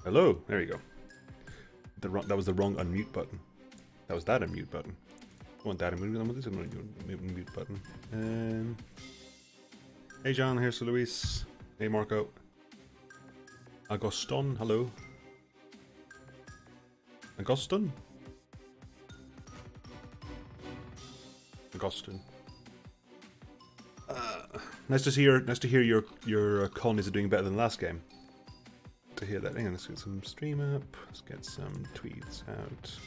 Hello, there you go. That was the wrong unmute button. That was that unmute button. I want that unmute. I want this unmute button. Hey John, here's Luis. Hey Marco. Agoston, hello. Agoston? Agoston. Nice to hear your colonies are doing better than last game. To hear that. Hang on, let's get some stream up. Let's get some tweets out.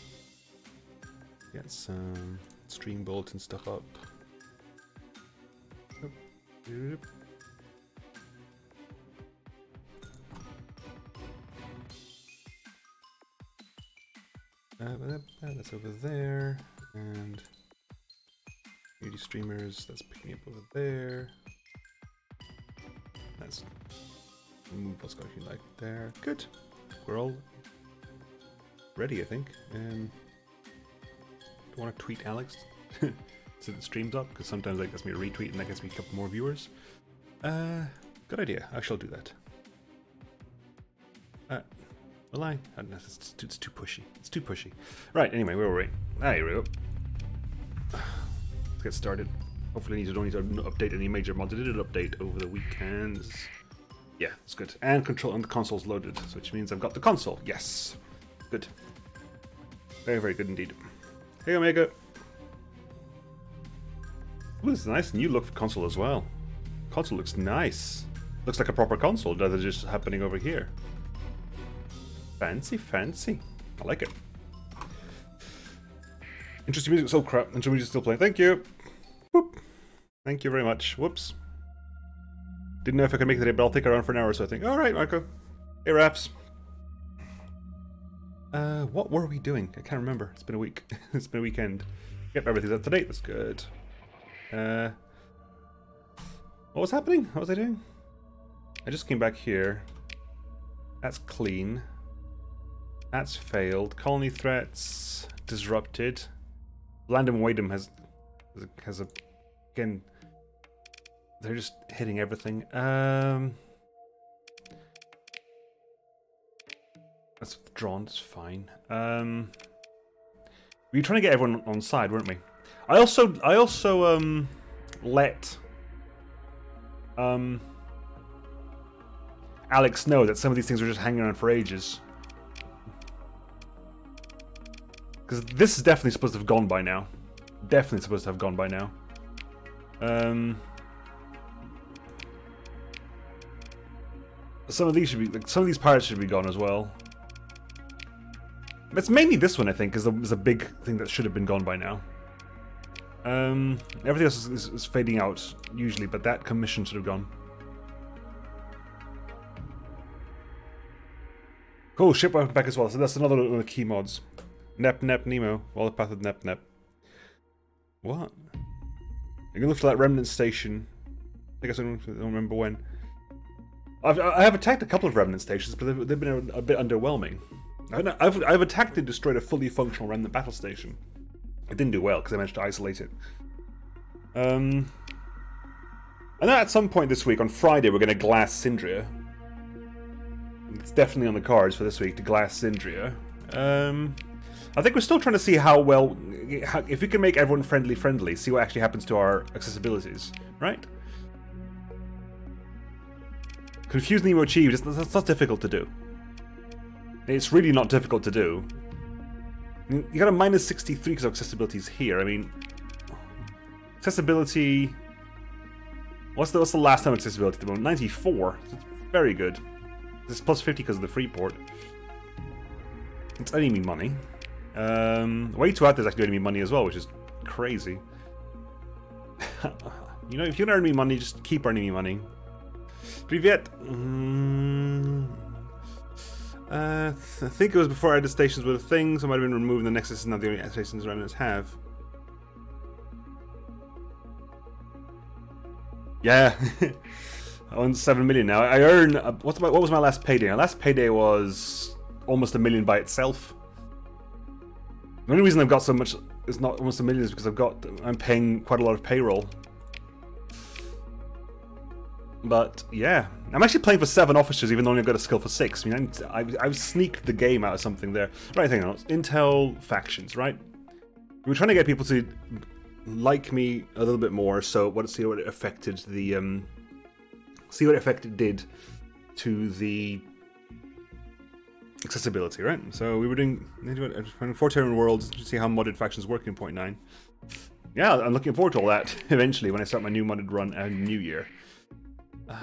Get some stream bulletin stuff up. That's over there, and beauty streamers. That's picking up over there. That's what's going like there. Good. We're all ready, I think. Do I want to tweet Alex so the stream's up? Because sometimes that gets me a retweet and that gets me a couple more viewers. Good idea. I shall do that. Will I? Oh, no, it's too pushy. It's too pushy. Right, anyway, where were we? Ah, here we go. Let's get started. Hopefully I don't need to update any major mods. I did an update over the weekends. Yeah, it's good. And the console's loaded, which means I've got the console. Yes. Good. Very, very good indeed. Hey, Omega. Ooh, this is a nice new look for console as well. Console looks nice. Looks like a proper console, rather than just happening over here. Fancy, fancy. I like it. Interesting music. Oh crap, interesting music still playing. Thank you. Whoop. Thank you very much. Whoops. Didn't know if I could make it today, but I'll take it around for an hour, so I think. Alright, Marco. Hey, Raps. What were we doing? I can't remember. It's been a week. It's been a weekend. Yep, everything's up to date. That's good. What was happening? What was I doing? I just came back here. That's clean. That's failed. Colony threats disrupted. Landham Wadham has again They're just hitting everything. That's withdrawn, that's fine. We were trying to get everyone on side, weren't we? I also let Alex know that some of these things were just hanging around for ages. Because this is definitely supposed to have gone by now. Definitely supposed to have gone by now. Some of these should be, like, some of these pirates should be gone as well. It's mainly this one, I think, is a big thing that should have been gone by now. Everything else is fading out usually, but that commission should have gone. Cool, ship went back as well. So that's another one of the key mods. Nemo, all the path of Nep. What? You're gonna look for that remnant station. I guess I don't remember when. I have attacked a couple of remnant stations, but they've been a bit underwhelming. I've attacked and destroyed a fully functional remnant battle station. It didn't do well because I managed to isolate it. I know at some point this week, on Friday, we're going to glass Syndria. It's definitely on the cards for this week to glass Syndria. I think we're still trying to see if we can make everyone friendly, see what actually happens to our accessibilities, right? Confuse Nemo achieved. That's not difficult to do. It's really not difficult to do. You got a minus 63 because accessibility is here. I mean, accessibility. What's the last time accessibility at the moment? 94. It's very good. This is plus 50 because of the free port. It's earning me money. Way too out there's actually earning me money as well, which is crazy. You know, if you're gonna earn me money, just keep earning me money. Privet. I think it was before I added stations with a thing, so I might have been removing the Nexus is not the only stations remnants have. Yeah. On 7 million now. I earn what was my last payday? My last payday was almost 1 million by itself. The only reason I've got so much is not almost 1 million is because I'm paying quite a lot of payroll. But yeah, I'm actually playing for 7 officers, even though I've got a skill for 6. I mean, I've sneaked the game out of something there. Right, hang on. Intel factions, right? We were trying to get people to like me a little bit more, so see what it affected the see what effect it did to the accessibility, right? So we were doing 4 Terran worlds to see how modded factions work in 0.9. Yeah, I'm looking forward to all that eventually when I start my new modded run in New Year.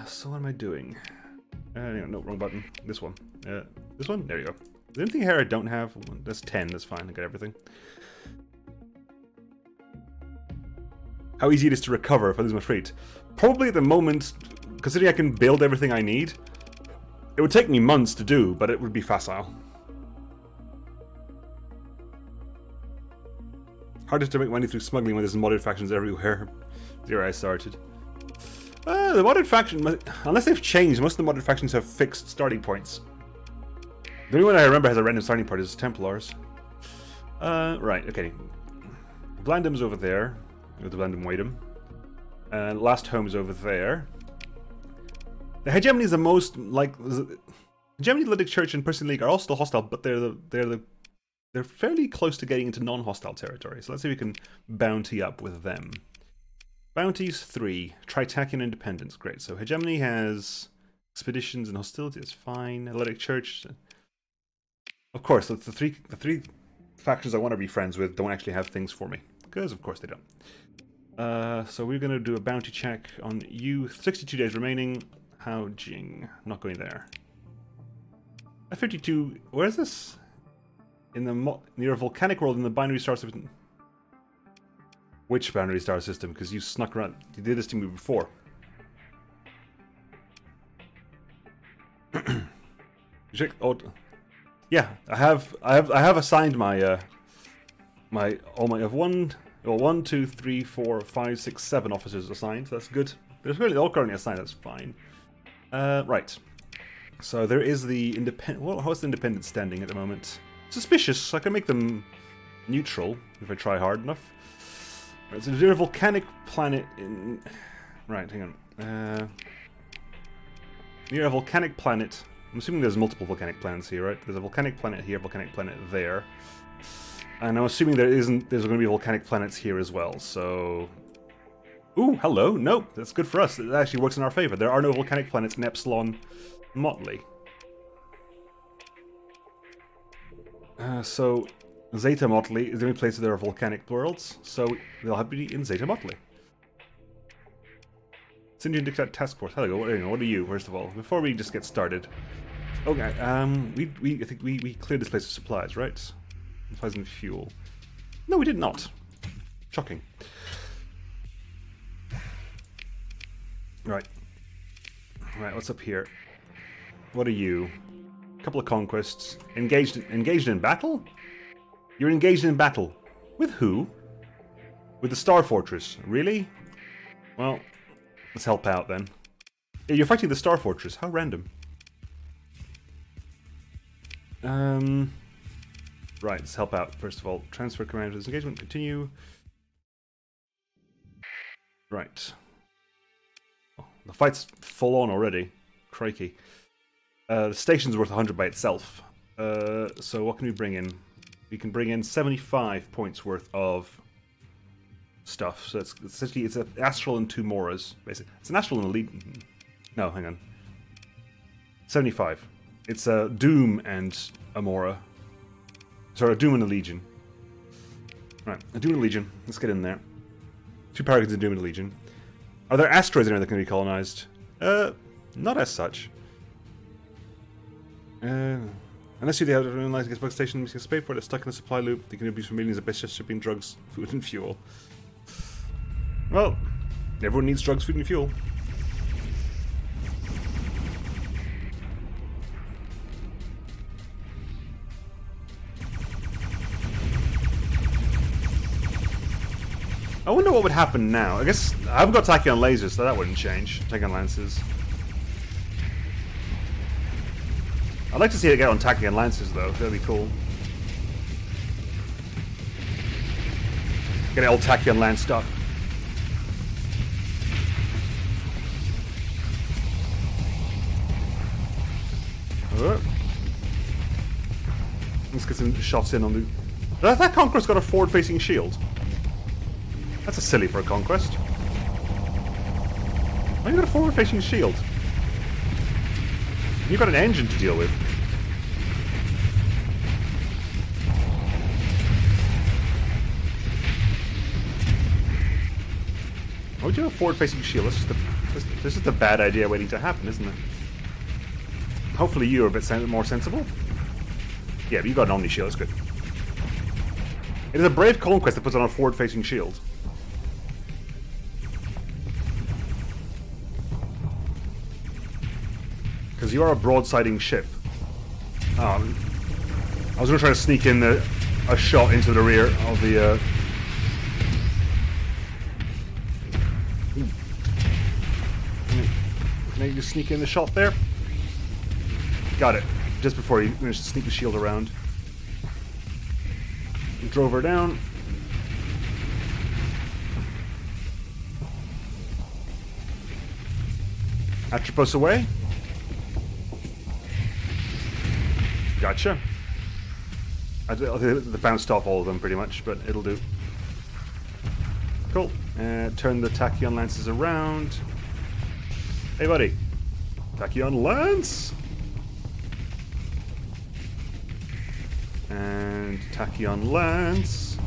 So what am I doing? No, wrong button. This one. This one? There you go. Is there anything here I don't have? That's 10, that's fine. I got everything. How easy it is to recover if I lose my fleet? Probably at the moment, considering I can build everything I need, it would take me months to do, but it would be facile. Hardest to make money through smuggling when there's modded factions everywhere. There I started. The modded faction, unless they've changed, most of the modded factions have fixed starting points. The only one I remember has a random starting point is Templars. Right, okay. Blandum's over there. With the Blandum Wadum. And Last Home's over there. The Hegemony is the most, like... Hegemony, Lydic Church, and Persian League are all still hostile, but they're fairly close to getting into non-hostile territory. So let's see if we can bounty up with them. Bounties 3. Tritacian Independence. Great. So Hegemony has expeditions and hostility. That's fine. Lydic Church. Of course, the three factions I want to be friends with don't actually have things for me. Because of course they don't. So we're going to do a bounty check on you. 62 days remaining. How Jing. Not going there. At 52. Where is this? In the near a volcanic world in the binary star system. Which binary star system? Because you snuck around. You did this to me before. Check. Oh, yeah. I have assigned my I have 1, 2, 3, 4, 5, 6, 7 officers assigned. So that's good. They're really all currently assigned. That's fine. Right. So there is the independent. Well, how's the independent standing at the moment? Suspicious. I can make them neutral if I try hard enough. Right, so there's a volcanic planet in... Right, hang on. Near a volcanic planet. I'm assuming there's multiple volcanic planets here, right? There's a volcanic planet here, volcanic planet there. And I'm assuming there's going to be volcanic planets here as well, so... Ooh, hello! Nope, that's good for us. It actually works in our favor. There are no volcanic planets in Epsilon Motley. So, Zeta Motley is the only place where there are volcanic worlds, so they'll have to be in Zeta Motley. Indian Dictat Task Force. Hello, what are you, first of all? Before we just get started. Okay, I think we cleared this place of supplies, right? Supplies and fuel. No, we did not. Shocking. Right. Right, what's up here? What are you? A couple of conquests. Engaged in battle? You're engaged in battle. With who? With the Star Fortress. Really? Well, let's help out then. Yeah, you're fighting the Star Fortress. How random. Right, let's help out. First of all, transfer command to this engagement. Continue. Right. Oh, the fight's full on already. Crikey. The station's worth 100 by itself. So what can we bring in? We can bring in 75 points worth of stuff. So it's essentially it's an Astral and 2 Moras, basically. It's an Astral and a Legion. No, hang on. 75. It's a Doom and a Mora. Sorry, a Doom and a Legion. Right, a Doom and a Legion. Let's get in there. 2 Paragons and Doom and a Legion. Are there asteroids in there that can be colonized? Not as such. Unless you have an analyzed Xbox station, a spaceport that's stuck in a supply loop, they can abuse for millions of bits just shipping drugs, food, and fuel. Well, everyone needs drugs, food, and fuel. I wonder what would happen now. I guess I haven't got tachyon lasers, so that wouldn't change. Tachyon lances. I'd like to see it get on tachyon lances, though. That'd be cool. Get an old tachyon lance stuff. Let's get some shots in on the... That Conqueror's got a forward-facing shield. That's a silly for a Conquest. Why you got a forward-facing shield? You've got an engine to deal with. Why would you have a forward-facing shield? This is the bad idea waiting to happen, isn't it? Hopefully you're a bit more sensible. Yeah, but you got an Omni shield, that's good. It is a brave Conquest that puts on a forward-facing shield. Because you are a broadsiding ship. I was going to try to sneak in a shot into the rear of the... Can I just sneak in the shot there? Got it. Just before you managed to sneak the shield around. Drove her down. Atropos away. Gotcha. They bounced off all of them pretty much, but it'll do. Cool. Turn the tachyon lances around. Hey, buddy. Tachyon lance. And tachyon lance.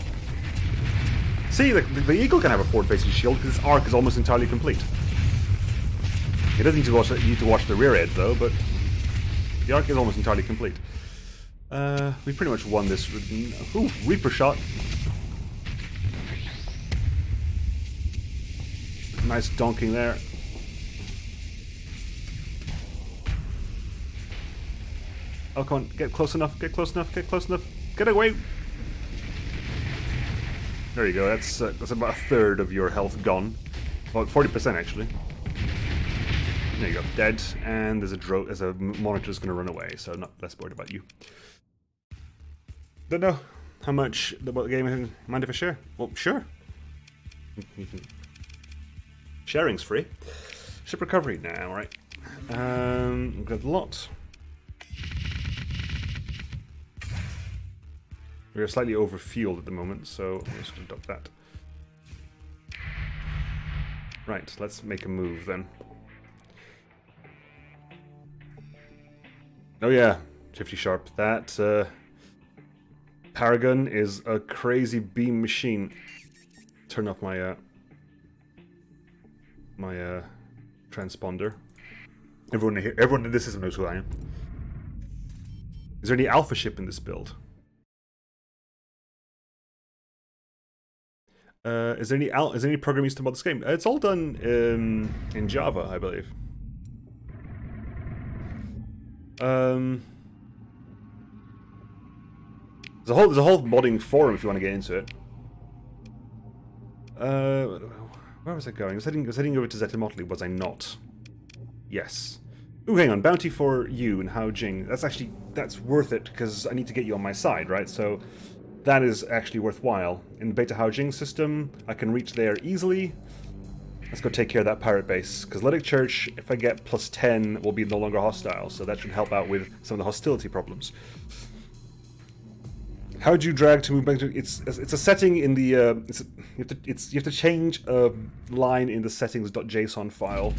See, the Eagle can have a forward-facing shield because its arc is almost entirely complete. It doesn't need to watch the rear end though, but the arc is almost entirely complete. We pretty much won this. Ooh, Reaper shot. Nice donking there. Oh, come on, get close enough, get close enough, get close enough. Get away! There you go, that's about a third of your health gone. Well, 40% actually. There you go, dead. And there's a monitor that's going to run away, so not less worried about you. Don't know how much about the game. Mind if I share? Well, sure. Sharing's free. Ship recovery now, right? We've got a lot. We're slightly overfueled at the moment, so I'm just going to dump that. Right, let's make a move then. Oh yeah, 50 sharp. That Paragon is a crazy beam machine. Turn off my transponder. Everyone in this system knows who I am. Is there any alpha ship in this build? Is there any program used to mod this game? It's all done in Java, I believe. There's a whole modding forum if you want to get into it. Where was I going? I was heading over to Zetamotli, was I not? Yes. Ooh, hang on. Bounty for you and Hao Jing. That's worth it because I need to get you on my side, right? So that is actually worthwhile. In the Beta Hao Jing system, I can reach there easily. Let's go take care of that pirate base. Because Lytic Church, if I get +10, will be no longer hostile. So that should help out with some of the hostility problems. How do you drag to move back to? It's a setting in the you have to change a line in the settings.json file.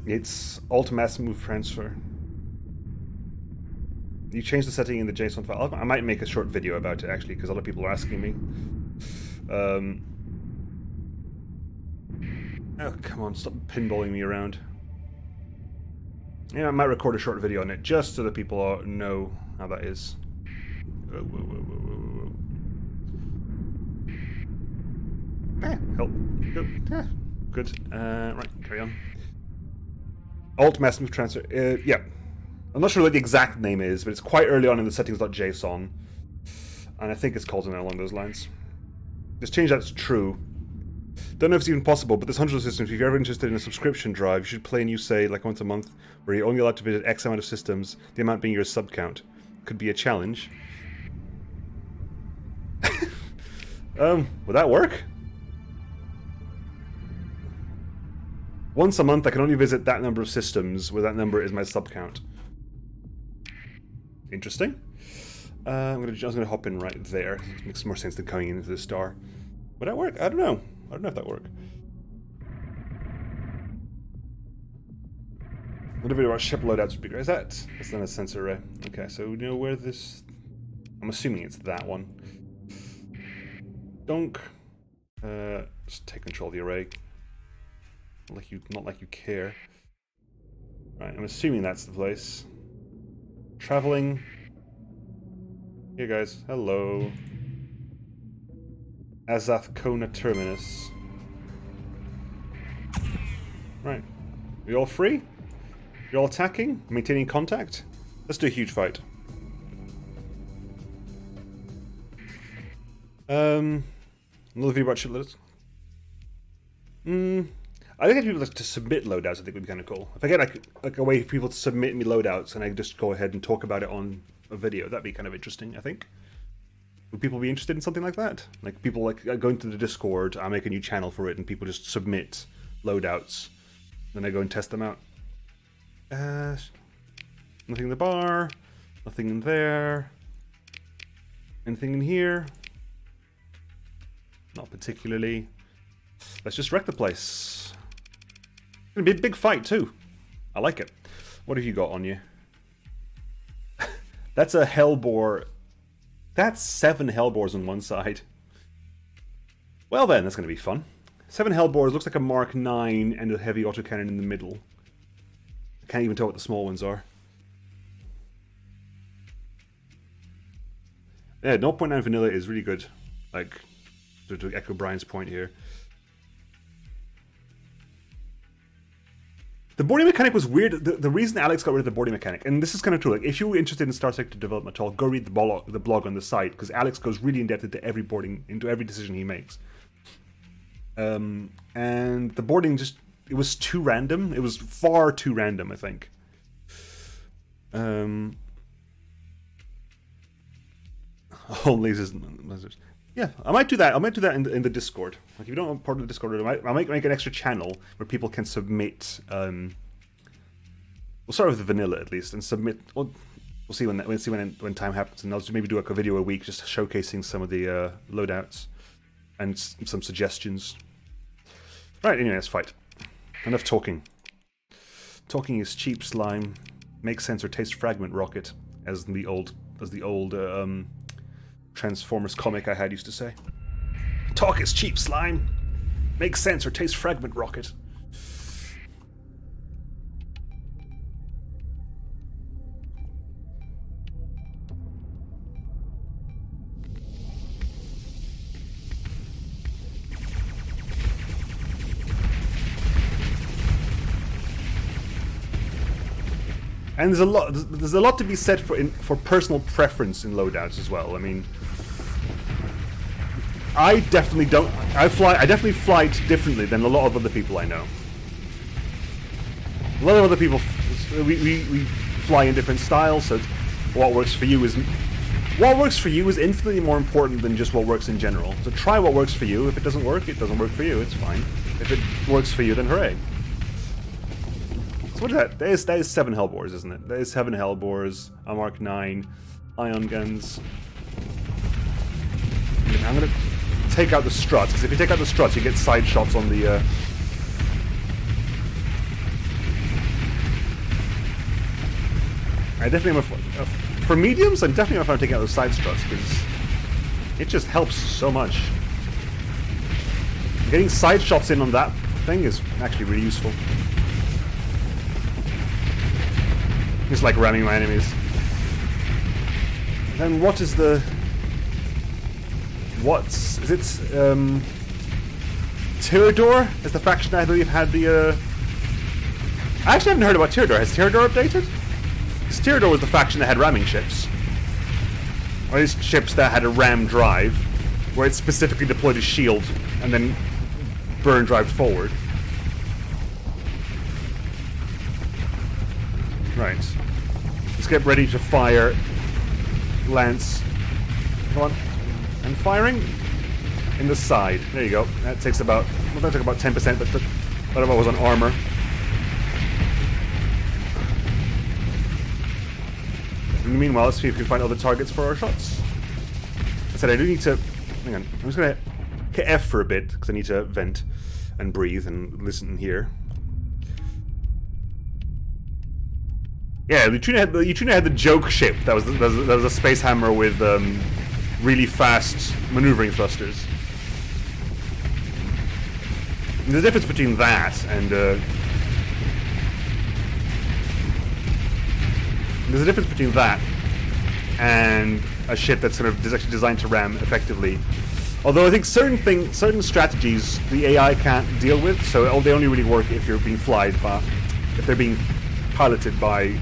It's alt mass move transfer. You change the setting in the JSON file. I might make a short video about it actually because other people are asking me. Oh come on, stop pinballing me around. Yeah, I might record a short video on it just so that people know how that is. Whoa, whoa, whoa, whoa, whoa, whoa. Help. Good. Good. Right, carry on. Alt mass move transfer. Yeah. I'm not sure what the exact name is, but it's quite early on in the settings.json. And I think it's called something along those lines. Just change that to true. Don't know if it's even possible, but there's hundreds of systems. If you're ever interested in a subscription drive, you should play and you say, like once a month, where you're only allowed to visit X amount of systems, the amount being your sub count. Could be a challenge. Would that work? Once a month, I can only visit that number of systems, where that number is my sub count. Interesting. I was gonna hop in right there. It makes more sense than coming into the star. Would that work? I don't know. I don't know if that worked. What a video about ship loadouts would be great. That's not a sensor array. Okay, so you know where this. I'm assuming it's that one. Donk. Just take control of the array. Not like you care. Right, I'm assuming that's the place. Traveling. Here, guys. Hello. Azath Kona Terminus. Right. We all free? You all attacking? Maintaining contact? Let's do a huge fight. Another video about shiploads. I think people to submit loadouts. I think would be kind of cool. If I get like a way for people to submit me loadouts, and I just go ahead and talk about it on a video, that'd be kind of interesting. I think. Would people be interested in something like that? Like people like go into the Discord, I make a new channel for it, and people just submit loadouts. Then I go and test them out. Nothing in the bar. Nothing in there. Anything in here? Not particularly. Let's just wreck the place. It's gonna be a big fight too. I like it. What have you got on you? That's a Hellbore. That's 7 Hellbores on one side. Well then, that's gonna be fun. 7 Hellbores, looks like a Mark 9 and a heavy autocannon in the middle. I can't even tell what the small ones are. Yeah, 0.9 vanilla is really good. Like, to echo Brian's point here. The boarding mechanic was weird. The reason Alex got rid of the boarding mechanic, and this is kind of true, like if you're interested in Starsector development at all, go read the blog on the site, because Alex goes really in depth into every decision he makes. And the boarding it was too random. It was far too random, I think. All lasers. Yeah, I might do that. I might do that in the Discord. Like, if you don't want part of the Discord, I might make an extra channel where people can submit. We'll start with the vanilla at least, and submit. We'll see when time happens, and I'll just maybe do like a video a week, just showcasing some of the loadouts and some suggestions. Right. Anyway, let's fight. Enough talking. Talking is cheap slime. Make sense or taste fragment rocket, as the old Transformers comic I had used to say. Talk is cheap slime. Make sense or taste fragment rocket. And there's a lot to be said for personal preference in loadouts as well. I mean, I definitely fly differently than a lot of other people I know. A lot of other people, we fly in different styles. So what works for you is infinitely more important than just what works in general. So try what works for you. If it doesn't work for you. It's fine. If it works for you, then hooray. So what is that? That is 7 Hellbores, isn't it? That is 7 Hellbores, a Mark 9, ion guns. I'm gonna take out the struts, because if you take out the struts, you get side shots on the. I definitely am for mediums. I'm definitely not taking out those side struts because it just helps so much. Getting side shots in on that thing is actually really useful. Just like ramming my enemies. Then what is the... Is it... Tyrador is the faction I believe had the... I actually haven't heard about Tyrador. Has Tyrador updated? Because Tyrador was the faction that had ramming ships. Or at least ships that had a ram drive, where it specifically deployed a shield and then burn drive forward. Right. Let's get ready to fire. Lance. Come on. And firing in the side. There you go. That takes about... Well, that took about 10%, but that about was on armor. In the meanwhile, let's see if we can find other targets for our shots. I said I do need to... Hang on. I'm just going to hit F for a bit, because I need to vent and breathe and listen and hear. Yeah, Neutrino had the joke ship. That was a space hammer with really fast maneuvering thrusters. And the difference between that and there's a difference between that and a ship that's sort of actually designed to ram effectively. Although I think certain strategies the AI can't deal with, so they only really work if you're being if they're being piloted by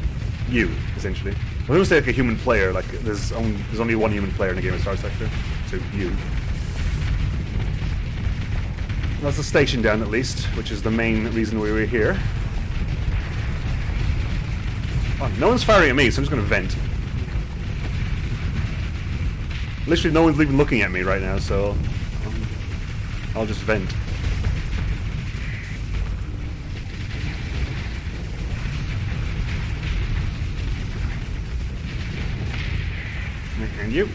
you, essentially. I'm going to say like a human player, like there's only one human player in a game of Starsector, so you. That's the station down at least, which is the main reason we were here. Oh, no one's firing at me, so I'm just going to vent. Literally no one's even looking at me right now, so I'll just vent. And you.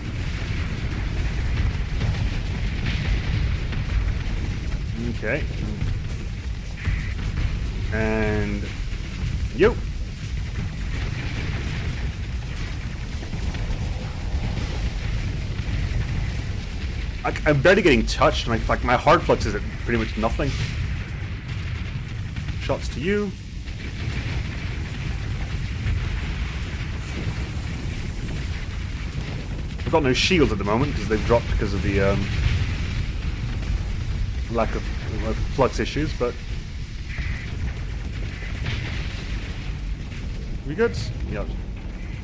Okay. And you. I'm barely getting touched. Like my hard flux is at pretty much nothing. Shots to you. I've got no shields at the moment because they've dropped because of the lack of flux issues, but we good? Yeah.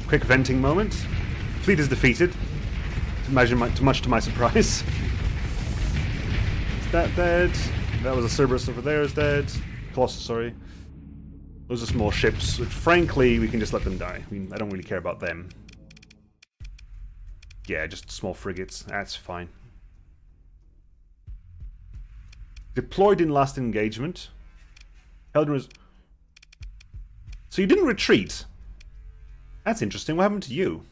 Quick venting moment. Fleet is defeated. Much to my surprise. Is that dead? That was a Cerberus over there is dead. Colossus, sorry. Those are small ships, which frankly we can just let them die. I mean, I don't really care about them. Yeah, just small frigates. That's fine. Deployed in last engagement. Held in So you didn't retreat. That's interesting. What happened to you?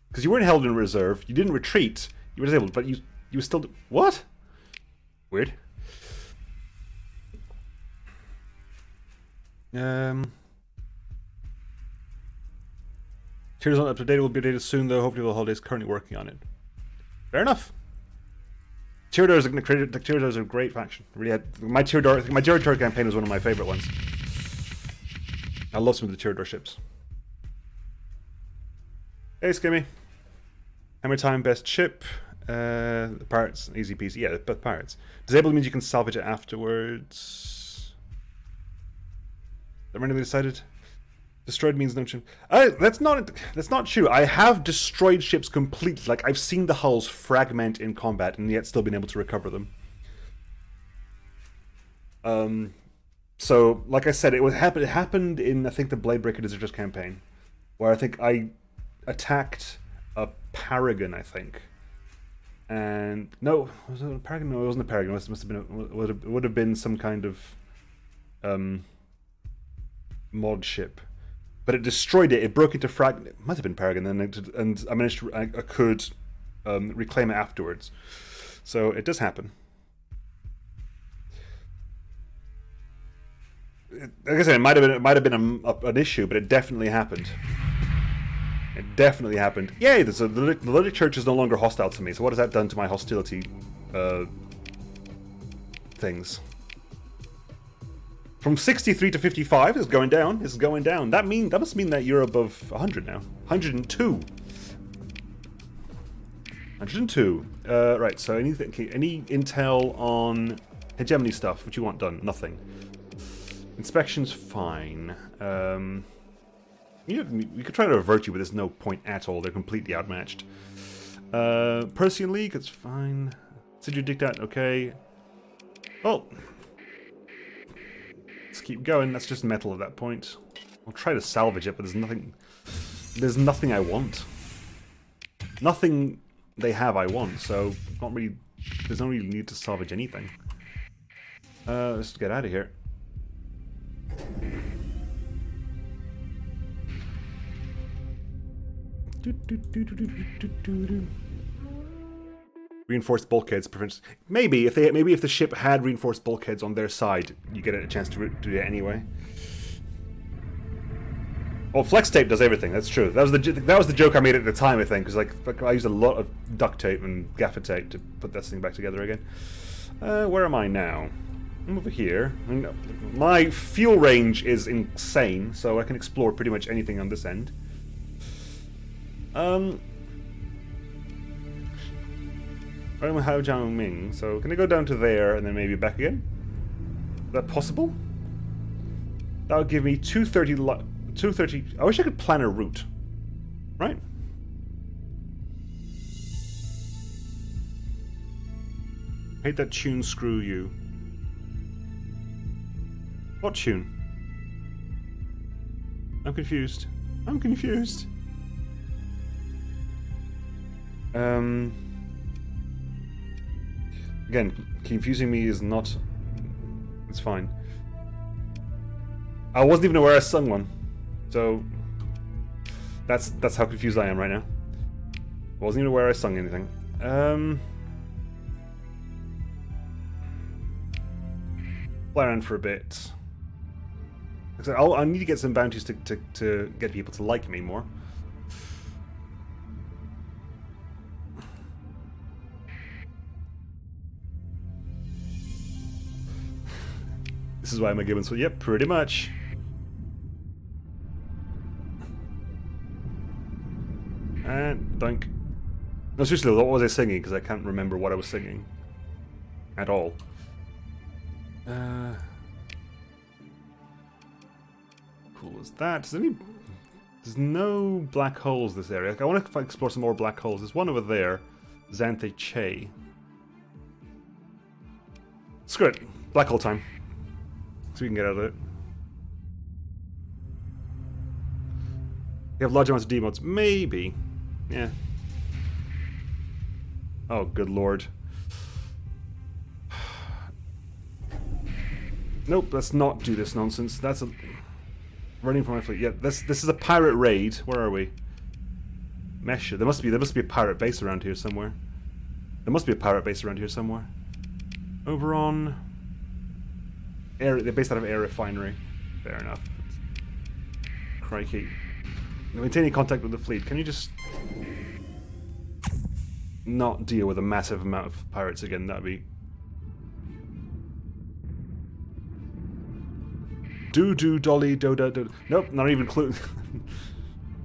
Because you weren't held in reserve. You didn't retreat. You were disabled, but you were still... What? Weird. Tiers not up to date. Will be updated soon, though. Hopefully, the holidays currently working on it. Fair enough. Tyradors are a great faction. Really had my Tyrador campaign was one of my favorite ones. I love some of the Tyrador ships. Hey, Skimmy. Hammer time, best ship. The pirates, easy peasy. Yeah, but pirates. Disabled means you can salvage it afterwards. That randomly decided. Destroyed means no change. That's not true. I have destroyed ships completely. Like, I've seen the hulls fragment in combat and yet still been able to recover them. So, like I said, it happened in, I think, the Bladebreaker Deserters campaign, where I think I attacked a Paragon, I think. And no, was it a Paragon? No, it wasn't a Paragon. It must have been. It would have been some kind of mod ship. But it destroyed it. It broke into fragments. It might have been Paragon, and I managed to. I could reclaim it afterwards. So it does happen. Like I said, it might have been an issue, but it definitely happened. It definitely happened. Yay! The Lydic Church is no longer hostile to me. So what has that done to my hostility things? From 63 to 55 is going down. It's going down. That must mean that you're above 100 now. 102. 102. Right. So any intel on hegemony stuff? What you want done? Nothing. Inspection's fine. We could try to avert you, but there's no point at all. They're completely outmatched. Persian League, it's fine. Sigil Dictat, okay. Well, let's keep going. That's just metal at that point. I'll try to salvage it, but there's nothing. There's nothing I want. Nothing they have I want. So not really. There's no really need to salvage anything. Let's get out of here. Reinforced bulkheads prevents. Maybe if the ship had reinforced bulkheads on their side, you get a chance to do it anyway. Well, flex tape does everything. That's true. That was the joke I made at the time, I think, because like I used a lot of duct tape and gaffer tape to put this thing back together again. Where am I now? I'm over here. I mean, my fuel range is insane, so I can explore pretty much anything on this end. I'm Hao Jiangming, so can I go down to there and then maybe back again? Is that possible? That would give me 230. I wish I could plan a route. Right? Hate that tune, screw you. What tune? I'm confused. I'm confused. Again, confusing me is not... It's fine. I wasn't even aware I sung one. So... That's how confused I am right now. Wasn't even aware I sung anything. Fly around for a bit. I need to get some bounties to get people to like me more. This is why I'm a Gibbons. So yep, pretty much. And dunk. No, seriously, what was I singing? Because I can't remember what I was singing at all. Cool as that. There's no black holes this area. I want to explore some more black holes. There's one over there. Xanthe Che. Screw it. Black hole time. So we can get out of it. You have large amounts of demods. Maybe. Yeah. Oh, good lord. Nope, let's not do this nonsense. That's a... Running from my fleet. Yeah, this is a pirate raid. Where are we? Mesha. There must be a pirate base around here somewhere. There must be a pirate base around here somewhere. Oberon. Air, they're based out of Air Refinery. Fair enough. Crikey. Maintaining contact with the fleet. Can you just not deal with a massive amount of pirates again? That'd be... Do dolly do da do. Nope, not even clue.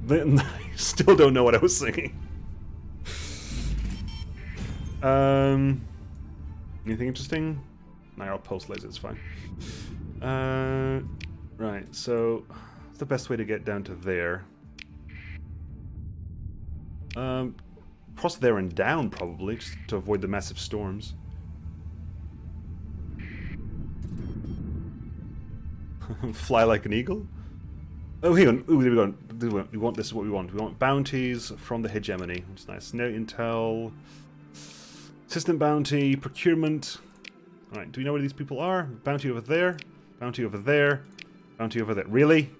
I still don't know what I was singing. Anything interesting? No, I'll post laser, it's fine. Right, so what's the best way to get down to there? Cross there and down, probably, just to avoid the massive storms. Fly like an eagle? Oh, hang on. Ooh, there we go. We want this is what we want. We want bounties from the hegemony, which is nice. No intel. Assistant bounty, procurement. Alright, do we know where these people are? Bounty over there. Bounty over there. Bounty over there. Really?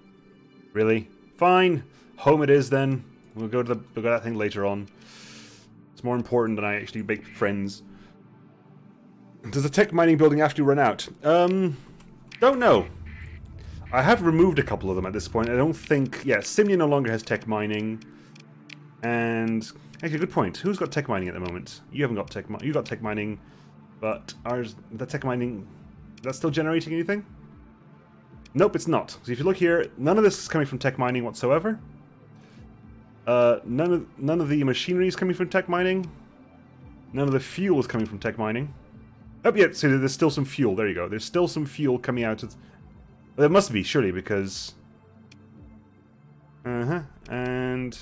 Really? Fine. Home it is then. We'll go to that thing later on. It's more important than I actually make friends. Does the tech mining building actually run out? Don't know. I have removed a couple of them at this point. I don't think... Yeah, Simya no longer has tech mining. And... Actually, good point. Who's got tech mining at the moment? You haven't got tech mining. You've got tech mining. But ours... The tech mining... That's still generating anything? Nope, it's not. So if you look here, none of this is coming from tech mining whatsoever. None of the machinery is coming from tech mining. None of the fuel is coming from tech mining. Oh, yeah, so there's still some fuel. There you go. There's still some fuel coming out of... Well, there must be, surely, because... And...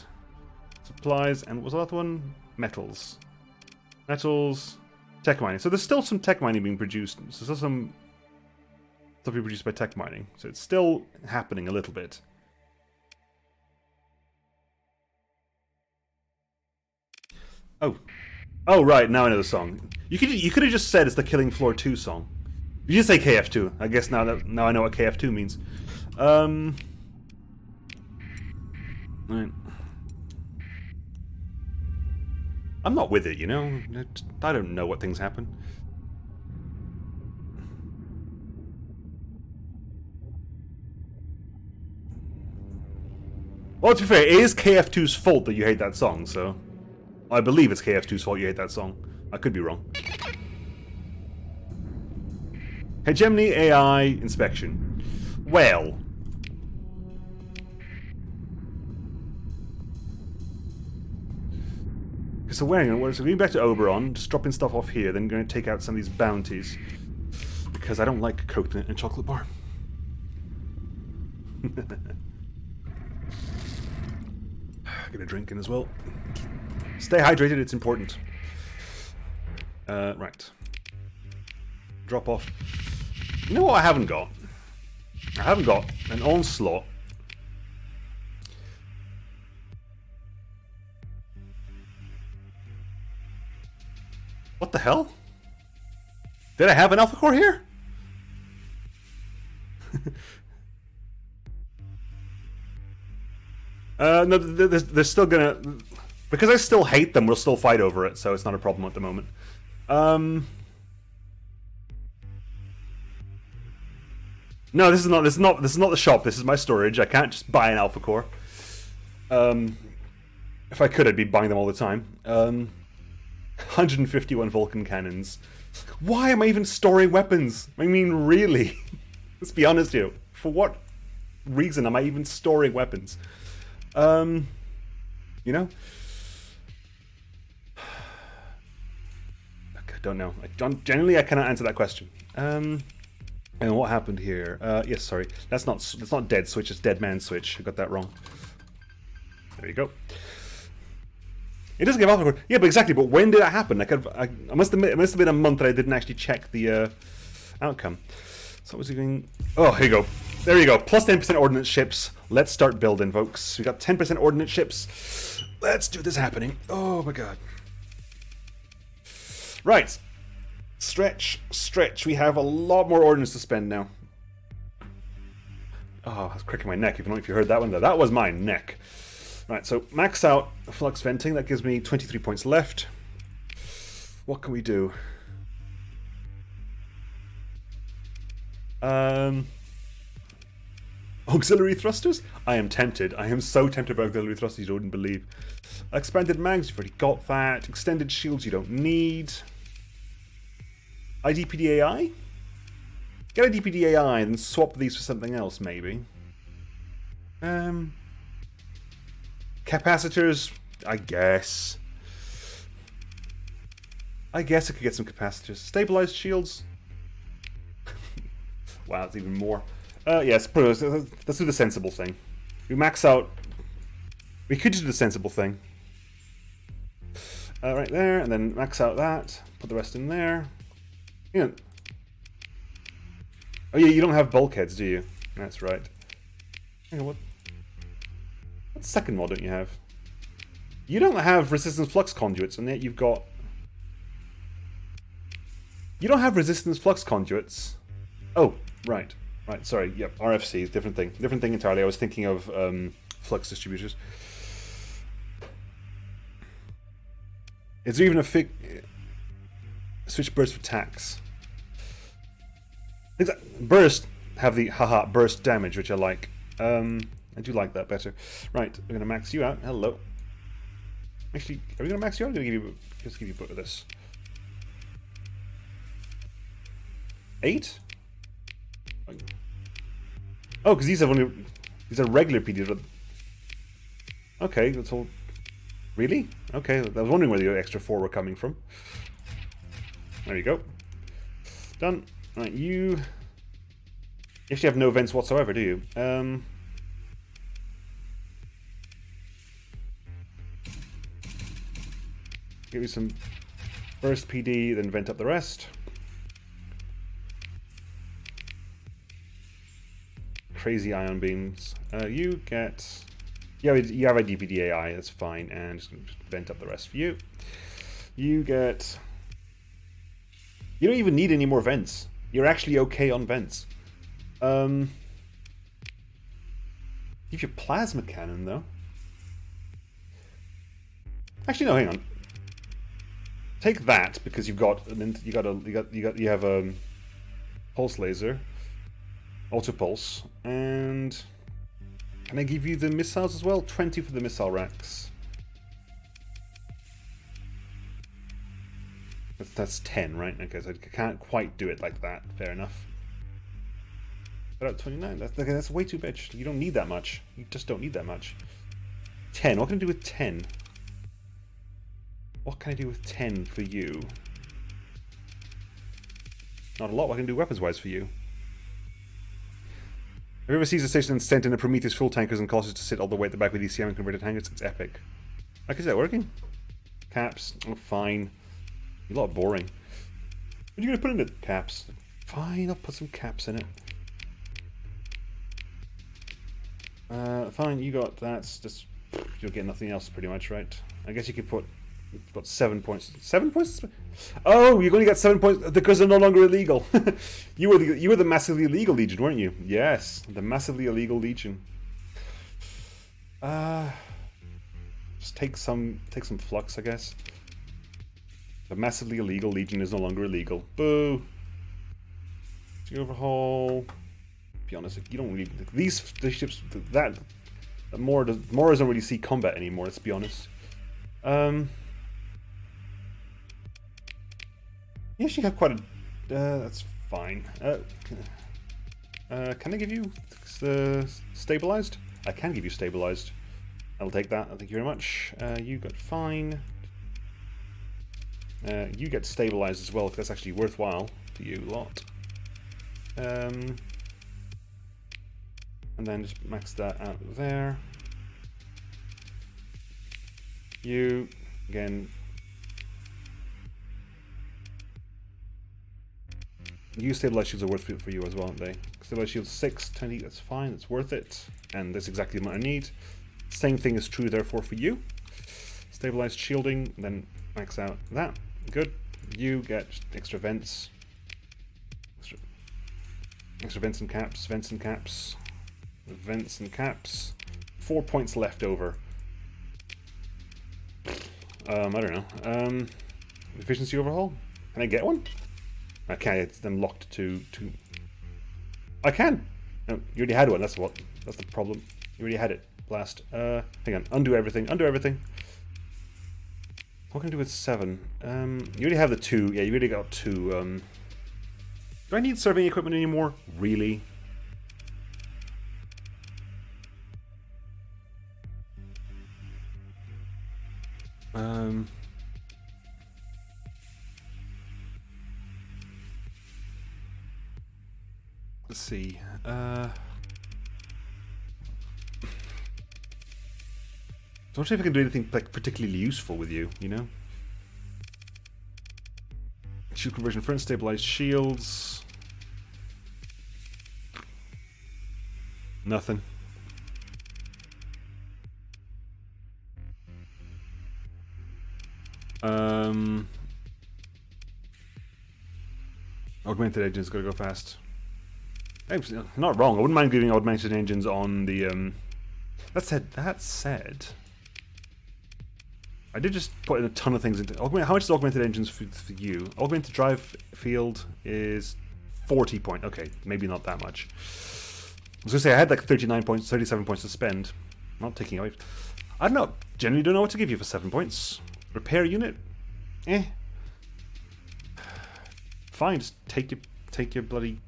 Supplies, and what was the other one? Metals. Metals... Tech mining. So there's still some tech mining being produced. So there's still some stuff being produced by tech mining. So it's still happening a little bit. Oh. Oh, right, now I know the song. You could have just said it's the Killing Floor 2 song. You just say KF2. I guess now I know what KF2 means. Right. I'm not with it, you know? I don't know what things happen. Well, to be fair, it is KF2's fault that you hate that song, so... I believe it's KF2's fault you hate that song. I could be wrong. Hegemony AI inspection. Well... So we're going back to Oberon, just dropping stuff off here, then going to take out some of these bounties. Because I don't like coconut and chocolate bar. Get a drink in as well. Stay hydrated, it's important. Right. Drop off. You know what I haven't got? I haven't got an onslaught. What the hell? Did I have an alpha core here? No, they're still gonna... Because I still hate them, we'll still fight over it, so it's not a problem at the moment. No, this is not the shop. This is my storage. I can't just buy an alpha core. If I could, I'd be buying them all the time. 151 Vulcan cannons. Why am I even storing weapons? I mean, really? Let's be honest here. For what reason am I even storing weapons? You know? I don't know. Generally, I cannot answer that question. And what happened here? Yes, sorry. That's not dead switch. It's dead man switch. I got that wrong. There you go. It doesn't give alpha core. Yeah, but exactly. But when did that happen? I must admit, it must have been a month that I didn't actually check the outcome. So what was he doing? Oh, here you go. There you go. Plus 10% ordnance ships. Let's start building, folks. We got 10% ordnance ships. Let's do this happening. Oh my god. Right. Stretch. We have a lot more ordnance to spend now. Oh, I was cracking my neck. Even if you heard that one there. That was my neck. Right, so max out flux venting. That gives me 23 points left. What can we do? Auxiliary thrusters? I am tempted. I am so tempted by auxiliary thrusters you wouldn't believe. Expanded mags, you've already got that. Extended shields you don't need. IDPDAI? Get a DPDAI and swap these for something else, maybe. Capacitors, I guess. I guess I could get some capacitors. Stabilized shields. Wow, that's even more. Yes, let's do the sensible thing. We max out. We could do the sensible thing. Right there, and then max out that. Put the rest in there. You know. Oh yeah, you don't have bulkheads, do you? That's right. Hang on, what second mod don't you have? You don't have resistance flux conduits, and yet you've got... You don't have resistance flux conduits. Oh, right. Right, sorry. Yep, RFC, different thing. Different thing entirely. I was thinking of flux distributors. Is there even a switch burst for tax? Burst have the haha burst damage, which I like. I do like that better. Right, we're gonna max you out. Hello. Actually, are we gonna max you out? I'm gonna just give you a bit of this. 8? Oh, because these are regular PDs. Okay, that's all. Really? Okay, I was wondering where the extra 4 were coming from. There you go. Done. Right, you actually have no vents whatsoever, do you? Give you some burst PD, then vent up the rest. Crazy ion beams. You get... Yeah, you have a DPDAI, that's fine, and just vent up the rest for you. You get... You don't even need any more vents. You're actually okay on vents. Give you plasma cannon though. Actually, no, hang on. Take that because you've got you have a pulse laser, auto pulse, and can I give you the missiles as well? 20 for the missile racks. That's 10, right? Okay, so I can't quite do it like that. Fair enough. But at 29, that's way too much. You don't need that much. You just don't need that much. 10. What can I do with 10? What can I do with 10 for you? Not a lot. What can I do weapons-wise for you? Have you ever seized a station and sent in a Prometheus full tankers and caused it to sit all the way at the back with ECM and converted hangars? It's epic. Like, is that working? Caps. Oh, fine. A lot boring. What are you going to put in it? Caps. Fine, I'll put some caps in it. Fine, you got that's just you'll get nothing else pretty much, right? I guess you could put. You've got 7 points. 7 points? Oh, you're going to get 7 points because they're no longer illegal. you were the massively illegal legion, weren't you? Yes, the massively illegal legion. Just take some flux, I guess. The massively illegal legion is no longer illegal. Boo. To overhaul. Be honest, you don't really these ships that more doesn't really see combat anymore. Let's be honest. You actually have quite a. That's fine. Can I give you stabilized? I can give you stabilized. I'll take that. Thank you very much. You got fine. You get stabilized as well, because that's actually worthwhile to you a lot. And then just max that out there. You, again, you stabilized shields are worth it for you as well, aren't they? Stabilized shields 6, 20, that's fine, that's worth it. And that's exactly the amount I need. Same thing is true, therefore, for you. Stabilized shielding, then max out that. Good. You get extra vents. Extra vents and caps, Vents and caps. 4 points left over. I don't know. Efficiency overhaul? Can I get one? I can't. It's then locked to... I can! No, you already had one. That's the problem. You already had it. Blast. Hang on. Undo everything. Undo everything. What can I do with 7? You already have the 2. Yeah, you already got 2. Do I need surveying equipment anymore? Really? Let's see. Don't know if I can do anything like particularly useful with you, you know? Shield conversion, front stabilized shields. Nothing. Augmented engines gotta go fast. I'm not wrong. I wouldn't mind giving augmented engines on the. That said, I did just put in a ton of things into. How much is augmented engines for you? Augmented drive field is 40 points. Okay, maybe not that much. I was gonna say I had like 39 points, 37 points to spend. I'm not taking away. I don't know. Generally, don't know what to give you for 7 points. Repair unit, Fine, just take your bloody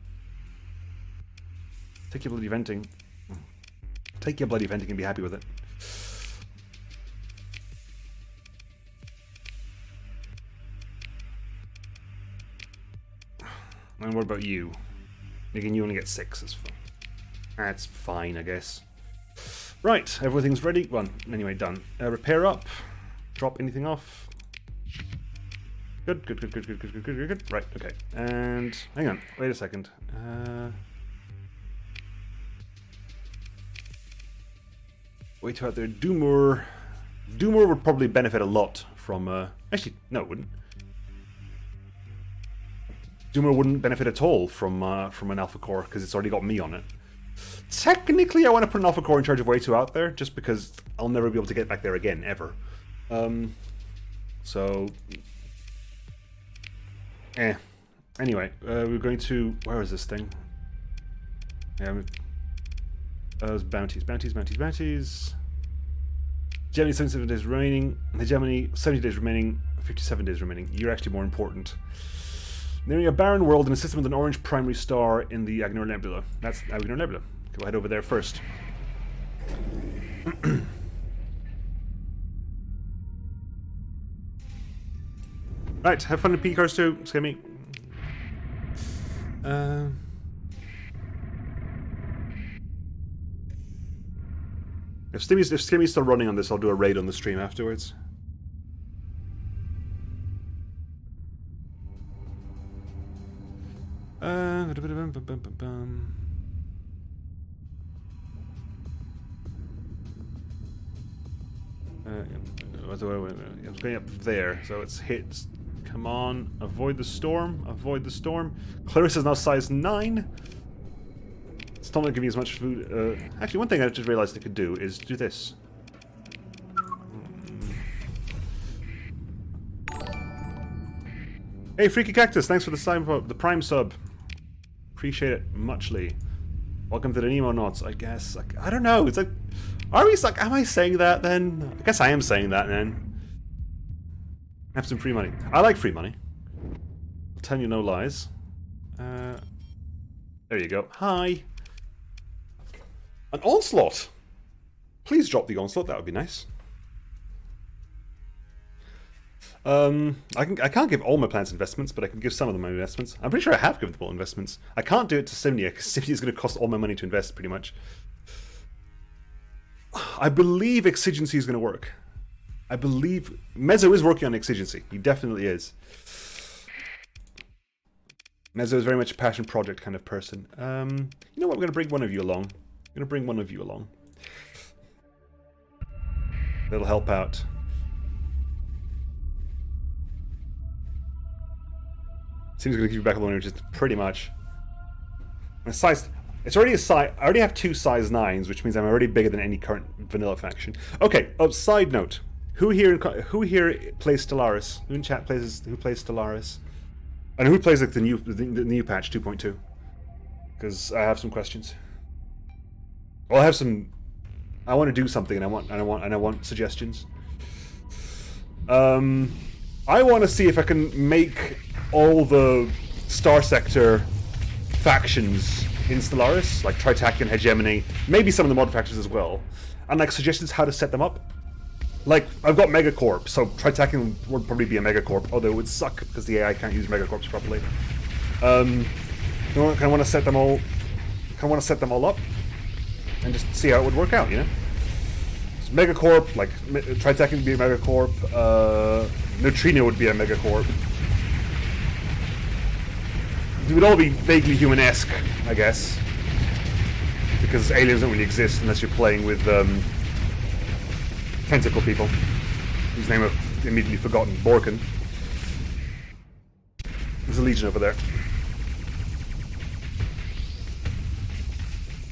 venting. Take your bloody venting and be happy with it. And what about you? Again, you only get 6. That's fine, I guess. Right, everything's ready. Well, anyway, done. Repair up. Drop anything off. Good. Right, okay. And hang on, wait a second. Way too out there. Doomur would probably benefit a lot from. Actually, no, it wouldn't. Doomur wouldn't benefit at all from an alpha core because it's already got me on it. Technically, I want to put an alpha core in charge of way too out there, just because I'll never be able to get back there again ever. So. Anyway, we're going to... Where is this thing? Yeah, bounties. Germany, 77 days remaining. Germany, 70 days remaining. 57 days remaining. You're actually more important. Nearing a barren world in a system with an orange primary star in the Agnor Nebula. That's Agnor Nebula. Go head over there first. Right, have fun in P-cars too, Skimmy. If Skimmy's still running on this, I'll do a raid on the stream afterwards. It's going up there, so it's hit. Come on, avoid the storm, avoid the storm. Clarissa is now size 9. Still not giving you as much food. Actually, one thing I just realized I could do is do this. Hey, Freaky Cactus, thanks for the Prime sub. Appreciate it muchly. Welcome to the Nemo Knots, I guess. I don't know, it's like... Are we stuck? Am I saying that then? I guess I am saying that then. Have some free money. I like free money. I'll tell you no lies. There you go. Hi. An onslaught. Please drop the onslaught. That would be nice. I can't give all my plants investments, but I can give some of them my investments. I'm pretty sure I have given them all investments. I can't do it to Simnia because Simnia is going to cost all my money to invest, pretty much. I believe exigency is going to work. I believe Mezzo is working on exigency. He definitely is. Mezzo is very much a passion project kind of person. You know what? We're going to bring one of you along. I'm going to bring one of you along. That'll help out. Seems going to keep you back alone, just pretty much. It's It's already a size. I already have 2 size 9s, which means I'm already bigger than any current vanilla faction. Okay. Oh, side note: who here plays Stellaris? Who in chat plays Stellaris? And who plays like the new patch 2.2? Because I have some questions. Well, I have some. I want to do something, and I want suggestions. I want to see if I can make all the Starsector factions in Stellaris, like Tritakian, Hegemony, maybe some of the mod factions as well, and like suggestions how to set them up. Like, I've got Megacorp, so Tritakian would probably be a Megacorp, although it would suck because the AI can't use Megacorps properly. I kind of want to set them all. Kind of want to set them all up and just see how it would work out, you know. So Megacorp, like Tritakian would be a Megacorp. Neutrino would be a Megacorp. It would all be vaguely human-esque, I guess, because aliens don't really exist unless you're playing with tentacle people, whose name I've immediately forgotten. Borkin. There's a legion over there.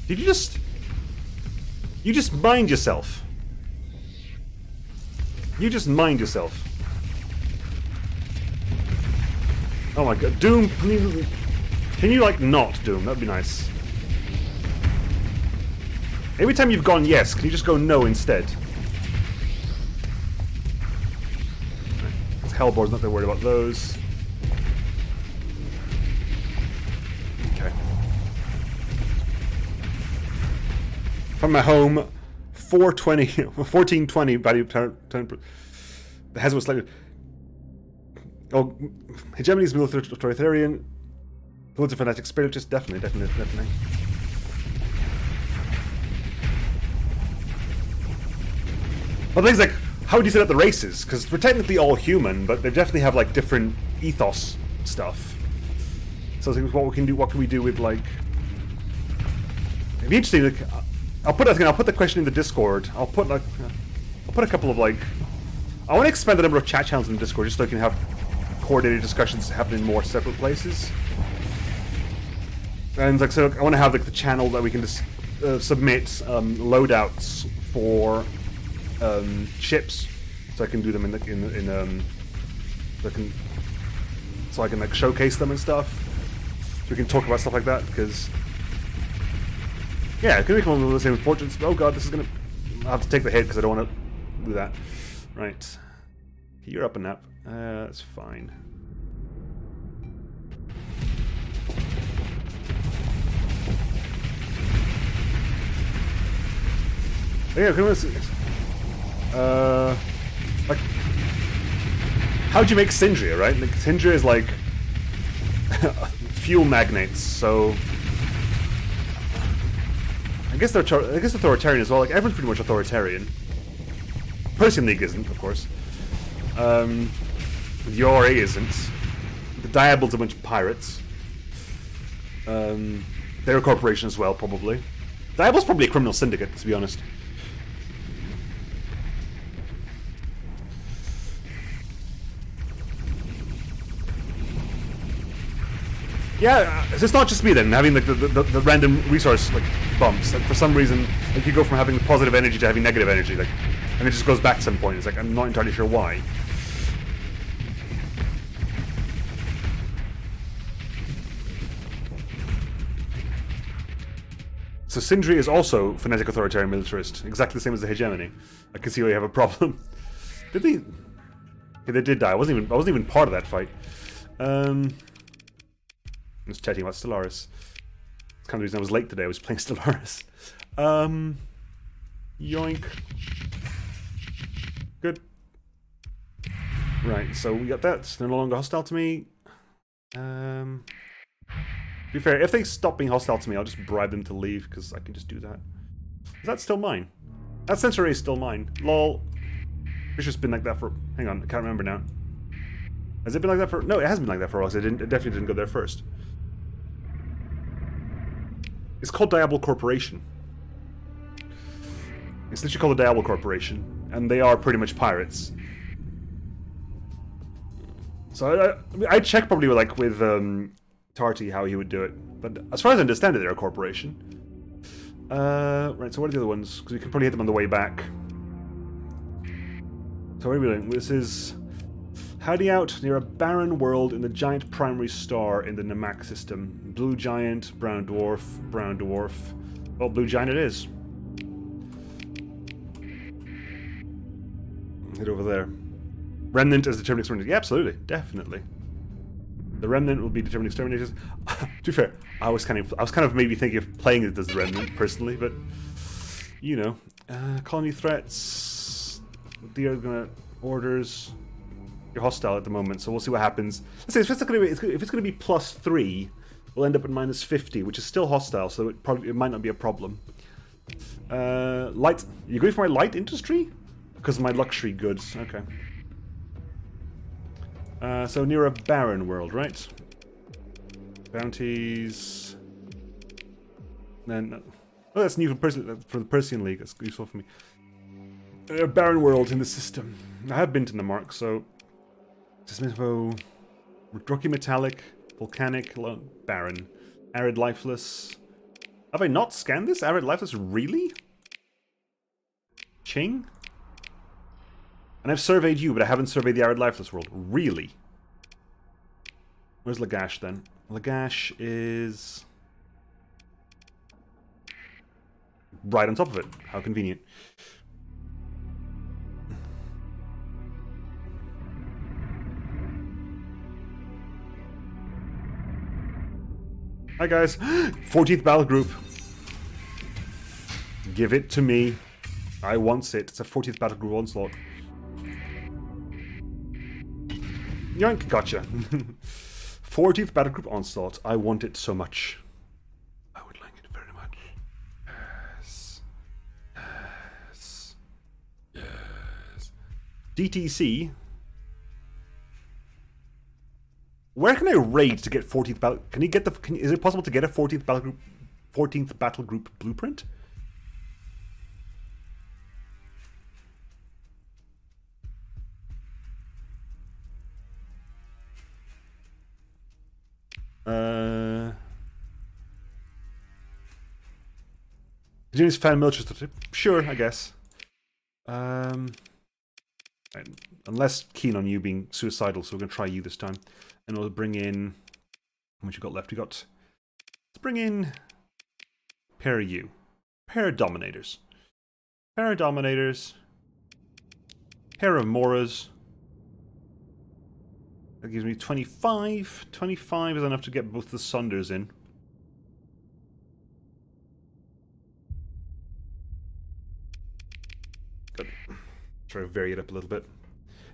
Did you just... You just mind yourself. You just mind yourself. Oh my god. Doom, can you like not Doom? That'd be nice. Every time you've gone yes, can you just go no instead? Hellboard's not that worried about those. Okay. From my home, 1420 value turn. The Hezbollah slightly. Oh, Hegemony's military authoritarian. Loads of fanatic spiritualists, definitely. But things like, how would you set up the races? Because we're technically all human, but they definitely have like different ethos stuff. So I think what can we do with like? It'd be interesting. Like, I'll put the question in the Discord. I'll put a couple of like. I want to expand the number of chat channels in the Discord just so I can have coordinated discussions happen in more separate places. And like, so I want to have like the channel that we can just submit loadouts for ships, so I can do them so I can like showcase them and stuff. So we can talk about stuff like that, because yeah, it can become one of the same importance. Oh god, this is gonna. I have to take the hit because I don't want to do that. Right, you're up a nap. That's fine. Yeah, can like, how'd you make Syndria, right? Like, Syndria is like fuel magnates, so I guess they're authoritarian as well. Like, everyone's pretty much authoritarian. Persian League isn't, of course. The URA isn't. The Diabol's a bunch of pirates. They're a corporation as well, probably. Diabol's probably a criminal syndicate, to be honest. Yeah, it's not just me then, having like the random resource like bumps. Like, for some reason, like, you go from having positive energy to having negative energy, like, and it just goes back at some point. It's like, I'm not entirely sure why. So Sindri is also phonetic authoritarian militarist, exactly the same as the Hegemony. I can see why you have a problem. Did they? Yeah, they did die. I wasn't even part of that fight. I was chatting about Stellaris. It's kind of the reason I was late today. I was playing Stellaris. Yoink. Good. Right, so we got that. They're no longer hostile to me. To be fair, if they stop being hostile to me, I'll just bribe them to leave, because I can just do that. Is that still mine? That sensor array is still mine. Lol. It's just been like that for... Hang on, I can't remember now. Has it been like that for... No, it hasn't been like that for a while, so it definitely didn't go there first. It's called Diabol Corporation. It's literally called the Diabol Corporation, and they are pretty much pirates. So I check probably with Tarty how he would do it. But as far as I understand it, they're a corporation. Right, so what are the other ones? Because we could probably hit them on the way back. So what are we doing? This is hiding out near a barren world in the giant primary star in the Namak system. Blue giant, brown dwarf, brown dwarf. Well, blue giant it is. Head over there. Remnant as determining exterminators. Yeah, absolutely. Definitely. The Remnant will be determining exterminators. To be fair, I was kind of maybe thinking of playing it as the Remnant personally, but you know. Colony threats. They're gonna orders. You're hostile at the moment, so we'll see what happens. Let's say if it's gonna be +3, we'll end up at -50, which is still hostile, so it might not be a problem. Light. You going for my light industry? Because of my luxury goods. Okay. So near a barren world, right? Bounties. Then, oh, that's new for the Persian League. That's useful for me. A barren world in the system. I have been to the mark, so Dismissivo, rocky metallic, volcanic, barren, arid lifeless. Have I not scanned this? Arid lifeless, really? Ching? And I've surveyed you, but I haven't surveyed the arid lifeless world. Really? Where's Lagash then? Lagash is right on top of it. How convenient. Hi guys. 14th battle group. Give it to me. I want it. It's a 14th battle group onslaught. Yoink, gotcha. 14th battle group onslaught. I want it so much. I would like it very much. Yes. Yes. Yes. DTC. Where can I raid to get 14th battle? Can you get the? Is it possible to get a 14th battle group? 14th battle group blueprint? James fan military. Sure, I guess. I'm less keen on you being suicidal, so we're gonna try you this time, and we'll bring in. How much you got left? Let's bring in. Pair you, pair of dominators, pair of dominators, pair of Moras. That gives me 25. 25 is enough to get both the Sunders in. Good. Try to vary it up a little bit.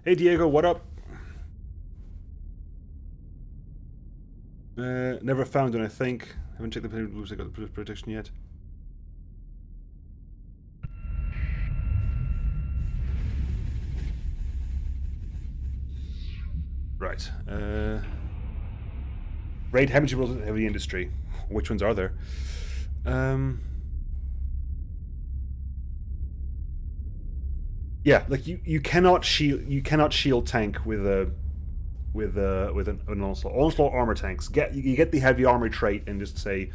Hey Diego, what up? Never found one, I think. Haven't checked the looks like I got the protection yet. Right. Raid heavy industry. Which ones are there? Yeah, like you cannot shield tank with an onslaught. Onslaught armor tanks. You get the heavy armor trait and just say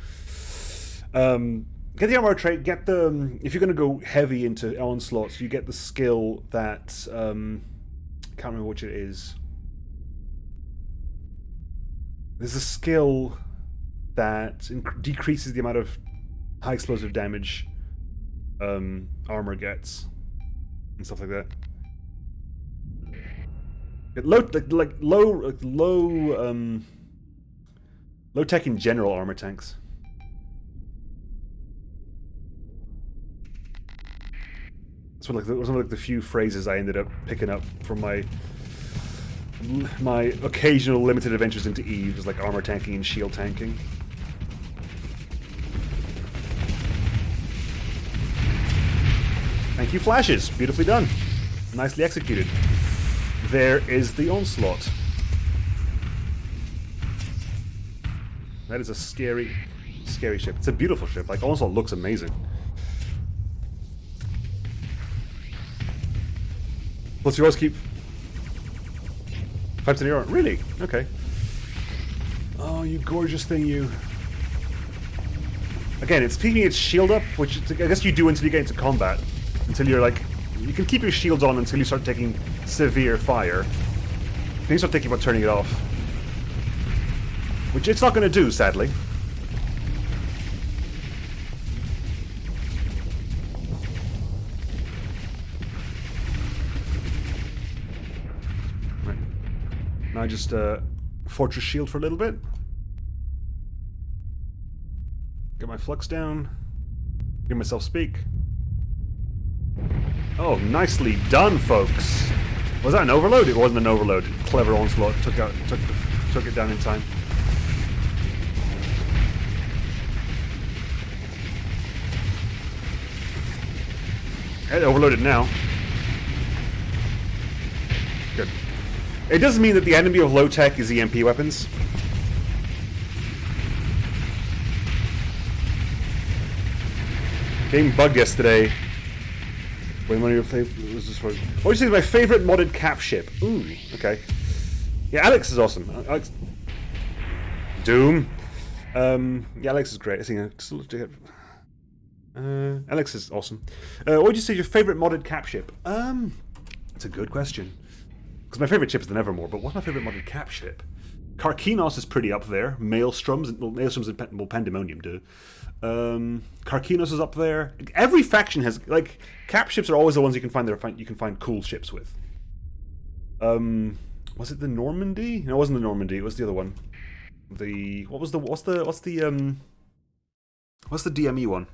get the armor trait, get the if you're gonna go heavy into onslaughts, you get the skill that can't remember which it is. There's a skill that decreases the amount of high explosive damage armor gets and stuff like that. Low tech in general armor tanks. That's one of the few phrases I ended up picking up from my occasional limited adventures into EVE, is like armor tanking and shield tanking. Thank you, flashes. Beautifully done. Nicely executed. There is the onslaught. That is a scary, scary ship. It's a beautiful ship. Like, onslaught looks amazing. Plus, you always keep 5 to the hour. Really? Okay. Oh, you gorgeous thing, you. Again, it's keeping its shield up, which I guess you do until you get into combat. Until you're like... You can keep your shields on until you start taking severe fire. Then you start thinking about turning it off. Which it's not going to do, sadly. Right. Now I just fortress shield for a little bit. Get my flux down. Hear myself speak. Oh, nicely done, folks. Was that an overload? It wasn't an overload. Clever onslaught. Took it down in time. It overloaded now. Good. It doesn't mean that the enemy of low tech is EMP weapons. Game bugged yesterday. When one of your players was this one. What would you say is my favorite modded cap ship? Ooh, okay. Yeah, Alex is awesome. Alex. Doom. Yeah, Alex is great. I think Alex is awesome. What would you say is your favorite modded cap ship? That's a good question. Because my favorite ship is the Nevermore, but what's my favorite modded cap ship? Karkinos is pretty up there. Maelstroms, well, Maelstroms and Pandemonium do. Karkinos is up there. Every faction has, like, cap ships are always the ones you can find cool ships with. Was it the Normandy? No, it wasn't the Normandy. It was the other one. What's the DME one?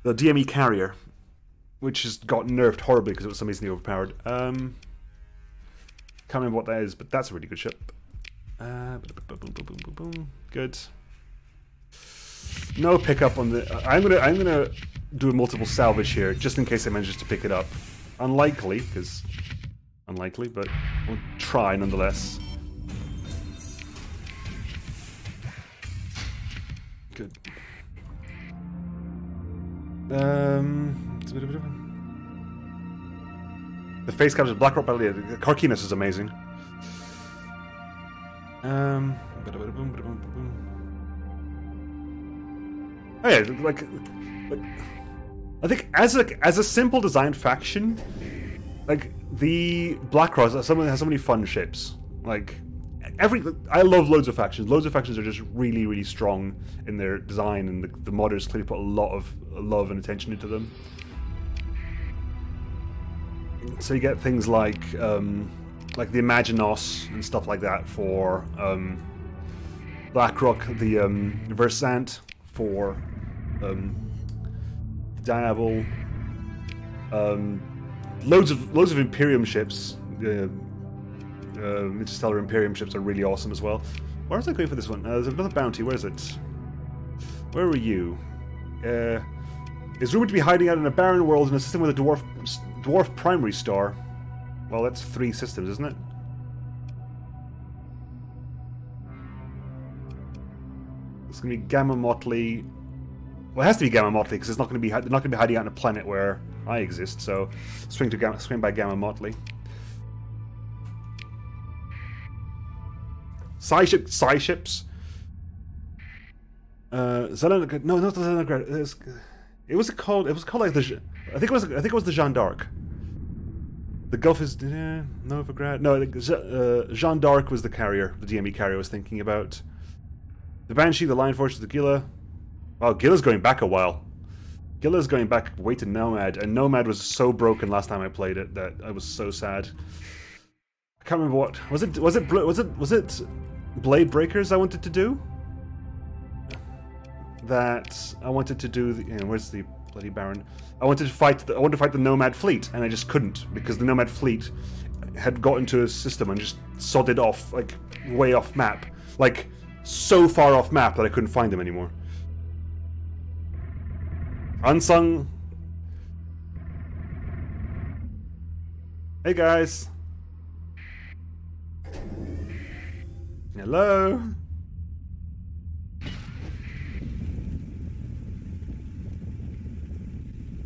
The DME carrier, which has got nerfed horribly because it was so amazingly overpowered. Can't remember what that is, but that's a really good ship. Good. No pickup on the. I'm gonna do a multiple salvage here, just in case I manage to pick it up. Unlikely, but we'll try nonetheless. Good. It's a bit of a... The face captures Blackrock Battle. Yeah, Karkinos is amazing. Oh yeah, like I think as a simple designed faction, like the Blackrock has so many fun ships. Like I love loads of factions. Loads of factions are just really, really strong in their design, and the modders clearly put a lot of love and attention into them. So you get things like the Imaginos and stuff like that for Blackrock, the Versant for Diablo, loads of Imperium ships. Interstellar Imperium ships are really awesome as well. Where was I going for this one? There's another bounty. Where is it? Where were you? Is rumored to be hiding out in a barren world in a system with a dwarf primary star. Well, that's 3 systems, isn't it? It's going to be Gamma Motley. Well, it has to be Gamma Motley because it's not going to be. They're not going to be hiding out on a planet where I exist. So, swing by Gamma Motley. Psi ships. Zelenagrad. No, not the Zelenagrad. It was called like the. I think it was the Jeanne d'Arc. The Gulf is Novigrad. No, Jeanne d'Arc was the carrier, the DME carrier I was thinking about. The Banshee, the Lion Fortress, the Gila. Wow, Gila's going back a while. Gila's going back way to Nomad, and Nomad was so broken last time I played it that I was so sad. I can't remember what was it. Was it Blade Breakers I wanted to do? That I wanted to do. Where's the bloody Baron? I wanted to fight the Nomad fleet, and I just couldn't because the Nomad fleet had got into a system and just sodded off, like way off map, like so far off map that I couldn't find them anymore. Unsung. Hey guys. Hello.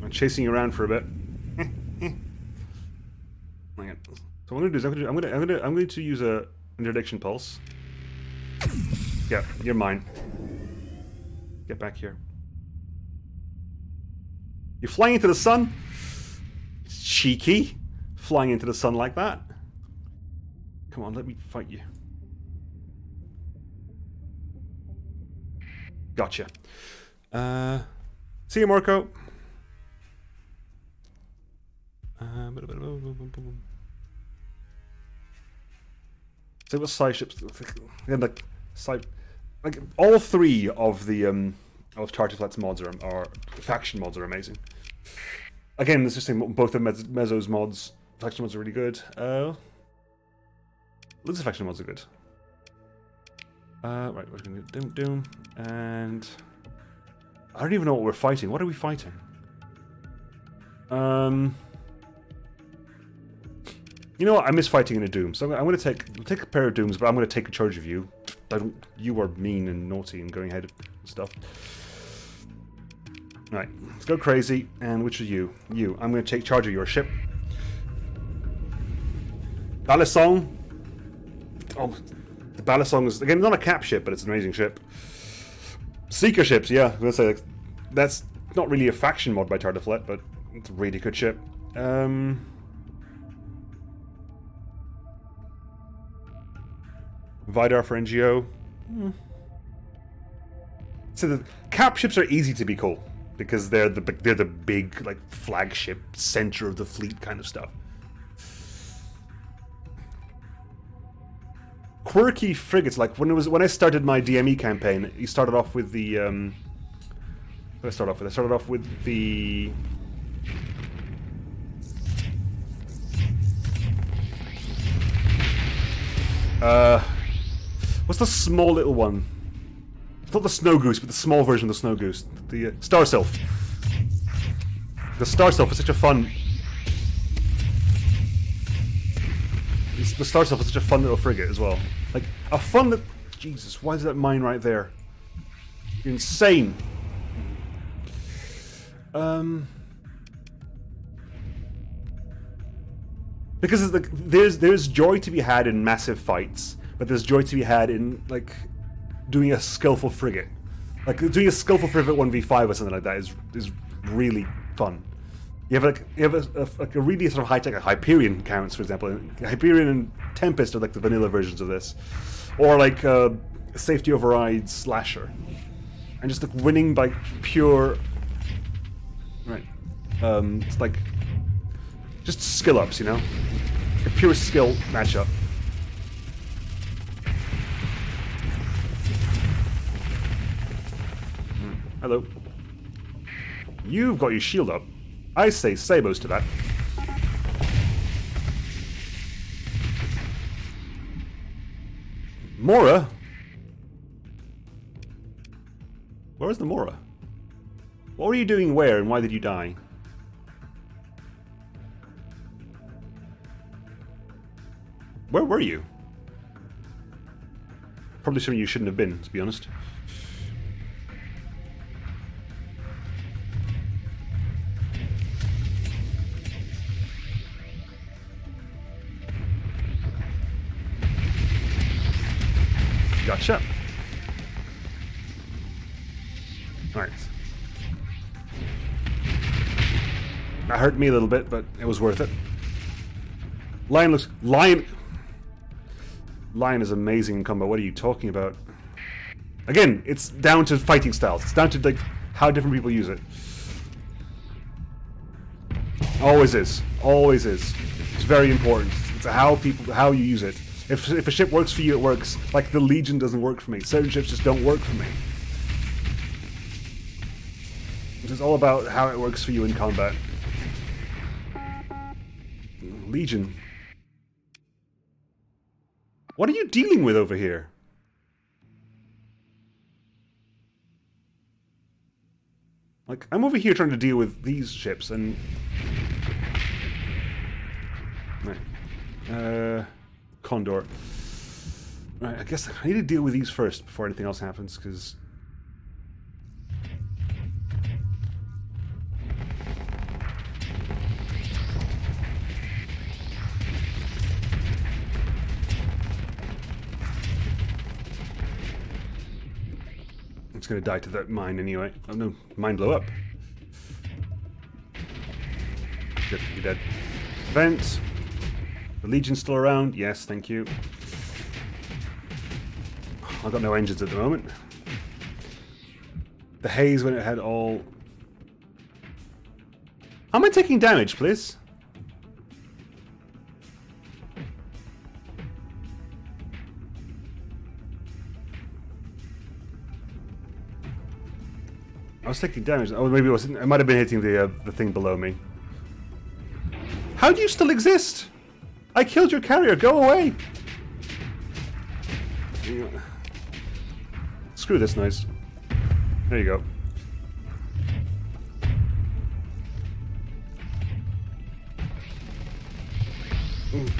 I'm chasing you around for a bit. So what I'm going to do is I'm going to use a interdiction pulse. Yeah, you're mine. Get back here. You're flying into the sun? Cheeky. Flying into the sun like that. Come on, let me fight you. Gotcha. See you, Marco. So what side ships? Again, like side, like all three of the of Tartiflet's mods are faction mods are amazing. Again, let's just say both of Mezzo's mods, faction mods are really good. Loads of faction mods are good. Right, we're gonna do Doom, and I don't even know what we're fighting. What are we fighting? You know what? I miss fighting in a Doom, so I'm gonna take a pair of Dooms, but I'm gonna take charge of you. You are mean and naughty and going ahead and stuff. Right, let's go crazy. And which are you? You. I'm gonna take charge of your ship. Balisong. Oh, the Balisong is again not a cap ship, but it's an amazing ship. Seeker ships, yeah. I'm gonna say like, that's not really a faction mod by Tartiflet, but it's a really good ship. Vidar for NGO. So the cap ships are easy to be cool because they're the big like flagship center of the fleet kind of stuff. Quirky frigates, like when I started my DME campaign, you started off with the what did I start off with? I started off with the what's the small little one? It's not the Snow Goose, but the small version of the Snow Goose. The Star Sylph. The Star Sylph is such a fun... The Star Sylph is such a fun little frigate as well. Like, a fun little... Jesus, why is that mine right there? You're insane. Because there's joy to be had in massive fights. But there's joy to be had in, like, doing a skillful frigate. Like, doing a skillful frigate 1v5 or something like that is really fun. You have a really sort of high-tech, like Hyperion counts, for example. Hyperion and Tempest are like the vanilla versions of this. Or like Safety Override Slasher. And just like winning by pure... Right. It's like... Just skill-ups, you know? A pure skill matchup. Hello. You've got your shield up. I say Sabos to that. Mora? Where is the Mora? What were you doing where and why did you die? Where were you? Probably somewhere you shouldn't have been, to be honest. Gotcha. Alright. That hurt me a little bit, but it was worth it. Lion looks... Lion is amazing in combat. What are you talking about? Again, it's down to fighting styles. It's down to like how different people use it. Always is. Always is. It's very important. It's how you use it. If a ship works for you, it works. Like the Legion doesn't work for me. Certain ships just don't work for me. It's all about how it works for you in combat. Legion. What are you dealing with over here? Like, I'm over here trying to deal with these ships and... Right. Condor. Right, I guess I need to deal with these first before anything else happens, because... just gonna die to that mine anyway. Oh no, mine blew up. Good, you're dead. Vent. The Legion's still around. Yes, thank you. I've got no engines at the moment. The haze went ahead all... How am I taking damage, please? I was taking damage. Oh, maybe it wasn't. I might have been hitting the thing below me. How do you still exist? I killed your carrier. Go away. Screw this noise. There you go.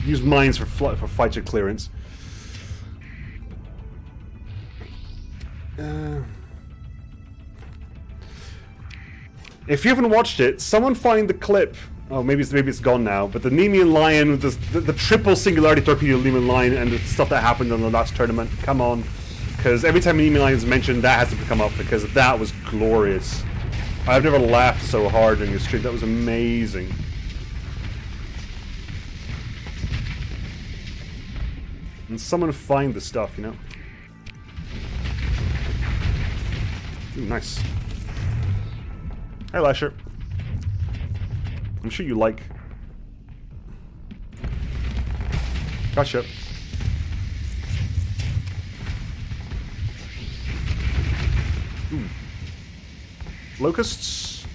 Use mines for fighter clearance. If you haven't watched it, someone find the clip. Oh, maybe it's gone now. But the Nemean Lion, the triple singularity torpedo Nemean Lion, and the stuff that happened in the last tournament. Come on, because every time Nemean Lion is mentioned, that has to come up because that was glorious. I've never laughed so hard during the stream. That was amazing. And someone find the stuff, you know. Ooh, nice. Hey, Lasher. I'm sure you like... Gotcha. Ooh. Locusts?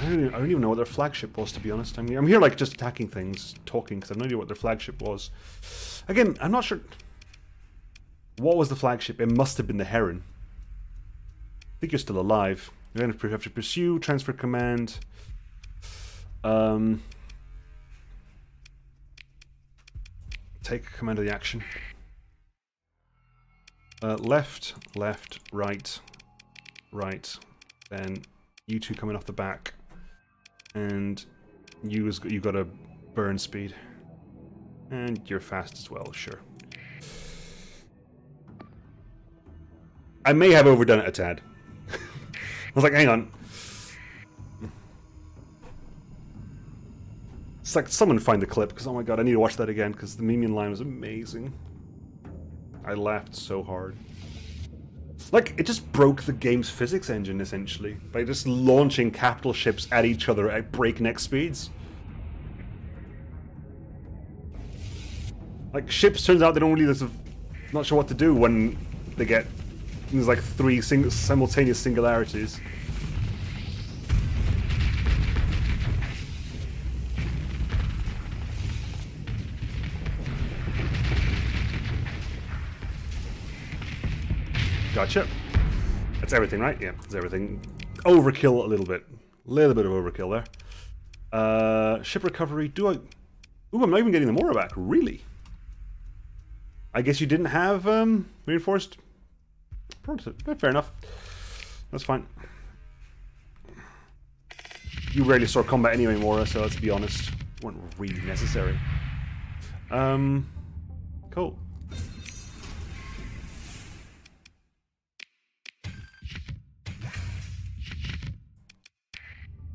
I don't even know what their flagship was, to be honest. I mean, I'm here like just attacking things, talking, because I have no idea what their flagship was. Again, I'm not sure... What was the flagship? It must have been the Heron. I think you're still alive. You're going to have to pursue, transfer command. Take command of the action. Left, left, right, right. Then you two coming off the back, and you've got a burn speed, and you're fast as well. Sure. I may have overdone it a tad. I was like, hang on. It's like someone find the clip, because oh my god, I need to watch that again, because the Nemean line was amazing. I laughed so hard. Like, it just broke the game's physics engine, essentially, by just launching capital ships at each other at breakneck speeds. Like, ships, turns out they don't really, not sure what to do when they get... There's like 3 simultaneous singularities. Gotcha. That's everything, right? Yeah, that's everything. Overkill a little bit. Little bit of overkill there. Ship recovery. Do I... Ooh, I'm not even getting the Mora back. Really? I guess you didn't have reinforced... Fair enough. That's fine. You rarely saw combat anyway, Mora, so let's be honest. It weren't really necessary. Cool.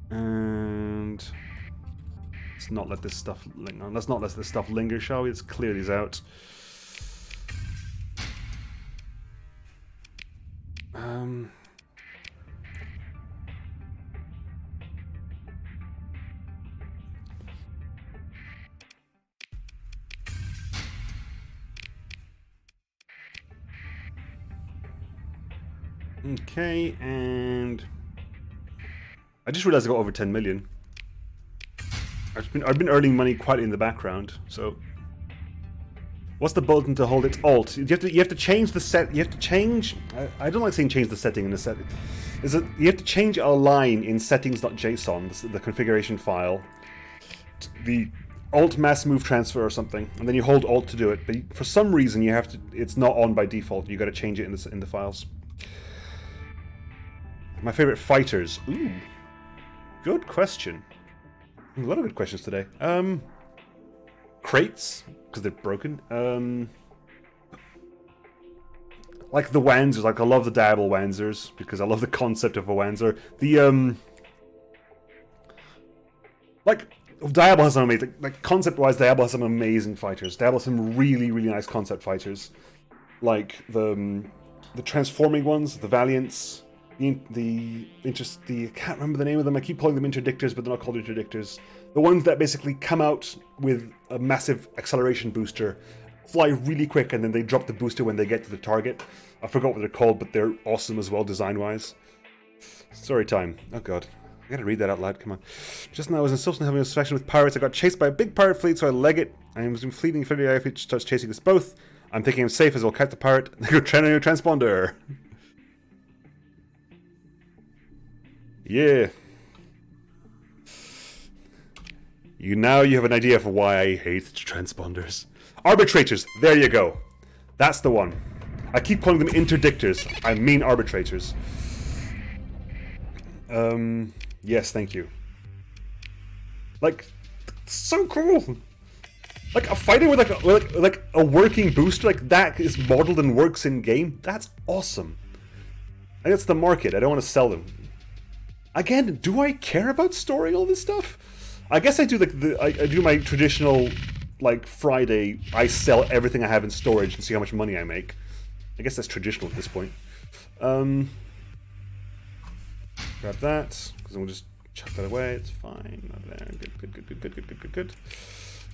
And let's not let this stuff linger. Let's not let this stuff linger, shall we? Let's clear these out. Okay, and I just realized I got over 10 million. I've been earning money quite in the background. So, what's the button to hold it? Alt. You have to change the set. You have to change. I don't like saying change the setting in the set. Is it you have to change a line in settings.json, the configuration file, the Alt mass move transfer or something, and then you hold Alt to do it. But for some reason you have to. It's not on by default. You got to change it in the files. My favorite fighters. Ooh, good question. A lot of good questions today. Crates, because they're broken. like the Wanzers. Like I love the Diablo Wanzers because I love the concept of a Wanzer. The like Diablo has some amazing, like concept-wise, Diablo has some amazing fighters. Diablo has some really, really nice concept fighters, like the transforming ones, the Valiants, the I can't remember the name of them. I keep calling them interdictors, but they're not called interdictors. The ones that basically come out with a massive acceleration booster, fly really quick, and then they drop the booster when they get to the target. I forgot what they're called, but they're awesome as well, design-wise. Story time. Oh god. I gotta read that out loud, come on. Just now I was in Substance having a session with pirates. I got chased by a big pirate fleet, so I leg it. I was fleeting if it starts chasing us both. I'm thinking I'm safe as I'll catch the pirate. Go train on your transponder. Yeah. Now you have an idea for why I hate transponders. Arbitrators, there you go. That's the one. I keep calling them interdictors. I mean arbitrators. Yes, thank you. Like, so cool. Like a fighter with like a working booster like that is modeled and works in game. That's awesome. I think that's the market. I don't want to sell them. Again, do I care about storing all this stuff? I guess I do. Like I do my traditional like Friday. I sell everything I have in storage and see how much money I make. I guess that's traditional at this point. Grab that because we'll just chuck that away. It's fine. Not there. Good.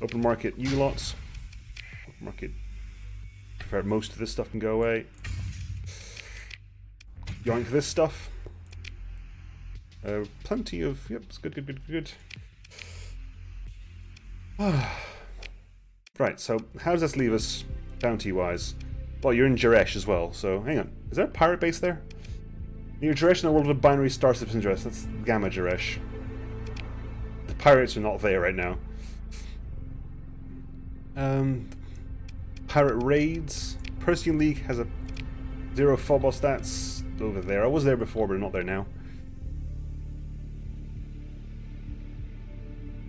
Open market U-lots. Open market. Prefer most of this stuff can go away. Yoink this stuff. Plenty of. Yep, it's good. Right. So how does this leave us bounty-wise? Well, you're in Jaresh as well. So hang on. Is there a pirate base there? Near Jaresh in a world with binary star systems in Jaresh. That's Gamma Jaresh. The pirates are not there right now. Pirate raids. Persian League has a 0 Phobos stats over there. I was there before, but I'm not there now.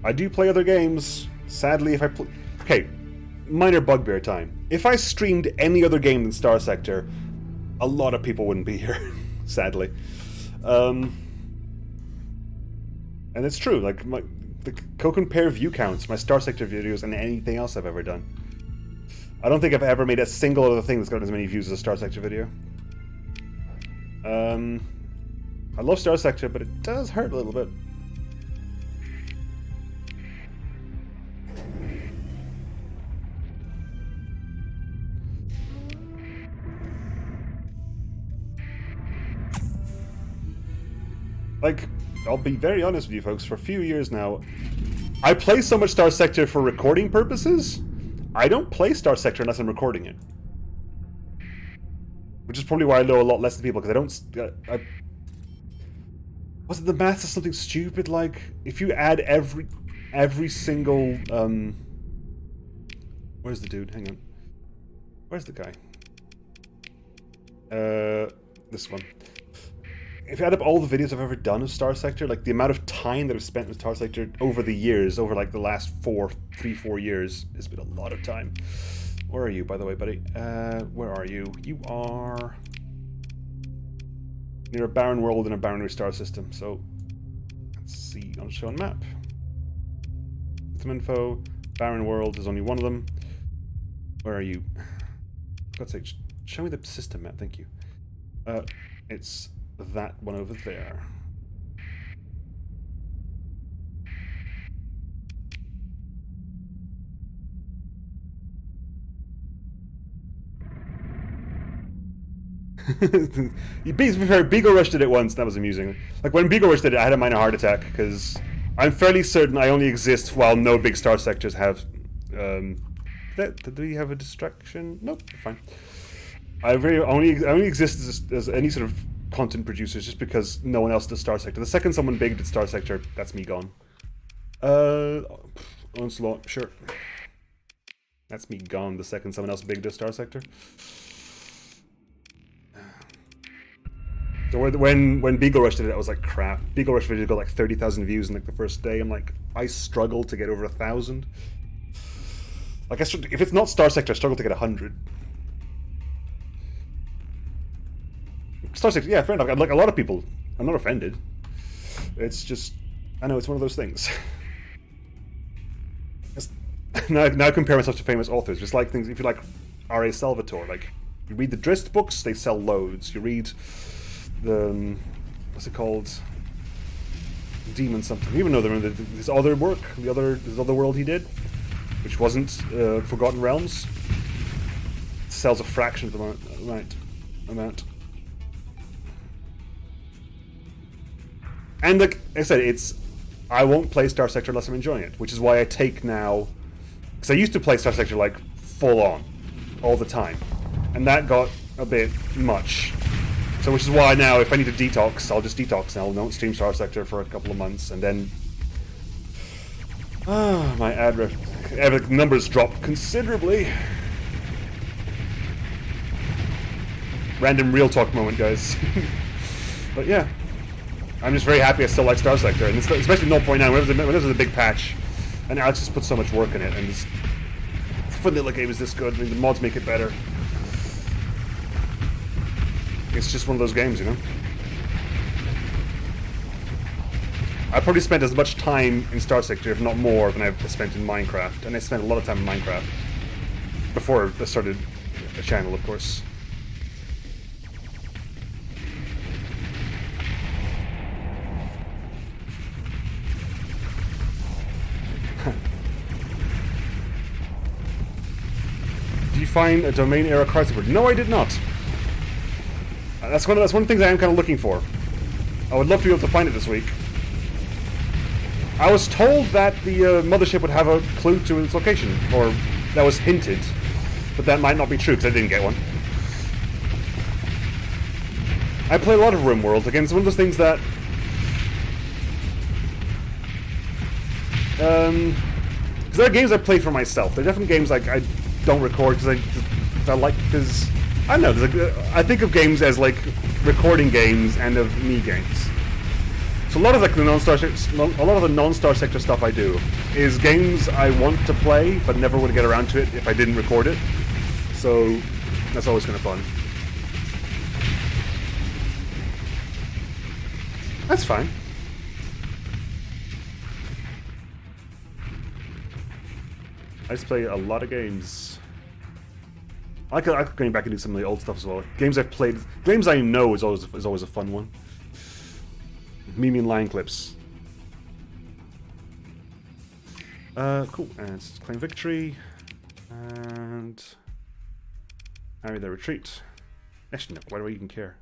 I do play other games. Sadly, if I play... Okay, minor bugbear time. If I streamed any other game than Starsector, a lot of people wouldn't be here. Sadly. And it's true, like, the co-compare view counts, my Starsector videos, and anything else I've ever done. I don't think I've ever made a single other thing that's got as many views as a Starsector video. I love Starsector, but it does hurt a little bit. Like, I'll be very honest with you folks, for a few years now, I play so much Starsector for recording purposes, I don't play Starsector unless I'm recording it. Which is probably why I know a lot less than people, because I don't... wasn't the math of something stupid, like, if you add every single, where's the dude? Hang on. Where's the guy? This one. If you add up all the videos I've ever done of Starsector, like the amount of time that I've spent with Starsector over the years, over like the last 4 years, has been a lot of time. Where are you, by the way, buddy? Where are you? You are near a barren world in a barren star system. So let's see. I'll show on map. Some info. Barren world. There's only one of them. Where are you? For God's sake, show me the system map. Thank you. It's that one over there. Beagle Rush did it once. That was amusing. Like when Beagle Rush did it, I had a minor heart attack because I'm fairly certain I only exist while no big star sectors have. Did we have a distraction? Nope, fine. I only exist as any sort of content producers just because no one else does Starsector. The second someone big did Starsector, that's me gone. Onslaught, sure. That's me gone the second someone else big does Starsector. So when Beagle Rush did it, I was like, crap. Beagle Rush video got like 30,000 views in like the first day. I'm like, I struggle to get over 1,000. Like, if it's not Starsector, I struggle to get 100. Starsector, yeah, fair enough. Like a lot of people, I'm not offended. It's just, I know it's one of those things. now I compare myself to famous authors. Just like things, if you like R.A. Salvatore, like you read the Drist books, they sell loads. You read the what's it called, Demon something. Even though they're in his other work, this other world he did, which wasn't Forgotten Realms, sells a fraction of the amount. And like I said, I won't play Starsector unless I'm enjoying it, which is why I take now, because I used to play Starsector like full on, all the time, and that got a bit much. So which is why now, if I need to detox, I'll just detox and I won't stream Starsector for a couple of months, and then my ad numbers drop considerably. Random real talk moment, guys. But yeah, I'm just very happy I still like Starsector, and especially 0.9, whenever there's a big patch, and Alex just put so much work in it, and it's fun that the game is this good. I mean, the mods make it better. It's just one of those games, you know? I probably spent as much time in Starsector, if not more, than I've spent in Minecraft, and I spent a lot of time in Minecraft before I started a channel, of course. Did you find a domain error card support? No, I did not. That's one of the things I am kind of looking for. I would love to be able to find it this week. I was told that the mothership would have a clue to its location, or that was hinted, but that might not be true because I didn't get one. I play a lot of RimWorld. Again, it's one of those things that because there are games I play for myself. There are definitely games like I don't record because I like, because I don't know. I think of games as like recording games and of me games. So a lot of like the non-Starsector stuff I do is games I want to play but never would get around to it if I didn't record it. So that's always kind of fun. That's fine. I just play a lot of games. I could going back and do some of the old stuff as well. Games I've played, games I know is always a fun one. Meme and line clips. Cool. And let's claim victory. And harry their retreat. Actually, no. Why do I even care?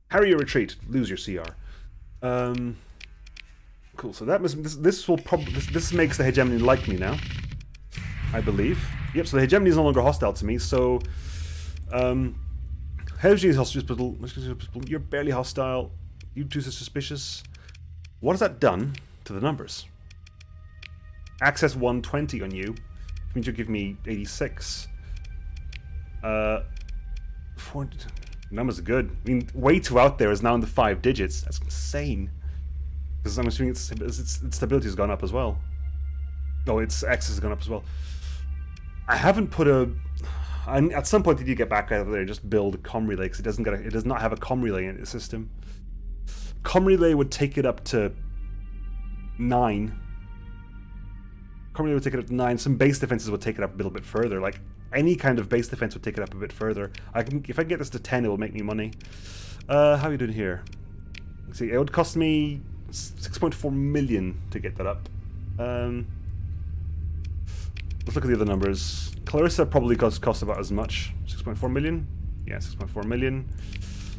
Harry your retreat. Lose your CR. Cool. So that was this will probably this makes the hegemony like me now, I believe. Yep. So the hegemony is no longer hostile to me. So, Hegemony hospital. You're barely hostile. You two are suspicious. What has that done to the numbers? Access 120 on you, which means you give me 86. Numbers are good. I mean, way too out there is now in the 5 digits. That's insane. Because I'm assuming its stability has gone up as well. No, its access has gone up as well. I haven't put a. At some point, did you get back out of there and just build a comm relay? Because it does not have a comm relay in its system. Comm relay would take it up to 9. Comm relay would take it up to 9. Some base defenses would take it up a little bit further. Like any kind of base defense would take it up a bit further. If I get this to 10, it will make me money. How are you doing here? Let's see, it would cost me 6.4 million to get that up. Let's look at the other numbers. Clarissa probably cost about as much. 6.4 million? Yeah, 6.4 million.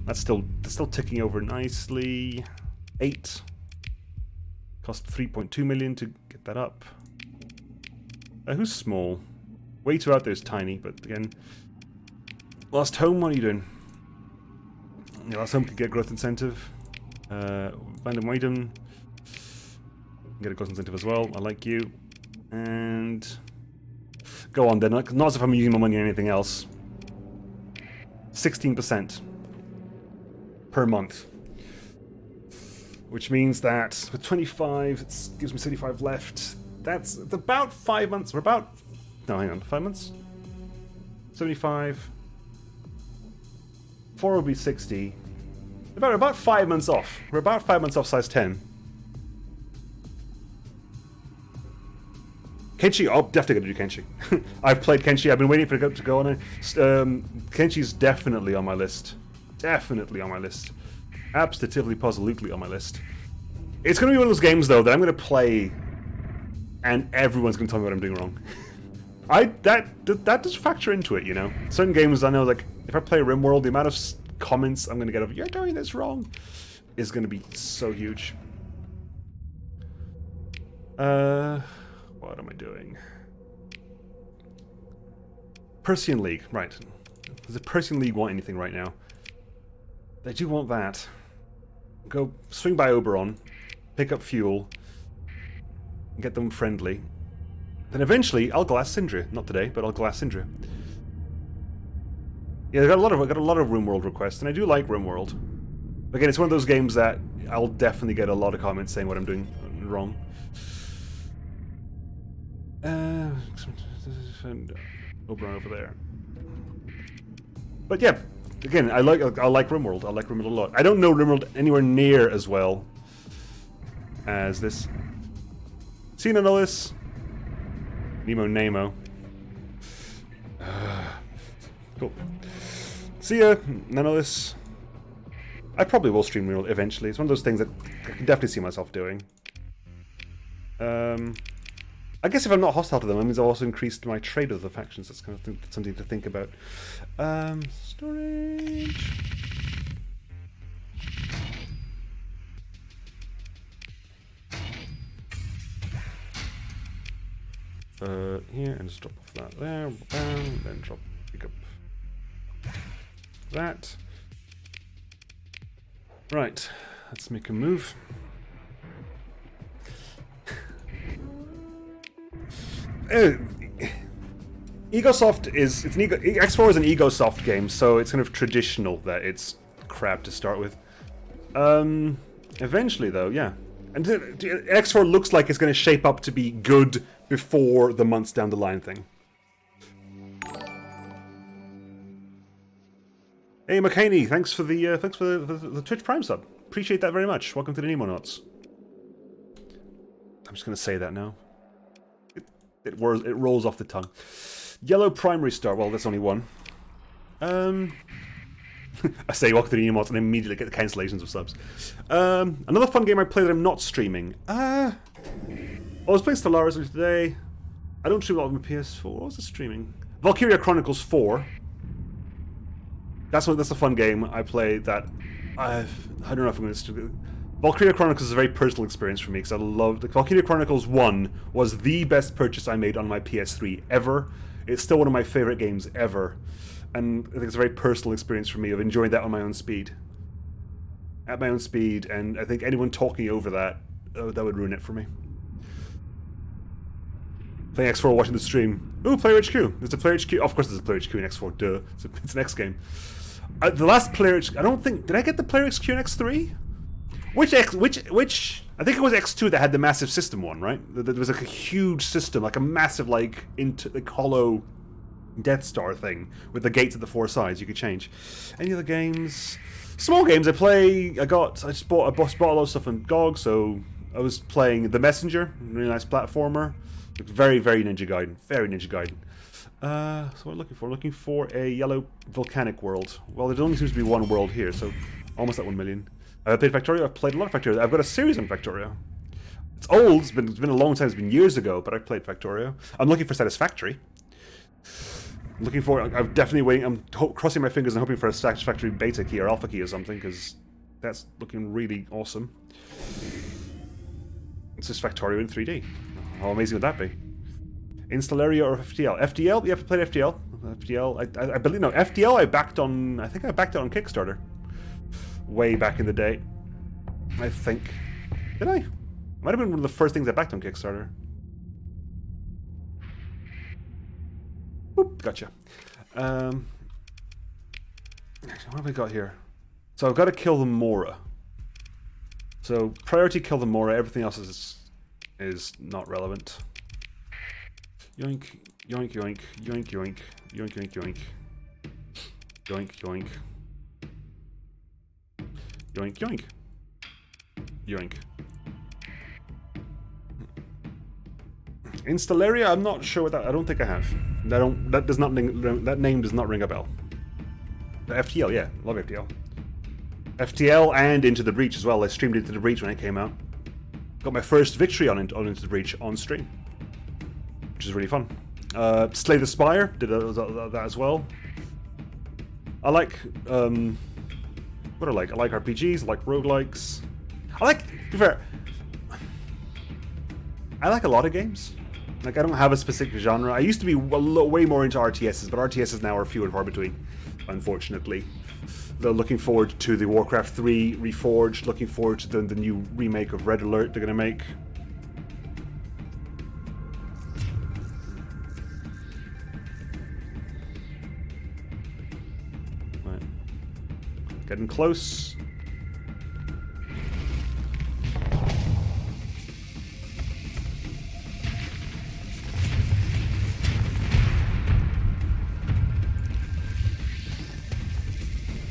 That's still ticking over nicely. 8. Cost 3.2 million to get that up. Who's small? Way too out there is tiny, but again. Last Home, what are you doing? Yeah, Last Home could get growth incentive. Random Waden. Get a growth incentive as well. I like you. And go on then. Not as if I'm using my money on anything else. 16% per month. Which means that with 25, it gives me 75 left. That's about 5 months. We're about. No, hang on. 5 months? 75. 4 would be 60. About 5 months off. We're about 5 months off size 10. Kenshi, oh, definitely gonna do Kenshi. I've played Kenshi. I've been waiting for it to go on. Kenshi's definitely on my list. Definitely on my list. Absolutely, positively on my list. It's gonna be one of those games though that I'm gonna play, and everyone's gonna tell me what I'm doing wrong. That does factor into it, you know. Certain games I know, like if I play RimWorld, the amount of comments I'm gonna get of "you're doing this wrong" is gonna be so huge. What am I doing? Persian League, right. Does the Persian League want anything right now? They do want that. Go swing by Oberon, pick up fuel, get them friendly. Then eventually I'll glass Syndra. Not today, but I'll glass Syndra. Yeah, I got a lot of RimWorld requests, and I do like RimWorld. Again, it's one of those games that I'll definitely get a lot of comments saying what I'm doing wrong. Oberon over there. But yeah, again, I like RimWorld. I like RimWorld a lot. I don't know RimWorld anywhere near as well as this. See none of this. Nemo. Cool. See ya. None of this. I probably will stream RimWorld eventually. It's one of those things that I can definitely see myself doing. I guess if I'm not hostile to them, that means I've also increased my trade with the factions. That's kind of something to think about. Storage. Here, and just drop off that there. Bam, then pick up that. Right, let's make a move. Egosoft is X4 is an Egosoft game, so it's kind of traditional that it's crap to start with. Eventually, though, yeah, and X4 looks like it's going to shape up to be good before the months down the line thing. Hey, McCaney, thanks for the Twitch Prime sub. Appreciate that very much. Welcome to the Nemo Knots. I'm just going to say that now. It rolls off the tongue. Yellow primary star. Well, that's only one. I say welcome to the Nemo Knots and immediately get the cancellations of subs. Another fun game I play that I'm not streaming. I was playing Stellaris today. I don't stream a lot on my PS4. What was I streaming? Valkyria Chronicles 4. That's a fun game I play that I don't know if I'm going to. Valkyria Chronicles is a very personal experience for me because I loved Valkyria Chronicles 1 was the best purchase I made on my PS3 ever. It's still one of my favorite games ever, and I think it's a very personal experience for me of enjoying that on my own speed. At my own speed, and I think anyone talking over that that would ruin it for me. Playing X4, watching the stream. Ooh, Player HQ. There's a Player HQ. Oh, of course, there's a Player HQ in X4. Duh. It's an X game. The last Player HQ. I don't think. Did I get the Player HQ in X3? Which? I think it was X2 that had the massive system one, right? There was like a huge system, like a massive, like hollow Death Star thing with the gates at the four sides you could change. Any other games? Small games I play. I just bought a lot of stuff on GOG, so I was playing The Messenger, really nice platformer. Very, very Ninja Gaiden. Very Ninja Gaiden. So what am I looking for? Looking for a yellow volcanic world. Well, there only seems to be one world here, so almost at 1 million. I've played Factorio. I've played a lot of Factorio. I've got a series on Factorio. It's old. It's been a long time. It's been years ago, but I played Factorio. I'm looking for Satisfactory. I'm definitely waiting. I'm crossing my fingers and hoping for a Satisfactory beta key or alpha key or something, because that's looking really awesome. It's just Factorio in 3D. How amazing would that be? In Stellaria or FTL? FTL? Yeah, I played FTL. FTL. I believe no. FTL. I think I backed it on Kickstarter. Way back in the day. I think. Did I? Might have been one of the first things I backed on Kickstarter. Boop, gotcha. What have we got here? So I've got to kill the Mora. So priority kill the Mora. Everything else is not relevant. Yoink, yoink, yoink, yoink, yoink, yoink, yoink, yoink, yoink, yoink. Yoink, yoink. Yoink. Installaria, I'm not sure what that. I don't think I have. That does not ring, that name does not ring a bell. The FTL, yeah, love FTL. FTL and Into the Breach as well. I streamed Into the Breach when it came out. Got my first victory on Into the Breach on stream, which is really fun. Slay the Spire, did that as well. I like what I like. I like RPGs. I like roguelikes. To be fair, I like a lot of games. Like, I don't have a specific genre. I used to be way more into RTSs, but RTSs now are few and far between, unfortunately. Though looking forward to the Warcraft 3 Reforged, looking forward to the new remake of Red Alert they're going to make. Right. Getting close.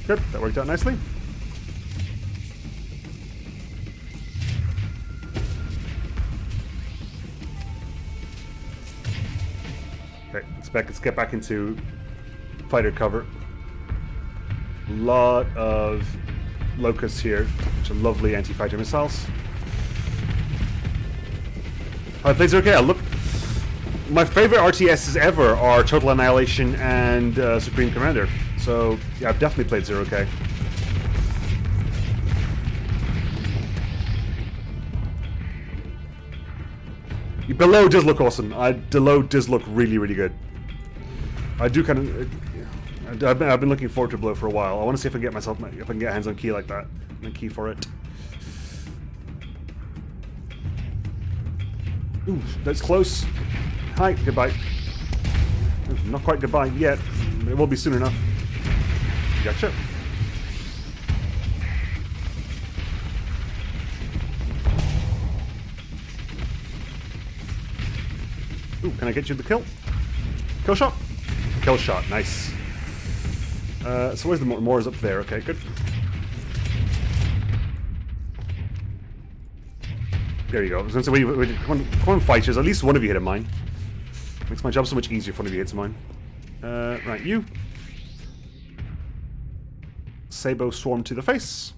Good, that worked out nicely. Okay, let's get back into fighter cover. A lot of locusts here, which are lovely anti-fighter missiles. I played Zero K. Look, my favorite RTSs ever are Total Annihilation and Supreme Commander. So, yeah, I've definitely played Zero K. Below does look awesome. Below does look really, really good. I do kind of... I've been looking forward to Below for a while. I want to see if I can get if I can get hands on key like that. And a key for it. Ooh, that's close. Hi, goodbye. Not quite goodbye yet. It will be soon enough. Gotcha. Ooh, can I get you the kill? Kill shot? Kill shot, nice. So where's the Moors up there? Okay, good. There you go. I was going to say, come on, fighters. At least one of you hit a mine. Makes my job so much easier if one of you hits a mine. Right, you. Sabo swarm to the face.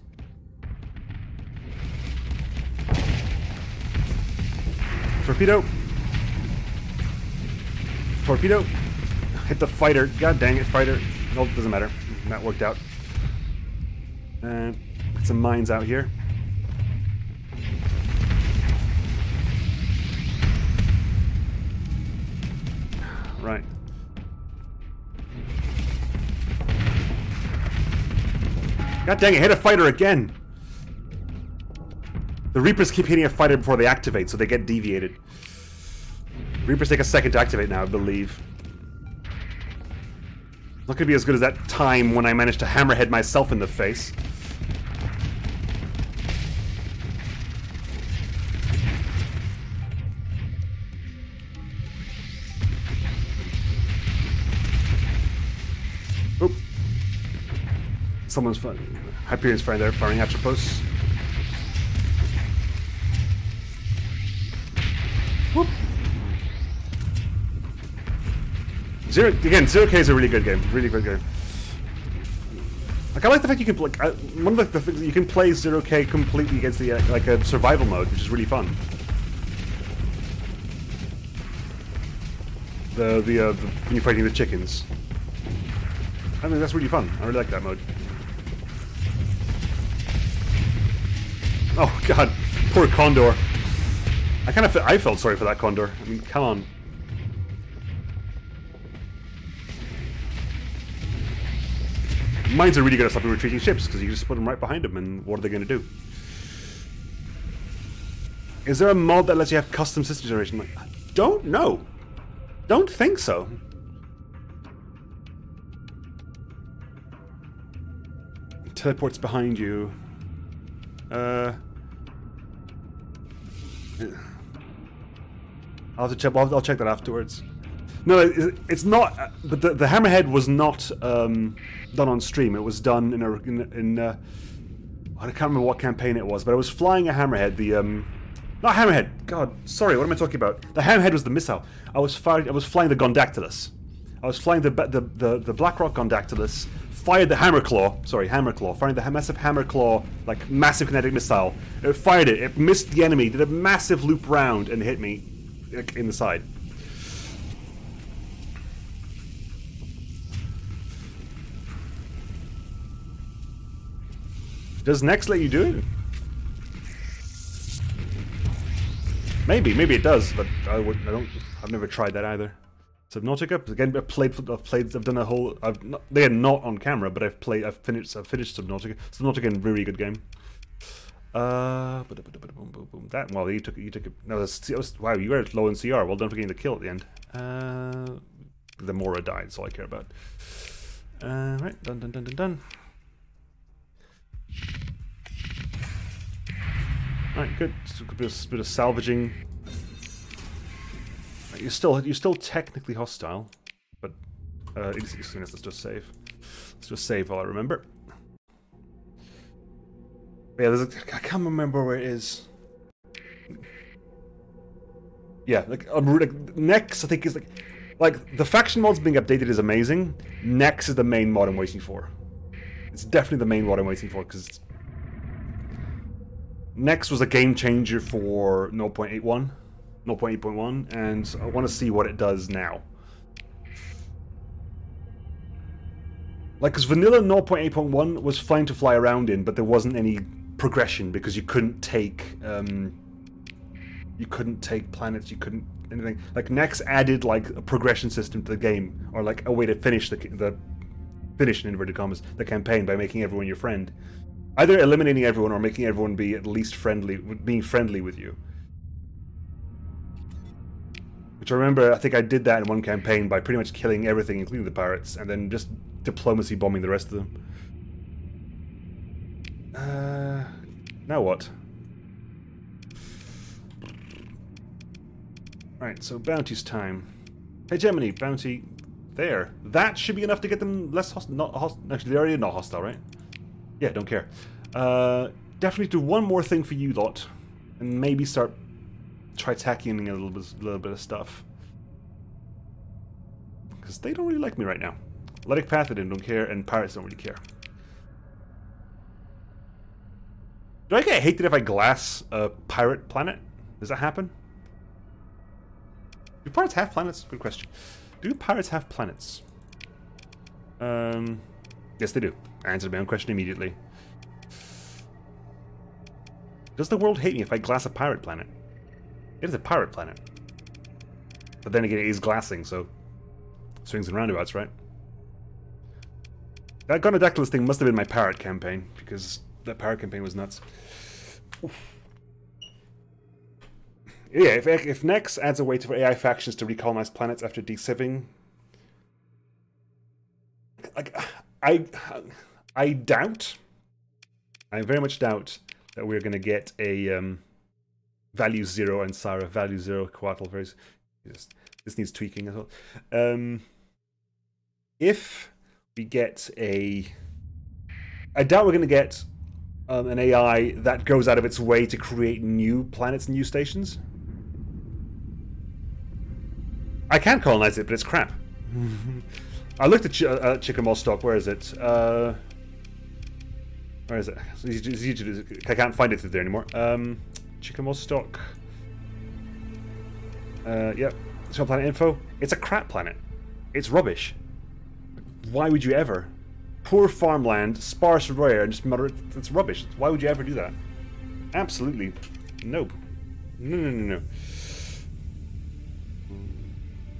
Torpedo. Torpedo. Hit the fighter. God dang it, fighter. Nope, doesn't matter. That worked out. Get some mines out here. Right. God dang it, hit a fighter again! The Reapers keep hitting a fighter before they activate, so they get deviated. Reapers take a second to activate now, I believe. Not gonna be as good as that time when I managed to hammerhead myself in the face. Oop. Someone's Hyperion's firing there, firing Atropos. Whoop. Zero K is a really good game. Really good game. Like, I like the fact you can like one of the things you can play Zero K completely against the like a survival mode, which is really fun. The when you're fighting the chickens. I mean, that's really fun. I really like that mode. Oh god, poor Condor. I felt sorry for that Condor. I mean, come on. Mines are really good at stopping retreating ships because you just put them right behind them, and what are they going to do? Is there a mod that lets you have custom system generation? Like, I don't know. Don't think so. Teleports behind you. I'll have to check. I'll check that afterwards. No, it's not. But the hammerhead was not done on stream. It was done in I can't remember what campaign it was, but I was flying a hammerhead. Not hammerhead. God, sorry. What am I talking about? The hammerhead was the missile. I was flying the Gondactylus. I was flying the Blackrock Gondactylus. Fired the Hammerclaw. Sorry, Hammerclaw. Firing the massive Hammerclaw, like massive kinetic missile. It fired it. It missed the enemy. Did a massive loop round and hit me in the side. Does Next let you do it? Maybe it does, but I've never tried that either. Subnautica again. I've done a whole. They're not on camera, but I've finished Subnautica. Subnautica, a really good game. That well, you took it. No, wow, you were low in CR. Well done for getting the kill at the end. The Mora died, that's all I care about. Right, done. Alright, good. Just a bit of salvaging. You're still technically hostile, but let's just save. Let's just save while I remember. Yeah, I can't remember where it is. Yeah, like Nex, I think is like the faction mods being updated is amazing. Nex is the main mod I'm waiting for. It's definitely the main mod I'm waiting for because Nex was a game changer for 0.81, 0.8.1, and I want to see what it does now. Like, because vanilla 0.8.1 was fine to fly around in, but there wasn't any progression because you couldn't take planets, you couldn't anything. Like Nex added like a progression system to the game, or like a way to finish finish in inverted commas the campaign by making everyone your friend. Either eliminating everyone or making everyone be at least friendly, being friendly with you. Which I remember, I think I did that in one campaign by pretty much killing everything, including the pirates, and then just diplomacy bombing the rest of them. Now what? Right, so bounties time. Hey Gemini, bounty there. That should be enough to get them less hostile. Actually, they're already not hostile, right? Yeah, don't care. Definitely do one more thing for you lot, and maybe start try-tacking a little bit of stuff. Because they don't really like me right now. Athletic Pathogen don't care, and pirates don't really care. Do I get hated if I glass a pirate planet? Does that happen? Do pirates have planets? Good question. Do pirates have planets? Yes, they do. I answered my own question immediately. Does the world hate me if I glass a pirate planet? It is a pirate planet. But then again, it is glassing, so... swings and roundabouts, right? That Gonadactylus thing must have been my parrot campaign, because that parrot campaign was nuts. Oof. Yeah, if Nex adds a way for AI factions to recolonize planets after deciving... like, I doubt, I very much doubt that we're going to get a value 0 and Sarah, value 0 Coatl. This needs tweaking as well. If we get a... I doubt we're going to get an AI that goes out of its way to create new planets and new stations. I can colonize it, but it's crap. I looked at Chickamaustock. Where is it? Where is it? I can't find it through there anymore. Chickamaustock. Yep. It's on planet info. It's a crap planet. It's rubbish. Why would you ever? Poor farmland, sparse and rare, and just mutter it. It's rubbish. Why would you ever do that? Absolutely. Nope. No.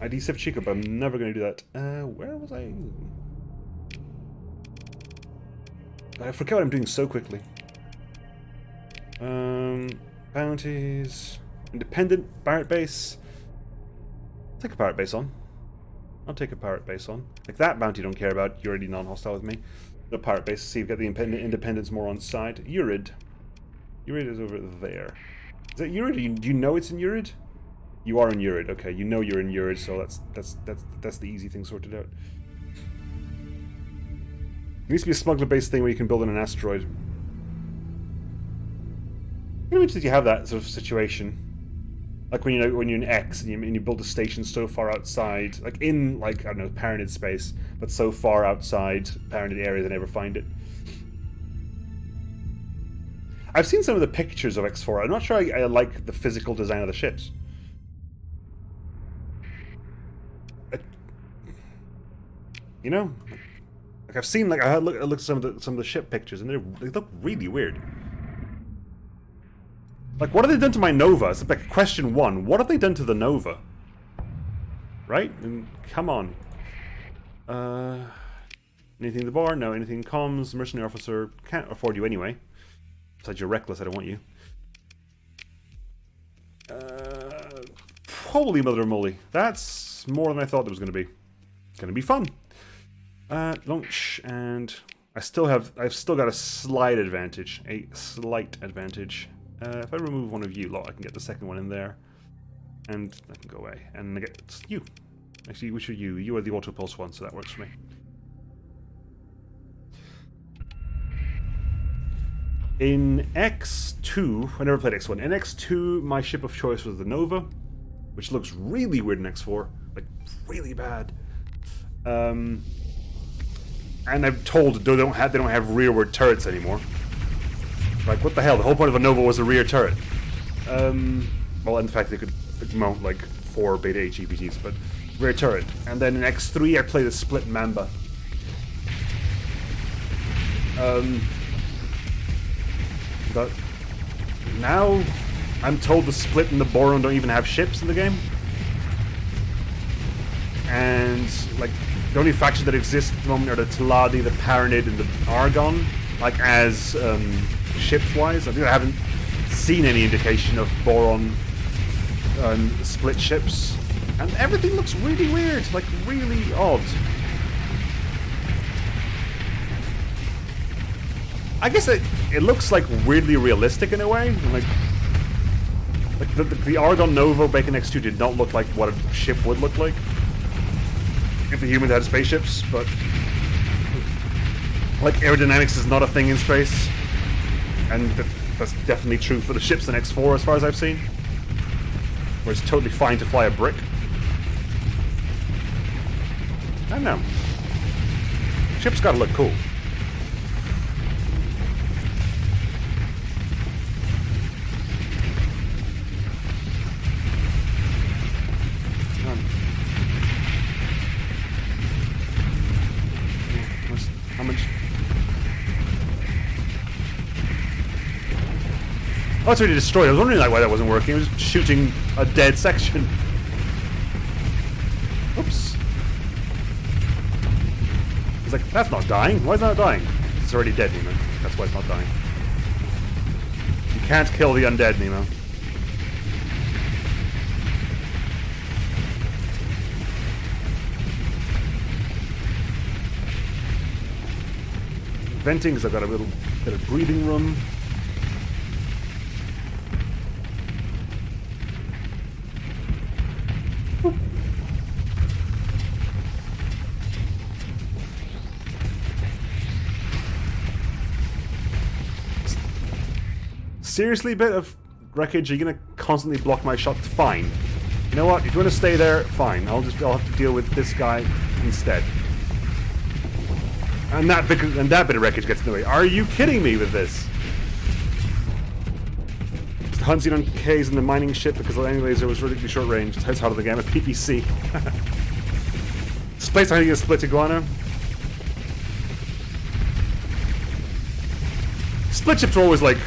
I deceived Chico, but I'm never going to do that. Where was I? I forget what I'm doing so quickly. Bounties. Independent. Pirate base. Take a pirate base on. I'll take a pirate base on. Like that bounty don't care about. You're already non-hostile with me. The pirate base. See, you've got the independence more on side. Urid. Urid is over there. Is that Urid? Do you know it's in Urid? You are in Urid. Okay, you know you're in Urid, so that's the easy thing sorted out. There needs to be a smuggler-based thing where you can build in an asteroid. Pretty much that you have that sort of situation. Like when you're in X and you build a station so far outside, like in, like, I don't know, parented space, but so far outside parented area they never find it. I've seen some of the pictures of X4. I'm not sure I like the physical design of the ships. You know, like I've seen, like I looked at some of the ship pictures and they look really weird. Like, what have they done to my Nova? It's like question one. What have they done to the Nova? Right? And come on. Anything in the bar? No. Anything in comms? Mercenary officer. Can't afford you anyway. Besides, you're reckless. I don't want you. Holy mother moly. That's more than I thought it was going to be. Going to be fun. Launch, and I've still got a slight advantage. A slight advantage. If I remove one of you lot, I can get the second one in there. And I can go away. And I get you. Actually, which are you? You are the auto-pulse one, so that works for me. In X2, I never played X1. In X2, my ship of choice was the Nova, which looks really weird in X4. Like, really bad. And I'm told they don't have rearward turrets anymore. Like, what the hell? The whole point of a Nova was a rear turret. Well, in fact, they could mount, like, 4 Beta H EPTs, but rear turret. And then in X3, I played a split Mamba. But now, I'm told the split and the Boron don't even have ships in the game. And, like, the only faction that exists at the moment are the Teladi, the Paranid, and the Argon. Like, as, ships-wise. I think I haven't seen any indication of Boron split ships. And everything looks really weird, like really odd. I guess it looks like weirdly realistic in a way. Like the Argon Nova back in X2 did not look like what a ship would look like if the humans had spaceships, but like aerodynamics is not a thing in space. And that's definitely true for the ships in X4 as far as I've seen. Where it's totally fine to fly a brick. I don't know. Ships gotta look cool. How much? Oh, it's already destroyed. I was wondering why that wasn't working. It was shooting a dead section. Oops. It's like, that's not dying. Why is that not dying? It's already dead, Nemo. That's why it's not dying. You can't kill the undead, Nemo. Venting, because I've got a little bit of breathing room. Seriously, bit of wreckage, are you gonna constantly block my shots? Fine. You know what? If you want to stay there, fine. I'll have to deal with this guy instead. And that bit of wreckage gets in the way. Are you kidding me with this? The Hunting on K's in the mining ship because the landing laser was ridiculously short range. It's harder the game at PPC. Space hunting a split iguana. Split ships are always like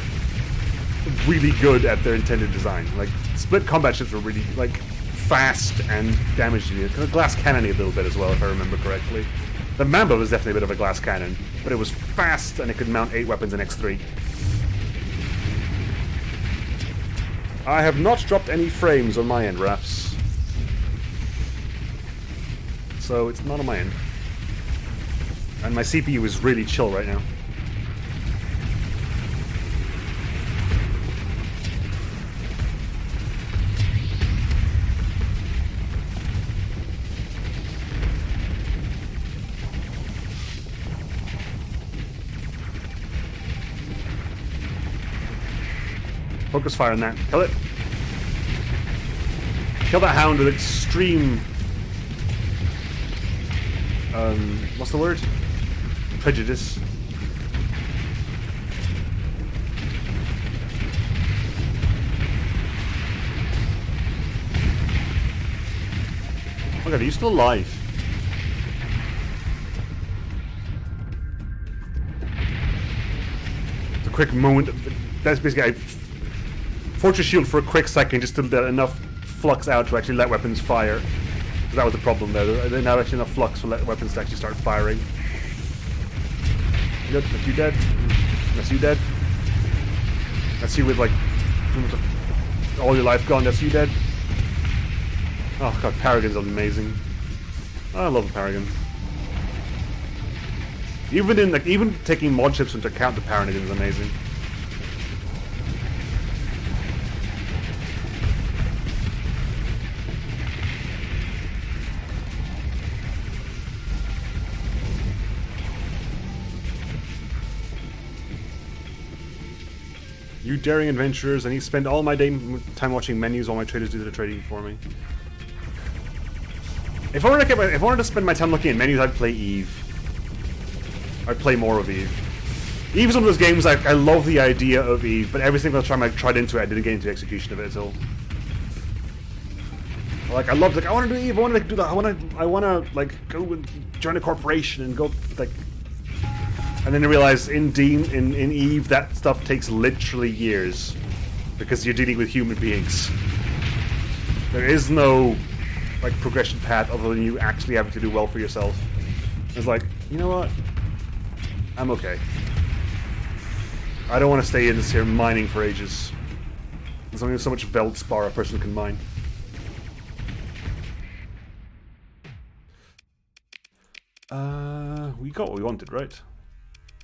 really good at their intended design. Like split combat ships were really like fast and damaging. Kind of glass cannon-y a little bit as well, if I remember correctly. The Mamba was definitely a bit of a glass cannon, but it was fast and it could mount 8 weapons in X3. I have not dropped any frames on my end, Rafs. So it's not on my end. And my CPU is really chill right now. Focus fire on that. Kill it. Kill that hound with extreme... what's the word? Prejudice. Oh god, are you still alive? It's a quick moment. That's basically... Fortress shield for a quick second just to let enough flux out to actually let weapons fire. That was the problem there. They didn't have actually enough flux to let weapons to actually start firing. Good, that's you dead. That's you dead. That's you with like all your life gone. That's you dead. Oh god, Paragon's amazing. Oh, I love a Paragon. Even taking mod chips into account, the Paragon is amazing. You daring adventurers, I need to spend all my time watching menus while my traders do the trading for me. If I wanted to spend my time looking at menus, I'd play Eve. I'd play more of Eve. Eve is one of those games I love the idea of Eve, but every single time I tried into it, I didn't get into the execution of it at all. Like I loved, like I want to do Eve, I want to do that, I want to like go and join a corporation and go like. And then I realized in Eve that stuff takes literally years because you're dealing with human beings. There is no like progression path other than you actually having to do well for yourself. It's like, you know what? I'm okay. I don't want to stay in this here mining for ages. There's only so much Veldspar a person can mine. We got what we wanted, right?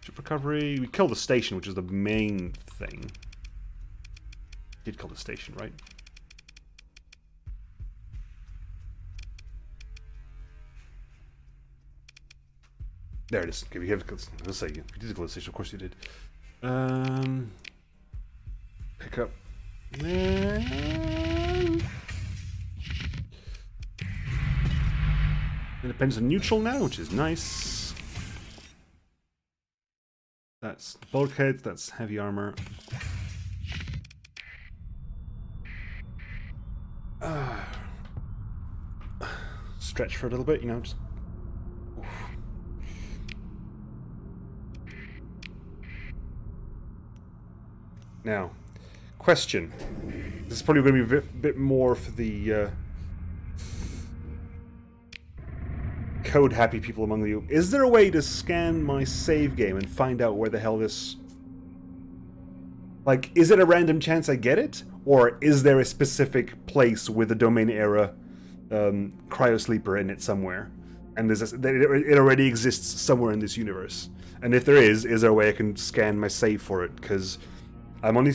Ship recovery. We killed the station, which is the main thing. Did kill the station, right? There it is. Okay, we have. Let's say you did kill the station. Of course you did. Pick up. Independence on neutral now, which is nice. That's bulkheads, that's heavy armor. Stretch for a little bit, you know, just... Oof. Now, question. This is probably going to be a bit more for the code-happy people among you. Is there a way to scan my save game and find out where the hell this... Like, is it a random chance I get it? Or is there a specific place with a domain era cryosleeper in it somewhere? And it already exists somewhere in this universe? And if there is there a way I can scan my save for it? Because I'm only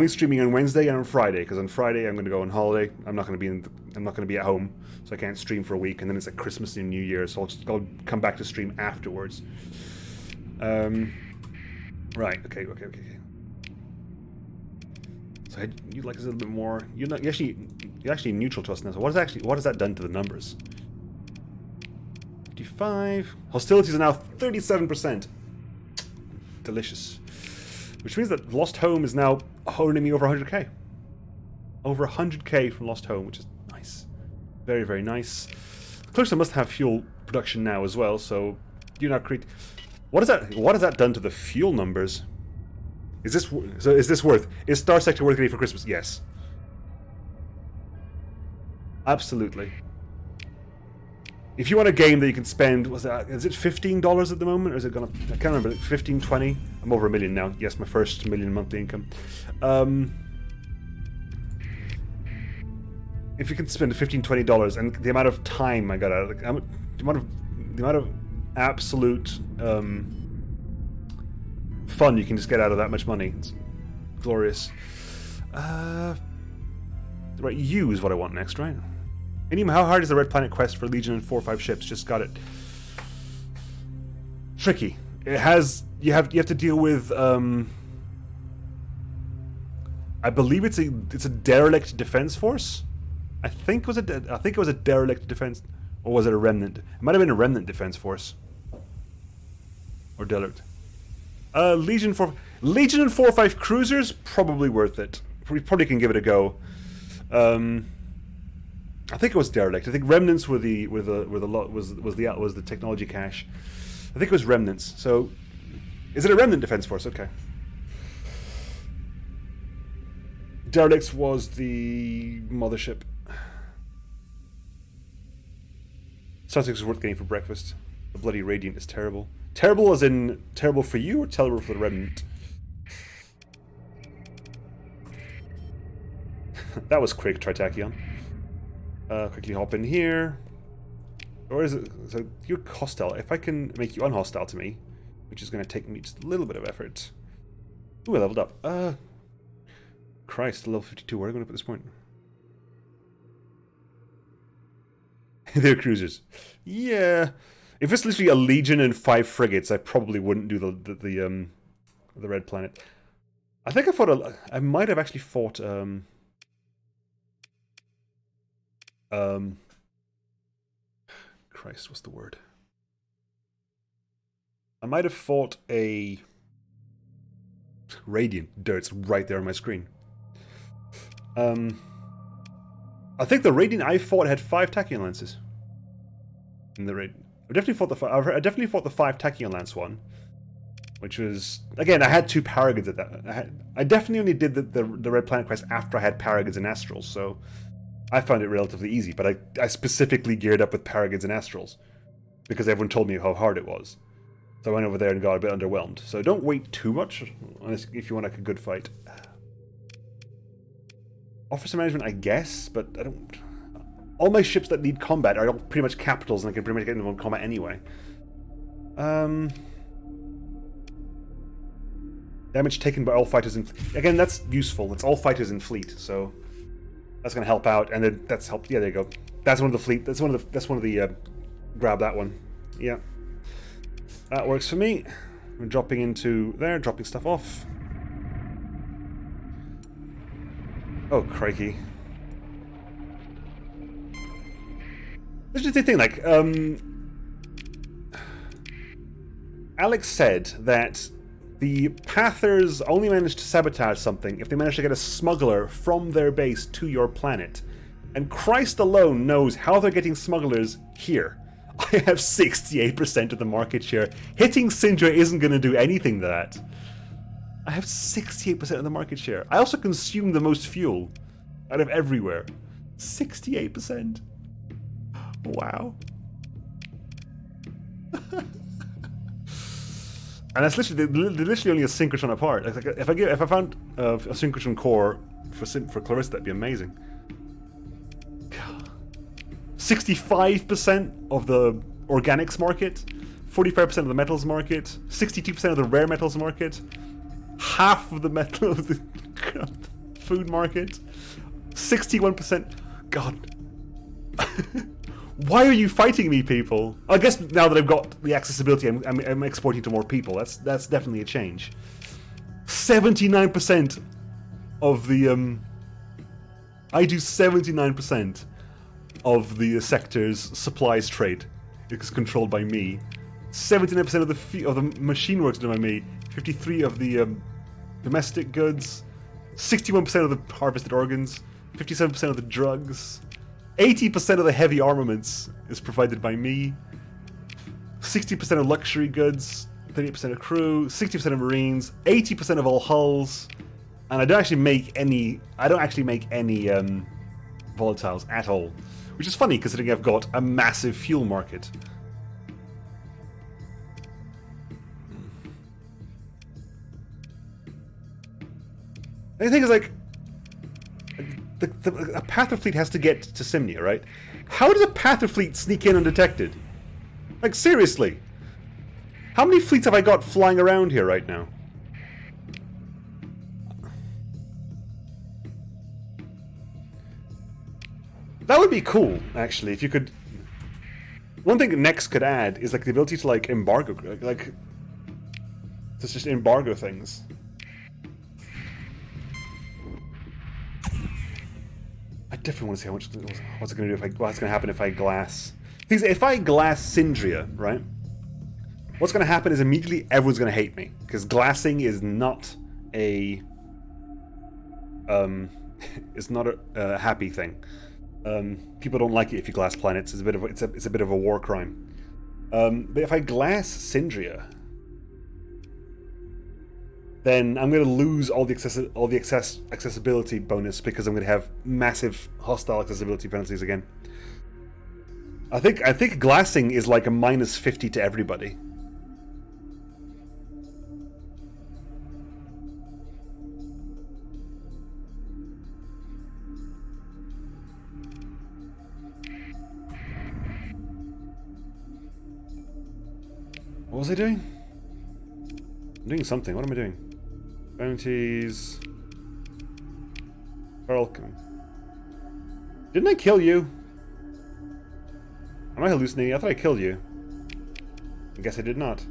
streaming on Wednesday and on Friday, because on Friday I'm going to go on holiday. I'm not going to be at home, so I can't stream for a week, and then it's like Christmas and New Year, so I'll come back to stream afterwards. Right. Okay. So you like this a little bit more. You're actually neutral to us now. So what has that done to the numbers? 55. Hostilities are now 37%. Delicious. Which means that Lost Home is now holding me over 100k. Over 100k from Lost Home, which is nice. Very, very nice. Clarkson must have fuel production now as well, so do not create... What has that done to the fuel numbers? Is this worth... Is Starsector worth getting for Christmas? Yes. Absolutely. If you want a game that you can spend, is it $15 at the moment, or is it gonna? I can't remember. 15, 20. I'm over $1 million now. Yes, my first $1 million monthly income. If you can spend $15, $20, and the amount of time I got out, like, the amount of absolute fun you can just get out of that much money, it's glorious. Right, U is what I want next, right? Nemo, how hard is the Red Planet quest for Legion and 4 or 5 ships? Just got it. Tricky. It has... You have to deal with... I believe it's a derelict defense force. I think it was a derelict defense, or was it a remnant? It might have been a remnant defense force, or derelict. Legion and 4-5 cruisers, probably worth it. We probably can give it a go. I think it was derelict. I think remnants were the technology cache. I think it was remnants. So, is it a remnant defense force? Okay. Derelicts was the mothership. Starsector is worth getting for breakfast. The bloody Radiant is terrible. Terrible as in terrible for you, or terrible for the Remnant? That was quick, Tritachyon. Quickly hop in here. Or is it... So, you're hostile. If I can make you unhostile to me, which is going to take me just a little bit of effort. Ooh, I leveled up. Christ, level 52. Where are we going to put this point? They're cruisers. Yeah. If it's literally a legion and 5 frigates, I probably wouldn't do the red planet. I think I might have actually fought Christ, what's the word? I might have fought a Radiant. It's right there on my screen. I think the Radiant I fought had 5 Tachyon lances. In the raid, I definitely fought the 5 Tachyon lance one, which was, again, I had 2 Paragons at that. I definitely only did the Red Planet quest after I had Paragons and Astrals, so I found it relatively easy. But I specifically geared up with Paragons and Astrals because everyone told me how hard it was. So I went over there and got a bit underwhelmed. So don't wait too much if you want like a good fight. Officer management, I guess, but I don't... All my ships that need combat are all pretty much capitals, and I can pretty much get them on combat anyway. Damage taken by all fighters in... Again, that's useful. It's all fighters in fleet, so... That's going to help out, and then that's helped... Yeah, there you go. That's one of the fleet... That's one of the... grab that one. Yeah. That works for me. I'm dropping into there, dropping stuff off. Oh, crikey. This is the thing, like, Alex said that the Pathers only managed to sabotage something if they managed to get a smuggler from their base to your planet. And Christ alone knows how they're getting smugglers here. I have 68% of the market share. Hitting Syndra isn't going to do anything to that. I have 68% of the market share. I also consume the most fuel out of everywhere. 68%. Wow. And that's literally, they're literally only a synchrotron apart. Like, if I found a synchrotron core for Clarissa, that'd be amazing. 65% of the organics market, 45% of the metals market, 62% of the rare metals market, half of the metal of the food market, 61%. God. Why are you fighting me, people? I guess now that I've got the accessibility, I'm exporting to more people. That's definitely a change. 79% of the I do 79% of the sector's supplies trade. It's controlled by me. 79% of the machine works done by me. 53% of the domestic goods. 61% of the harvested organs. 57% of the drugs. 80% of the heavy armaments is provided by me. 60% of luxury goods. 38% of crew. 60% of marines. 80% of all hulls. And I don't actually make any. Volatiles at all. Which is funny considering I've got a massive fuel market. And the thing is, like, a Pather fleet has to get to Simnia, right? How does a Pather fleet sneak in undetected? Like, seriously. How many fleets have I got flying around here right now? That would be cool, actually, if you could... One thing Next could add is, like, the ability to, like, embargo... Like... To just embargo things. definitely want to see how much. What's it going to do what's going to happen if I glass? Because if I glass Syndria, right? What's going to happen is immediately everyone's going to hate me because glassing is not a it's not a happy thing. People don't like it if you glass planets. It's a bit of a war crime. But if I glass Syndria, then I'm going to lose all the accessibility bonus because I'm going to have massive hostile accessibility penalties again. I think glassing is like a -50 to everybody. What was I doing? I'm doing something. What am I doing? Bounties. Welcome. Didn't I kill you? Am I hallucinating? I thought I killed you. I guess I did not.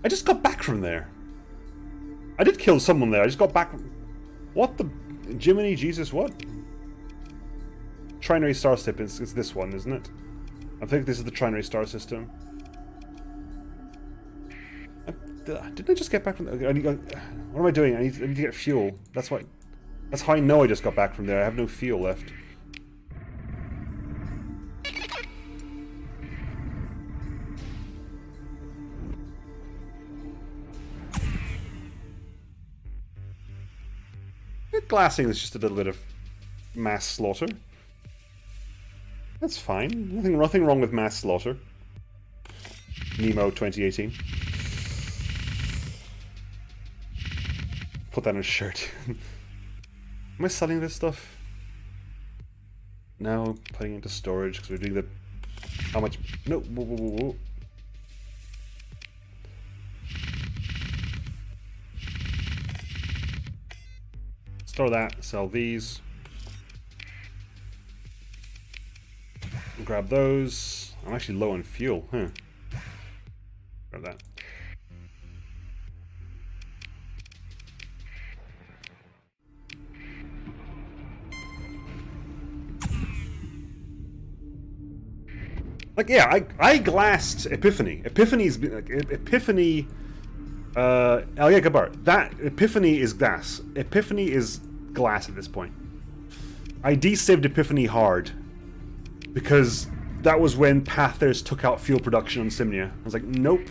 I just got back from there. I did kill someone there. I just got back. What the... Jiminy Jesus, what? Trinary star system. It's this one, isn't it? I think this is the Trinary star system. Didn't I just get back from there? What am I doing? I need to get fuel. That's why. That's how I know I just got back from there. I have no fuel left. Glassing is just a little bit of mass slaughter. That's fine. Nothing wrong with mass slaughter. Nemo 2018. Put that on a shirt. Am I selling this stuff? No, putting it into storage because we're doing the... How much... No, whoa, whoa, whoa, whoa. Store that, sell these. Grab those. I'm actually low on fuel, huh? Grab that. Like, yeah, I glassed Epiphany. Epiphany's been like Epiphany. Oh yeah, Gabar. That Epiphany is glass. Epiphany is glass at this point. I desived Epiphany hard because that was when Pathers took out fuel production on Simnia. I was like, nope.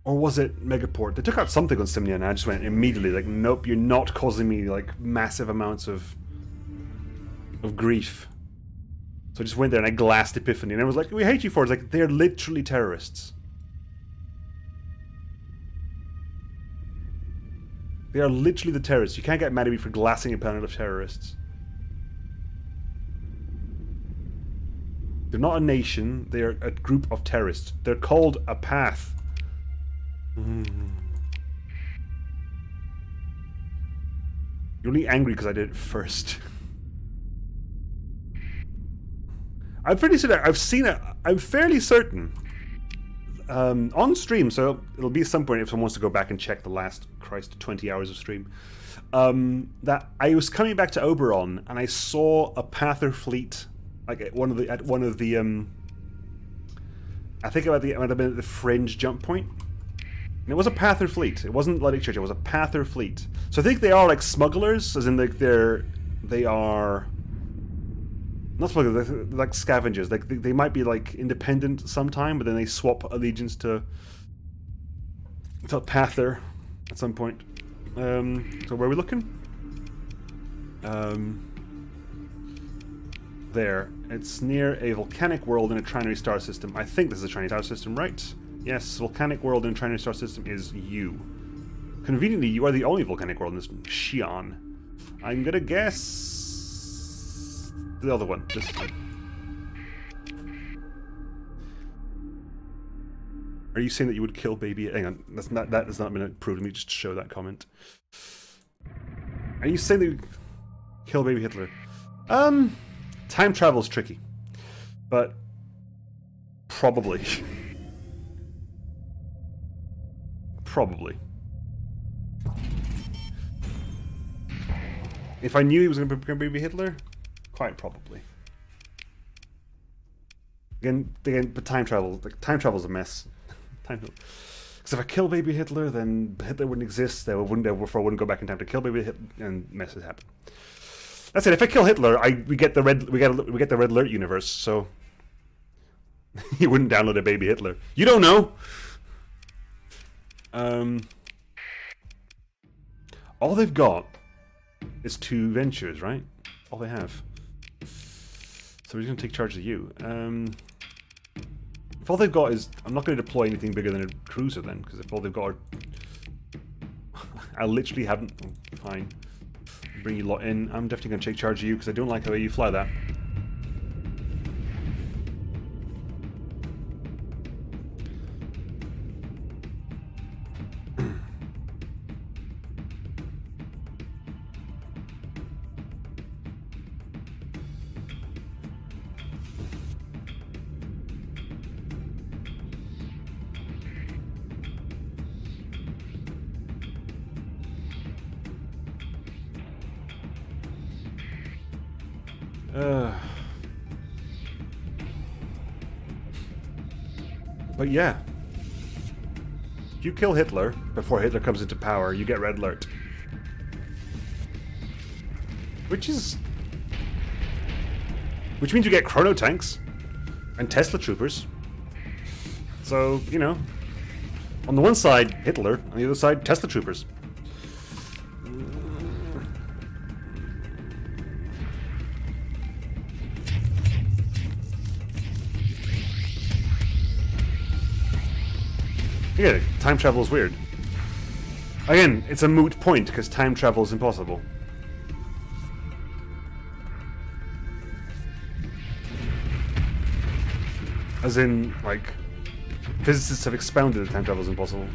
Or was it Megaport? They took out something on Simnia, and I just went immediately like, nope. You're not causing me like massive amounts of grief. So I just went there and I glassed Epiphany, and I was like, we hate you for it. It's like, they're literally terrorists. They are literally the terrorists. You can't get mad at me for glassing a planet of terrorists. They're not a nation, they are a group of terrorists. They're called a path. You're only angry because I did it first. I'm pretty certain, I've seen it, I'm fairly certain. On stream, so it'll be at some point if someone wants to go back and check the last, 20 hours of stream. That I was coming back to Oberon and I saw a Pather fleet, like at one of the, I think it might have been at the Fringe jump point. And it was a Pather fleet. It wasn't Luddic Church, it was a Pather fleet. So I think they are like smugglers, as in like they are... Not smugglers, they're like scavengers. Like they might be like independent sometime, but then they swap allegiance to Pather at some point. So where are we looking? There. It's near a volcanic world in a trinary star system. I think this is a trinary star system, right? Yes, volcanic world in a trinary star system is you. Conveniently, you are the only volcanic world in this Xi'an. I'm gonna guess the other one. This one. Are you saying that you would kill baby? Hang on, that has not been approved. Let me just show that comment. Are you saying that you would kill baby Hitler? Time travel's tricky, but probably. If I knew he was going to be Hitler, quite probably. Again, but time travel. Like, time travel's a mess. Because if I kill baby Hitler, then Hitler wouldn't exist. Therefore, I wouldn't go back in time to kill baby Hitler, and messes happen. That's it. If I kill Hitler, we get the red alert universe. So you wouldn't download a baby Hitler. You don't know. All they've got is 2 ventures, right? All they have. So we're just gonna take charge of you. If all they've got is, I'm not going to deploy anything bigger than a cruiser then, because if all they've got are, I literally haven't. Oh, fine. Bring you lot in. I'm definitely going to take charge of you because I don't like the way you fly that. But yeah, if you kill Hitler before Hitler comes into power, you get red alert. Which means you get chrono tanks and Tesla troopers. So, you know, on the one side, Hitler, on the other side, Tesla troopers. Yeah, time travel is weird. Again, it's a moot point because time travel is impossible. As in, like, physicists have expounded that time travel is impossible.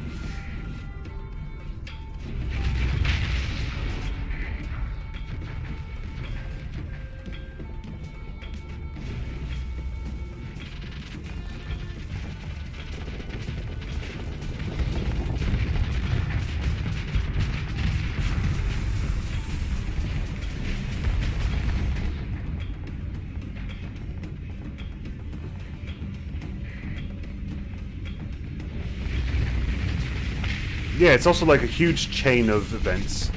Yeah, it's also like a huge chain of events.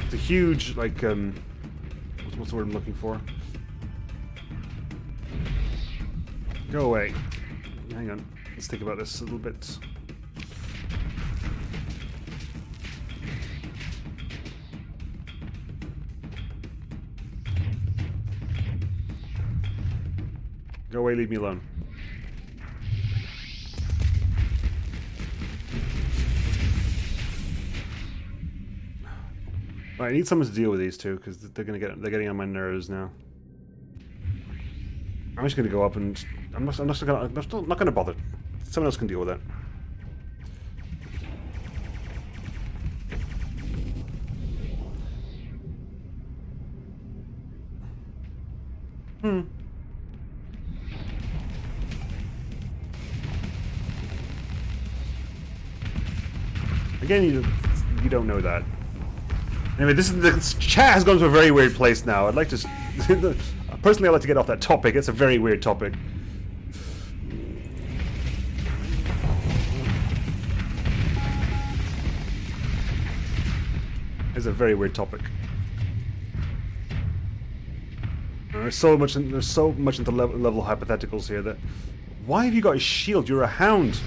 It's a huge, like, what's the word I'm looking for? Go away. Hang on. Let's think about this a little bit. Go away, leave me alone. Right, I need someone to deal with these two because they're getting on my nerves now. I'm just gonna go up and I'm not gonna bother. Someone else can deal with that. Again, you don't know that. Anyway, the chat has gone to a very weird place now. I'd like to... Personally, I'd like to get off that topic. It's a very weird topic. It's a very weird topic. There's so much into level hypotheticals here that... Why have you got a shield? You're a hound.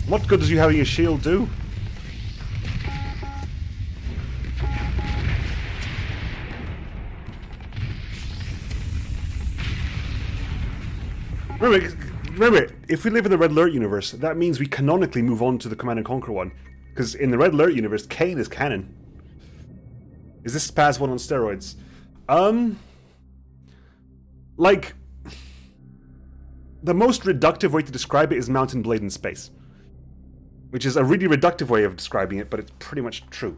What good does you having a shield do? Remember, if we live in the Red Alert universe, that means we canonically move on to the Command and Conquer one. Because in the Red Alert universe, Kane is canon. Is this Spaz 1 on steroids? Like, the most reductive way to describe it is Mountain Blade in space. Which is a really reductive way of describing it, but it's pretty much true.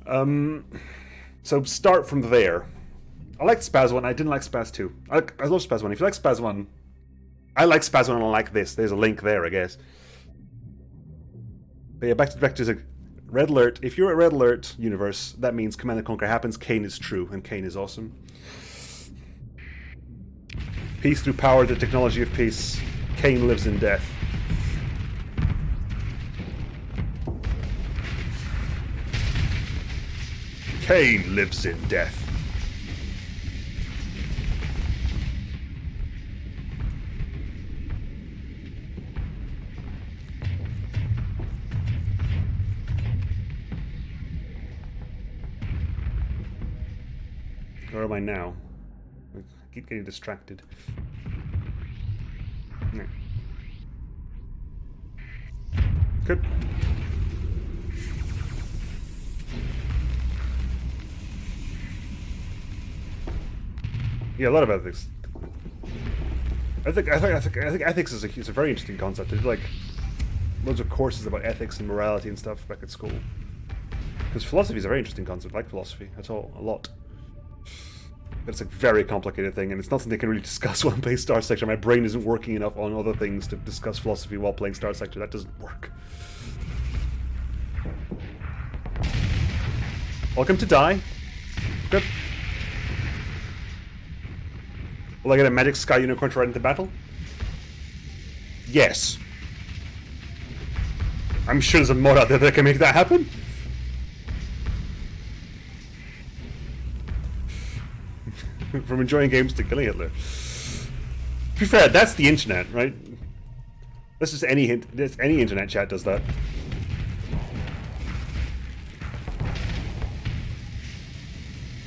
So start from there. I liked Spaz 1, I didn't like Spaz 2. I love Spaz 1. If you like Spaz 1... I like Spaz 1 and I like this. There's a link there, I guess. But yeah, back to the Red Alert. If you're at Red Alert universe, that means Command & Conquer happens. Kane is true, and Kane is awesome. Peace through power, the technology of peace. Kane lives in death. Kane lives in death. Where am I now? I keep getting distracted. No. Good. Yeah, a lot of ethics. I think ethics is a very interesting concept. There's like loads of courses about ethics and morality and stuff back at school. Because philosophy is a very interesting concept. I like philosophy. That's all a lot. But it's a very complicated thing, and it's not something I can really discuss while I'm playing Starsector. My brain isn't working enough on other things to discuss philosophy while playing Starsector. That doesn't work. Welcome to die. Good. Will I get a magic sky unicorn to ride into battle? Yes. I'm sure there's a mod out there that can make that happen. From enjoying games to killing Hitler. To be fair, that's the internet, right? That's just any internet chat does that.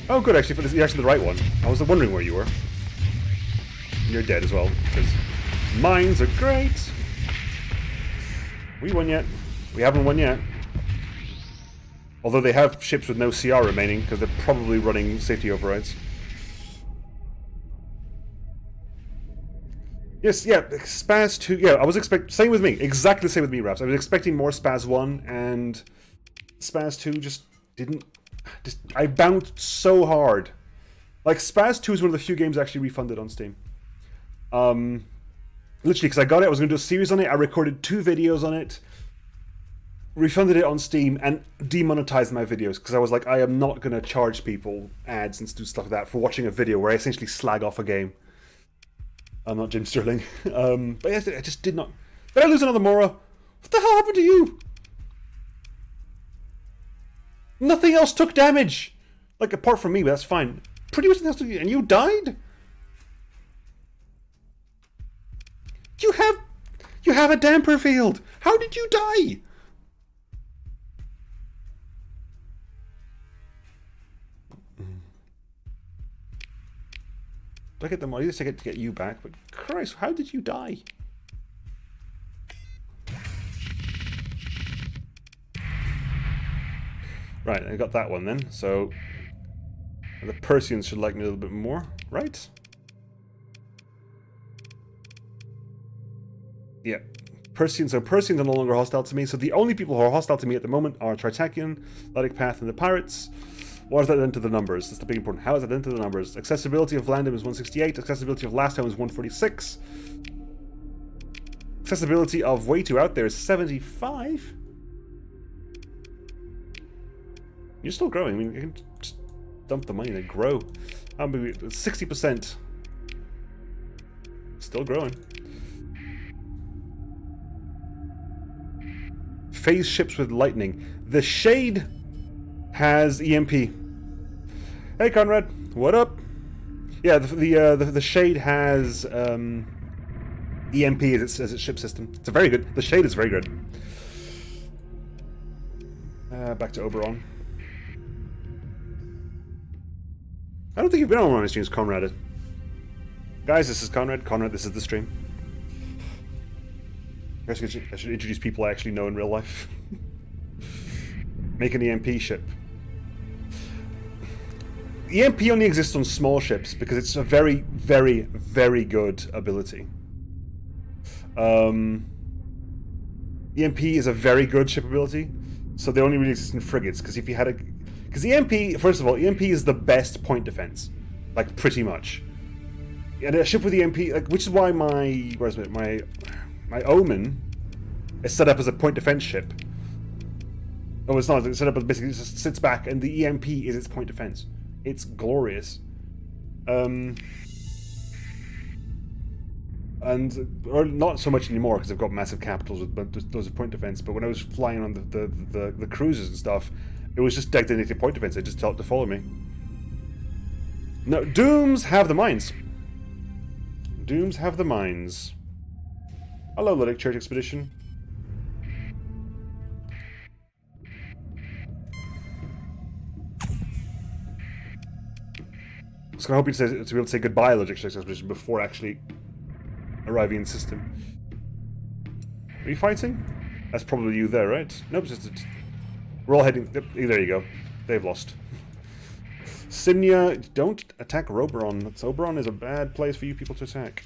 Oh, good, actually, you're actually the right one. I was wondering where you were. You're dead as well, because mines are great. We won yet? We haven't won yet. Although they have ships with no CR remaining, because they're probably running safety overrides. Yes, yeah, Spaz 2, yeah, I was same with me, exactly the same with me, Raps. I was expecting more Spaz 1, and Spaz 2 just didn't, I bounced so hard. Like, Spaz 2 is one of the few games I actually refunded on Steam. Literally, because I got it, I was going to do a series on it, I recorded 2 videos on it, refunded it on Steam, and demonetized my videos, because I was like, I am not going to charge people ads and do stuff like that for watching a video where I essentially slag off a game. I'm not Jim Sterling. But yes, I just did not... Did I lose another Mora? What the hell happened to you? Nothing else took damage! Like, apart from me, but that's fine. Pretty much nothing else took... And you died? You have a damper field! How did you die? I get them. I guess I get to get you back, but Christ, how did you die? Right, I got that one then. So the Persians should like me a little bit more, right? Yeah, Persians. So Persians are no longer hostile to me. So the only people who are hostile to me at the moment are Tritakian, Atlantic Path, and the Pirates. What is that done to the numbers? That's the big important. How is that done to the numbers? Accessibility of Landham is 168. Accessibility of Last Home is 146. Accessibility of Way Too Out There is 75. You're still growing. I mean, you can just dump the money and grow. How many? 60%. Still growing. Phase ships with lightning. The Shade has EMP. Hey Conrad, what up? Yeah, the Shade has EMP as its ship system. It's a very good. The Shade is very good. Back to Oberon. I don't think you've been on one of my streams, Conrad. Guys, this is Conrad. Conrad, this is the stream. I should introduce people I actually know in real life. Make an EMP ship. EMP only exists on small ships because it's a very, very, very good ability. EMP is a very good ship ability, so they only really exist in frigates. Because if you had a, because EMP, first of all, EMP is the best point defense, like pretty much. And a ship with EMP, like, which is why my Omen is set up as a point defense ship. Oh, it's not. It's set up, but basically it just sits back, and the EMP is its point defense. It's glorious. And or not so much anymore because I've got massive capitals with those point defense. But when I was flying on the cruises and stuff, it was just designated point defense. It just told it to follow me. No, Dooms have the mines. Dooms have the mines. Hello, Lydic Church Expedition. I was kind of hoping to be able to say goodbye, Lydic Church Expedition, before actually arriving in the system. Are you fighting? That's probably you there, right? Nope, we're all heading... There you go. They've lost. Simnia, don't attack Oberon. Oberon is a bad place for you people to attack.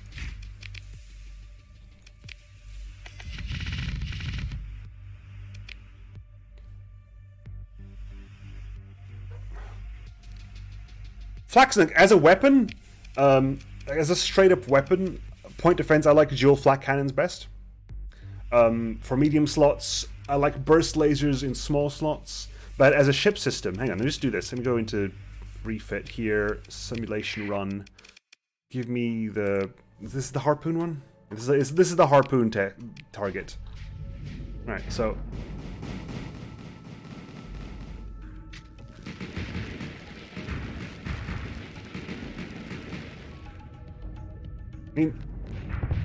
Flak as a weapon, as a straight-up weapon, point defense, I like dual flak cannons best. For medium slots, I like burst lasers in small slots. But as a ship system, hang on, let me just do this. Let me go into refit here, simulation run. Give me the... This is the harpoon one? This is the harpoon target. Alright, so... I mean,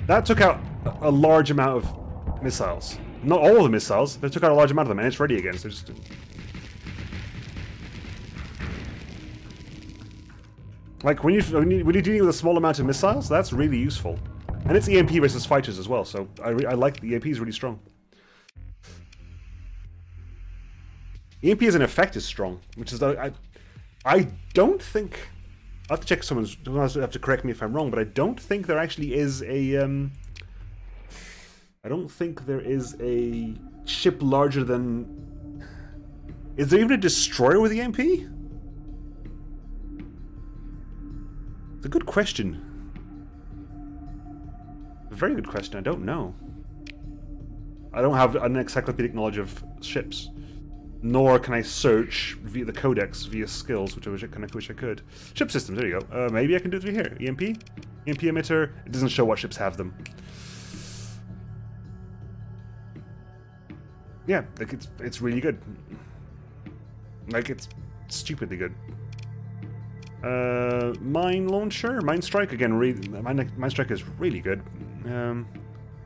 that took out a large amount of missiles. Not all of the missiles, but it took out a large amount of them, and it's ready again, so just... Like, when you're dealing with a small amount of missiles, that's really useful. And it's EMP versus fighters as well, so I like the EMP is really strong. EMP as an effect is strong, which is... I don't think... I'll have to check if someone's... I'll have to correct me if I'm wrong, but I don't think there actually is a... I don't think there is a ship larger than... Is there even a destroyer with EMP? It's a good question. A very good question. I don't know. I don't have an encyclopedic knowledge of ships. Nor can I search via the codex, via skills, which I wish I could. Ship systems, there you go. Maybe I can do it through here. EMP? EMP emitter. It doesn't show what ships have them. Yeah, like it's really good. Like, it's stupidly good. Mine launcher? Mine strike? Again, mine strike is really good.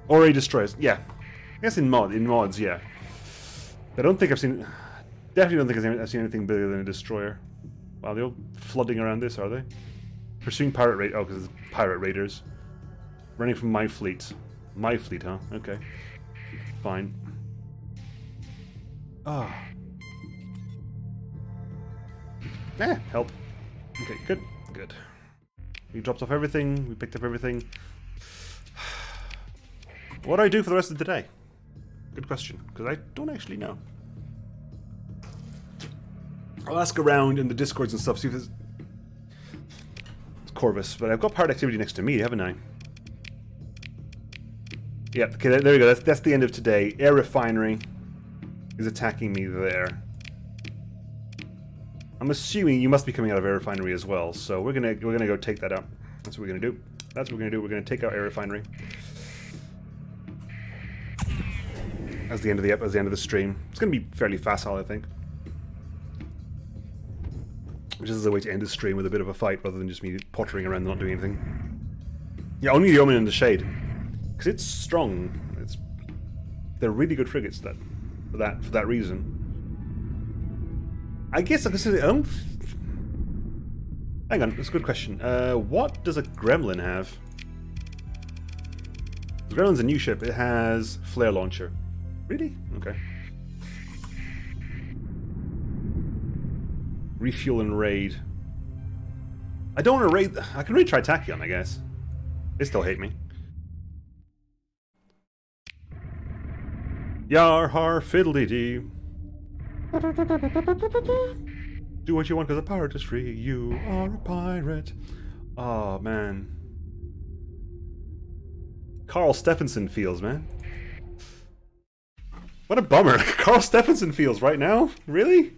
Or a destroyers. Yeah. I guess in mods, yeah. I don't think I've seen... Definitely don't think I've seen anything bigger than a destroyer. Wow, they're all flooding around this, are they? Pursuing pirate raid... Oh, because it's pirate raiders. Running from my fleet. My fleet, huh? Okay. Fine. Ah. Help. Okay, good. Good. We dropped off everything. We picked up everything. What do I do for the rest of the day? Good question, because I don't actually know. I'll ask around in the discords and stuff, see if there's... It's Corvus, but I've got pirate activity next to me, haven't I? Yeah, okay, there we go. That's the end of today. Air refinery is attacking me there. I'm assuming you must be coming out of air refinery as well, so we're gonna go take that out. That's what we're gonna do. That's what we're gonna do. We're gonna take out air refinery. As the end of the stream. It's gonna be fairly facile, I think. Which is a way to end the stream with a bit of a fight rather than just me pottering around and not doing anything. Yeah, only the Omen and the Shade. Because it's strong. They're really good frigates for that reason. I guess I don't... Hang on, that's a good question. What does a Gremlin have? The Gremlin's a new ship. It has flare launcher. Really? Okay. Refuel and raid. I don't want to raid... I can raid Tritachyon, I guess. They still hate me. Yar har fiddly dee. Do what you want because a pirate is free. You are a pirate. Oh, man. Carl Stephenson feels, man. What a bummer. Carl Stephenson feels right now? Really?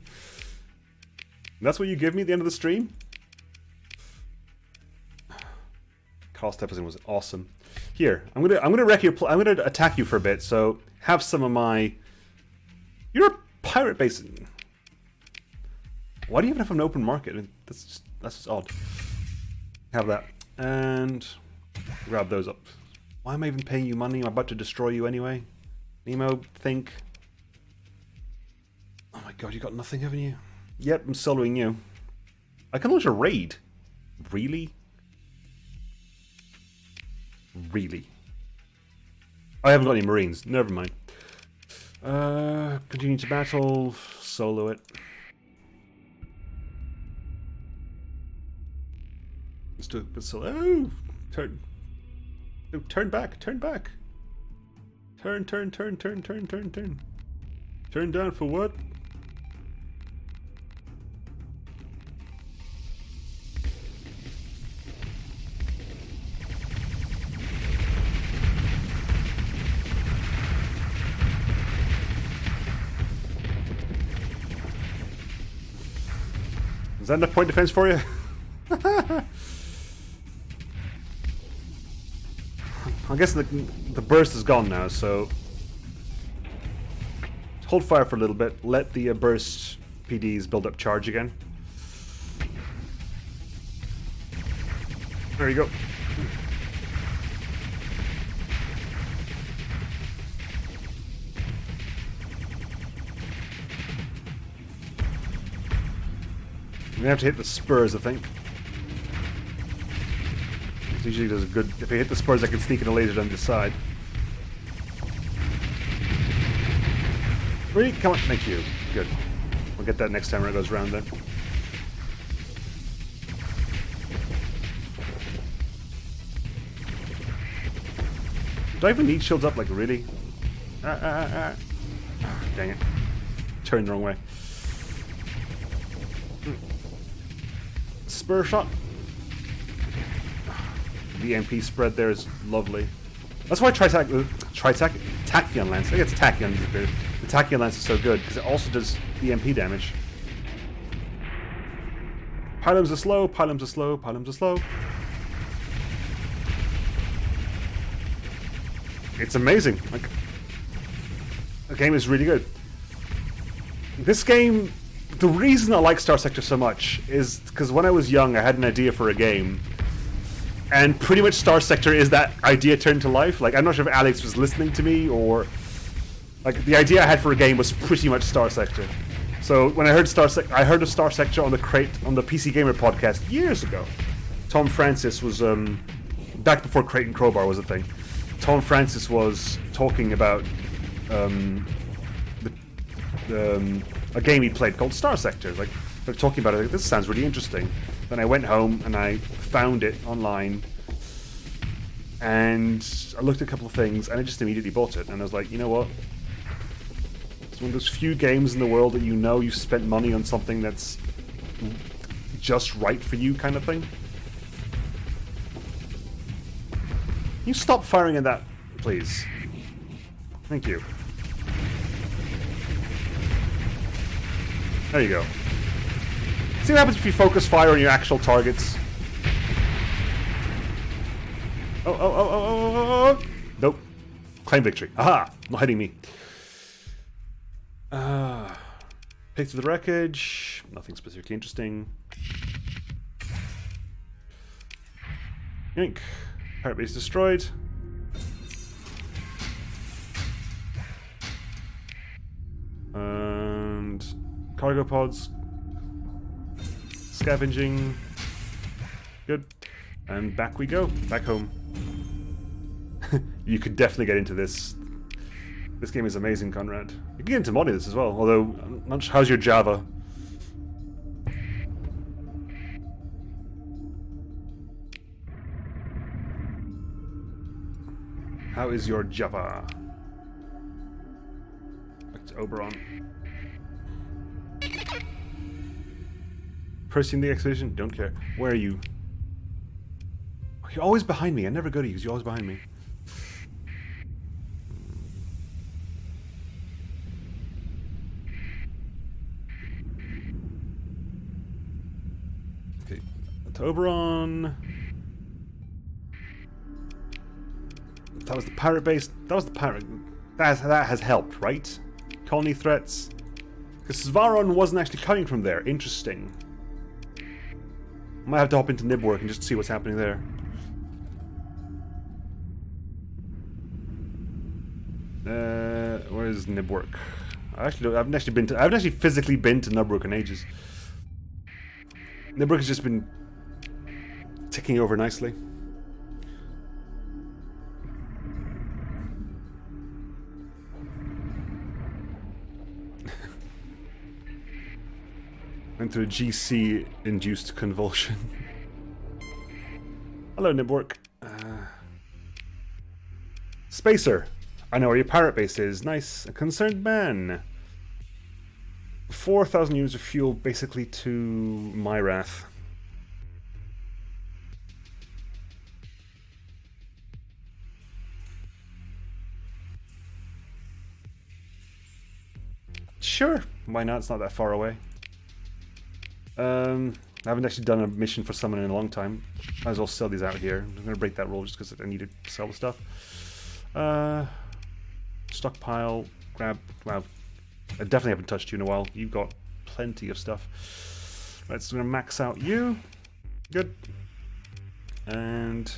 That's what you give me at the end of the stream? Carl Stephenson was awesome. Here, I'm gonna wreck your. I'm gonna attack you for a bit. So have some of my. You're a pirate base. Why do you even have an open market? That's just odd. Have that and grab those up. Why am I even paying you money? I'm about to destroy you anyway. Nemo, think. Oh my god, you got nothing, haven't you? Yep, I'm soloing you. I can launch a raid. Really? Really? I haven't got any Marines. Never mind. Continue to battle. Solo it. Let's do it. Solo. Oh! Turn. No, turn back. Turn back. Turn. Turn down for what? Is that enough point defense for you? I guess the burst is gone now, so hold fire for a little bit. Let the burst PDs build up charge again. There you go. We have to hit the spurs, I think. It usually does a good. If I hit the spurs, I can sneak in a laser down this side. Really? Come on, thank you. Good. We'll get that next time when it goes round then. Do I even need shields up? Like, really? Dang it. Turned the wrong way. Spur shot. The MP spread there is lovely. That's why Tachyon Lance. I think it's Tachyon. The Tachyon Lance is so good because it also does EMP damage. Pylons are slow. Pylons are slow. Pylons are slow. It's amazing. Like, the game is really good. This game. The reason I like Starsector so much is because when I was young, I had an idea for a game. And pretty much Starsector is that idea turned to life. Like, I'm not sure if Alex was listening to me or... Like, the idea I had for a game was pretty much Starsector. So, when I heard I heard of Starsector on the PC Gamer podcast years ago. Tom Francis was, back before Crate and Crowbar was a thing. Tom Francis was talking about, a game he played called Starsector. Like, they're talking about it, like, this sounds really interesting. Then I went home and I found it online and I looked at a couple of things and I just immediately bought it. And I was like, you know what? It's one of those few games in the world that you know you've spent money on something that's just right for you kind of thing. Can you stop firing at that, please? Thank you. There you go. See what happens if you focus fire on your actual targets? Oh. Nope. Claim victory. Aha! Not hitting me. Pick through the wreckage. Nothing specifically interesting. Yoink. Pirate base destroyed. And cargo pods. Scavenging. Good. And back we go. Back home. You could definitely get into this. This game is amazing, Conrad. You can get into modding this as well, although I'm not sure. How's your Java? How is your Java? Back to Oberon. Person in the expedition? Don't care. Where are you? You're always behind me. I never go to you because you're always behind me. to Oberon. That was the pirate base. That was the pirate. That has helped, right? Colony threats. Because Svaron wasn't actually coming from there. Interesting. Might have to hop into Nibwork and just see what's happening there. Where is Nibwork? I haven't actually physically been to Nibwork in ages. Nibwork has just been ticking over nicely. Went through a GC-induced convulsion. Hello, Nibwork. Spacer. I know where your pirate base is. Nice. A concerned man. 4,000 units of fuel, basically to Myrath. Sure. Why not? It's not that far away. I haven't actually done a mission for someone in a long time. Might as well sell these out here. I'm going to break that rule just because I need to sell the stuff. Stockpile, grab. Wow, I definitely haven't touched you in a while. You've got plenty of stuff. Right, so we're going to max out you. Good. And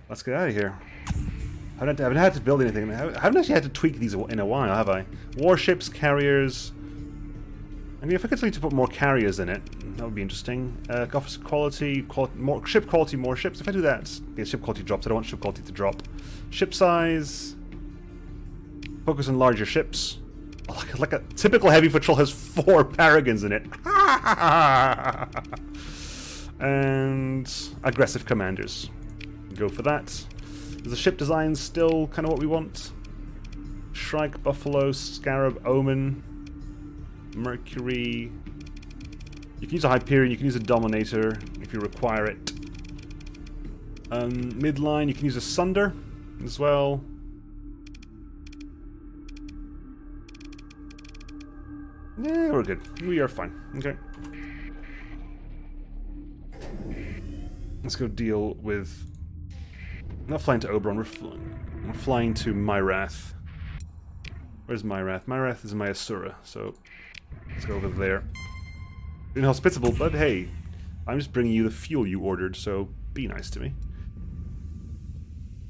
let's get out of here. I haven't had to build anything. I haven't actually had to tweak these in a while, have I? Warships, carriers. I mean, if I could need to put more carriers in it, that would be interesting. Officer quality, more ship quality, more ships. If I do that, yeah, ship quality drops. I don't want ship quality to drop. Ship size. Focus on larger ships. Oh, like a typical heavy patrol has 4 paragons in it. And aggressive commanders. Go for that. Is the ship design still kind of what we want? Shrike, Buffalo, Scarab, Omen. Mercury. You can use a Hyperion, you can use a Dominator if you require it. Midline, you can use a Sunder as well. Yeah, we're good. We are fine. Okay. Let's go deal with... I'm not flying to Oberon, we're flying to Myrath. Where's Myrath? Myrath is my Asura, so... Let's go over there. Inhospitable, but hey, I'm just bringing you the fuel you ordered, so be nice to me.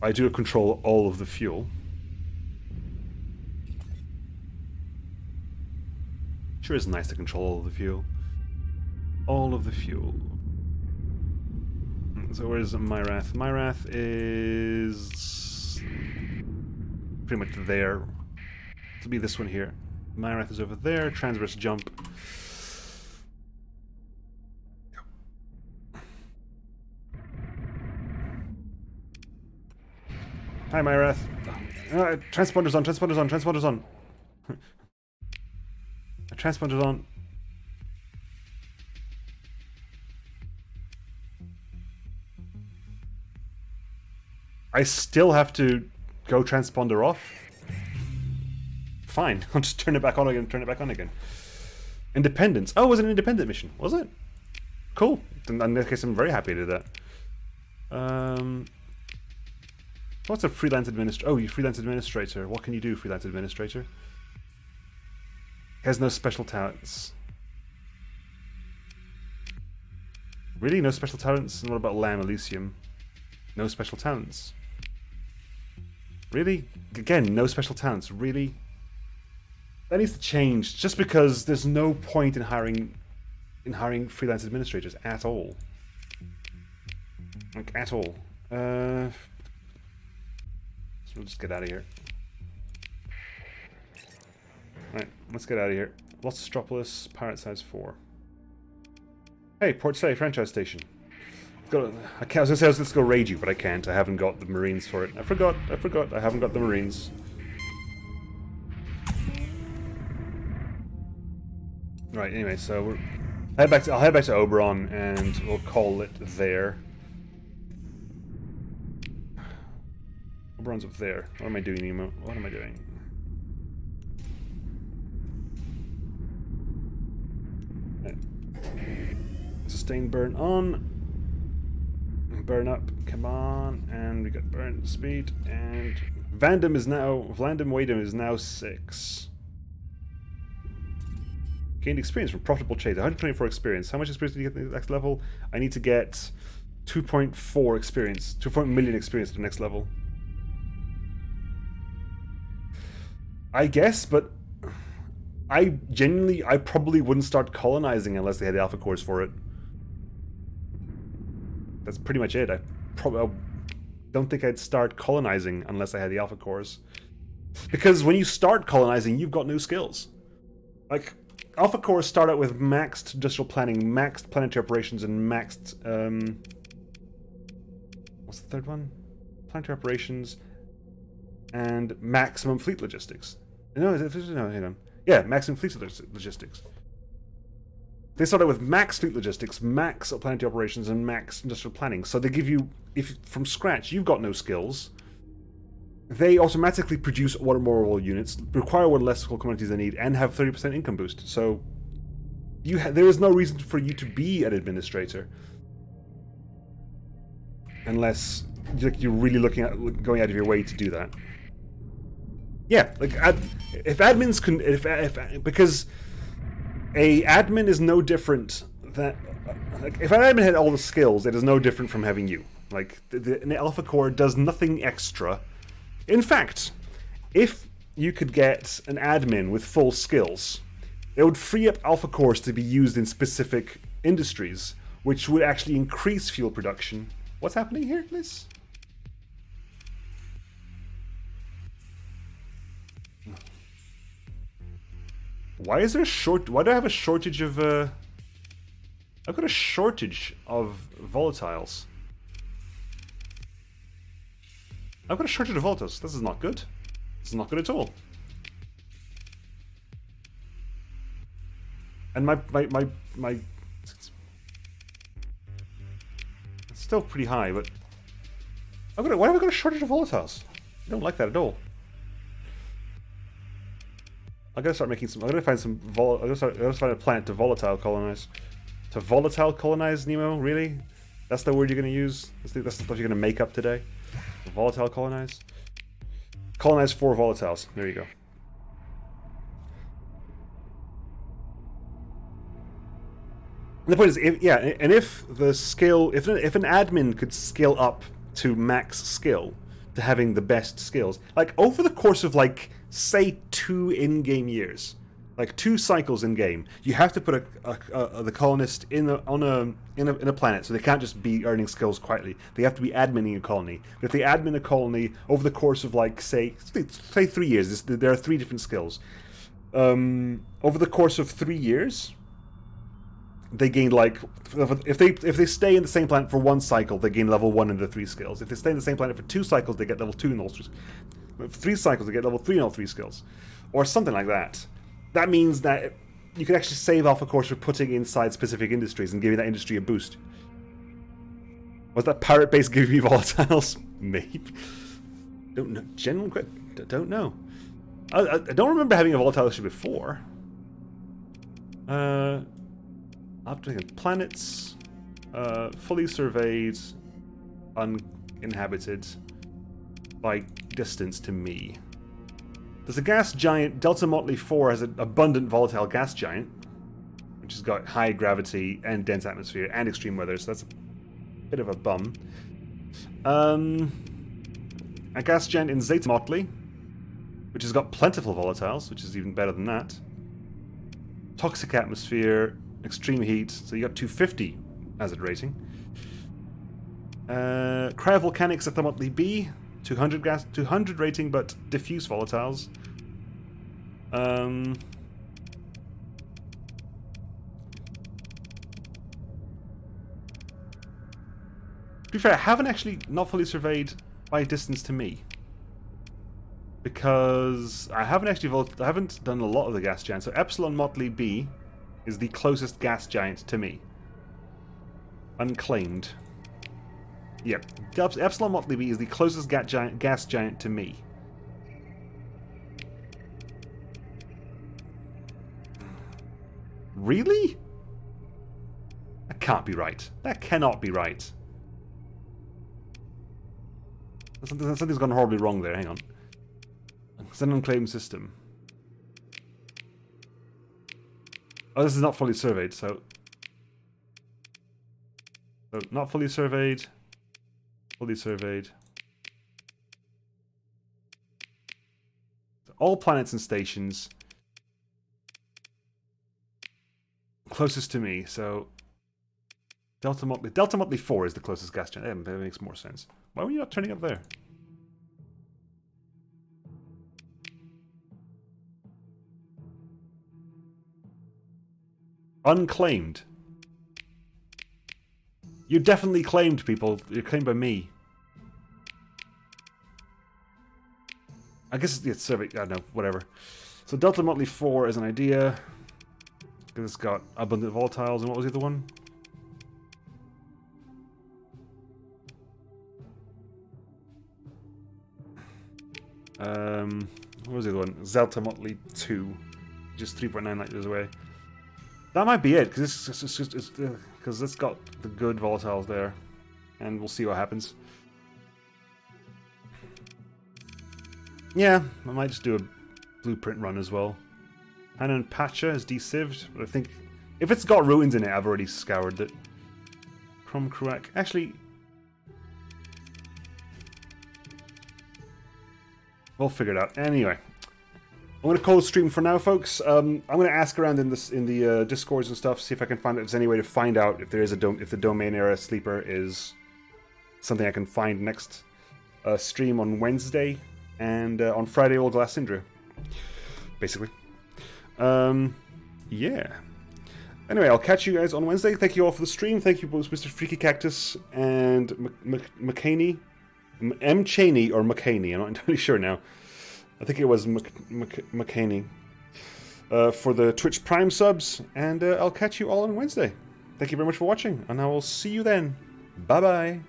I do control all of the fuel. Sure is nice to control all of the fuel. All of the fuel. So where's Myrath? Myrath is pretty much there. It'll be this one here. Myrath is over there. Transverse jump. Hi, Myrath. Transponders on, transponders on, transponders on. Transponders on. I still have to go transponder off? Fine, I'll just turn it back on again, turn it back on again. Independence. Oh, it was an independent mission, was it? Cool. In that case, I'm very happy to do that. What's a freelance administrator? Oh, you freelance administrator. What can you do, freelance administrator? Has no special talents. Really? No special talents? And what about Lam Elysium? No special talents. Really? Again, no special talents. Really? That needs to change, just because there's no point in hiring freelance administrators at all. Like, at all. So we'll just get out of here. Right, let's get out of here. Lost Astropolis, Pirate Size 4. Hey, Port Said franchise station. I was gonna say let's go raid you, but I can't. I haven't got the Marines for it. I forgot. I haven't got the Marines. Right. Anyway, so I'll head back to Oberon, and we'll call it there. Oberon's up there. What am I doing, Nemo? What am I doing? Let's just sustain burn on. Burn up, come on, and we got burn speed, and Vlandum Wadum is now 6. Gained experience from profitable trades, 124 experience. How much experience do you get at the next level? I need to get 2.4 experience, 2.4 million experience at the next level. I guess, but I probably wouldn't start colonizing unless they had the alpha cores for it. That's pretty much it. I don't think I'd start colonizing unless I had the alpha cores. Because when you start colonizing, you've got new skills. Like, alpha cores start out with maxed industrial planning, maxed planetary operations, and maxed... what's the third one? Planetary operations and maximum fleet logistics. No, hang on. Yeah, maximum fleet logistics. They start out with max fleet logistics, max planetary operations, and max industrial planning. So they give you, if from scratch you've got no skills, they automatically produce one or more units, require one less commodities they need, and have 30% income boost. So there is no reason for you to be an administrator, unless you're really looking at going out of your way to do that. Yeah, like if admins can, because a admin is no different than, like, if an admin had all the skills, it is no different from having you. Like, an alpha core does nothing extra. In fact, if you could get an admin with full skills, it would free up alpha cores to be used in specific industries, which would actually increase fuel production. What's happening here, please? Why is there why do I have a shortage of, I've got a shortage of volatiles. I've got a shortage of volatiles. This is not good. This is not good at all. And my it's still pretty high, but why have I got a shortage of volatiles? I don't like that at all. I'm gonna start making some. I'm gonna find some. I'm gonna find a plant to volatile colonize. To volatile colonize, Nemo? Really? That's the word you're gonna use? That's the stuff you're gonna make up today? Volatile colonize? Colonize 4 volatiles. There you go. And the point is, if the skill, if an admin could scale up to max skill, to having the best skills, like over the course of, like, say 2 in-game years, like 2 cycles in-game, you have to put the colonist in a planet, so they can't just be earning skills quietly. They have to be adminning a colony. But if they admin a colony over the course of, like, say 3 years, there are 3 different skills. Over the course of 3 years, they gain, like, if they stay in the same planet for 1 cycle, they gain level 1 in the 3 skills. If they stay in the same planet for 2 cycles, they get level 2 in all 3. 3 cycles, they get level 3 in all 3 skills, or something like that. That means that you can actually save alpha cores for putting inside specific industries and giving that industry a boost. Was that pirate base giving me volatiles? Maybe. Don't know. Don't know. I don't remember having a volatile issue before. After planets, fully surveyed, uninhabited, by distance to me. There's a gas giant. Delta Motley 4 has an abundant volatile gas giant, which has got high gravity and dense atmosphere and extreme weather, so that's a bit of a bum. A gas giant in Zeta Motley, which has got plentiful volatiles, which is even better than that. Toxic atmosphere, extreme heat, so you got 250 hazard rating. Cryovolcanic Zeta Motley B, 200 rating, but diffuse volatiles. To be fair, I haven't actually not fully surveyed by distance to me, because I haven't done a lot of the gas giants. So Epsilon Motley B is the closest gas giant to me. Unclaimed. Yep, Epsilon Motley B is the closest gas giant to me. Really? can't be right. That cannot be right. Something's gone horribly wrong there. Hang on. It's an unclaimed system. Oh, this is not fully surveyed, so not fully surveyed. Fully surveyed. All planets and stations closest to me, so Delta Motley 4 is the closest gas giant. That makes more sense. Why were you not turning up there? Unclaimed. You definitely claimed, people. You're claimed by me. I guess it's survey. I don't know, whatever. So Delta Motley 4 is an idea. Because it's got abundant volatiles, and what was the other one? What was the other one? Zelta Motley 2. Just 3.9 light years away. That might be it, because it's got the good volatiles there. And we'll see what happens. Yeah, I might just do a blueprint run as well. Hanan Pacha is de-civved, but I think if it's got ruins in it, I've already scoured it. Crom Kruak. Actually, we'll figure it out. Anyway, I'm going to call the stream for now, folks. I'm going to ask around in the Discords and stuff, see if I can find if there's any way to find out if there is if the domain era sleeper is something I can find next stream on Wednesday. And on Friday, we'll Glass Syndra. Basically. Yeah. Anyway, I'll catch you guys on Wednesday. Thank you all for the stream. Thank you both, Mr. Freaky Cactus and McCaney. M. Cheney or McCaney. I'm not entirely sure now. I think it was McCaney. For the Twitch Prime subs. And I'll catch you all on Wednesday. Thank you very much for watching. And I will see you then. Bye-bye.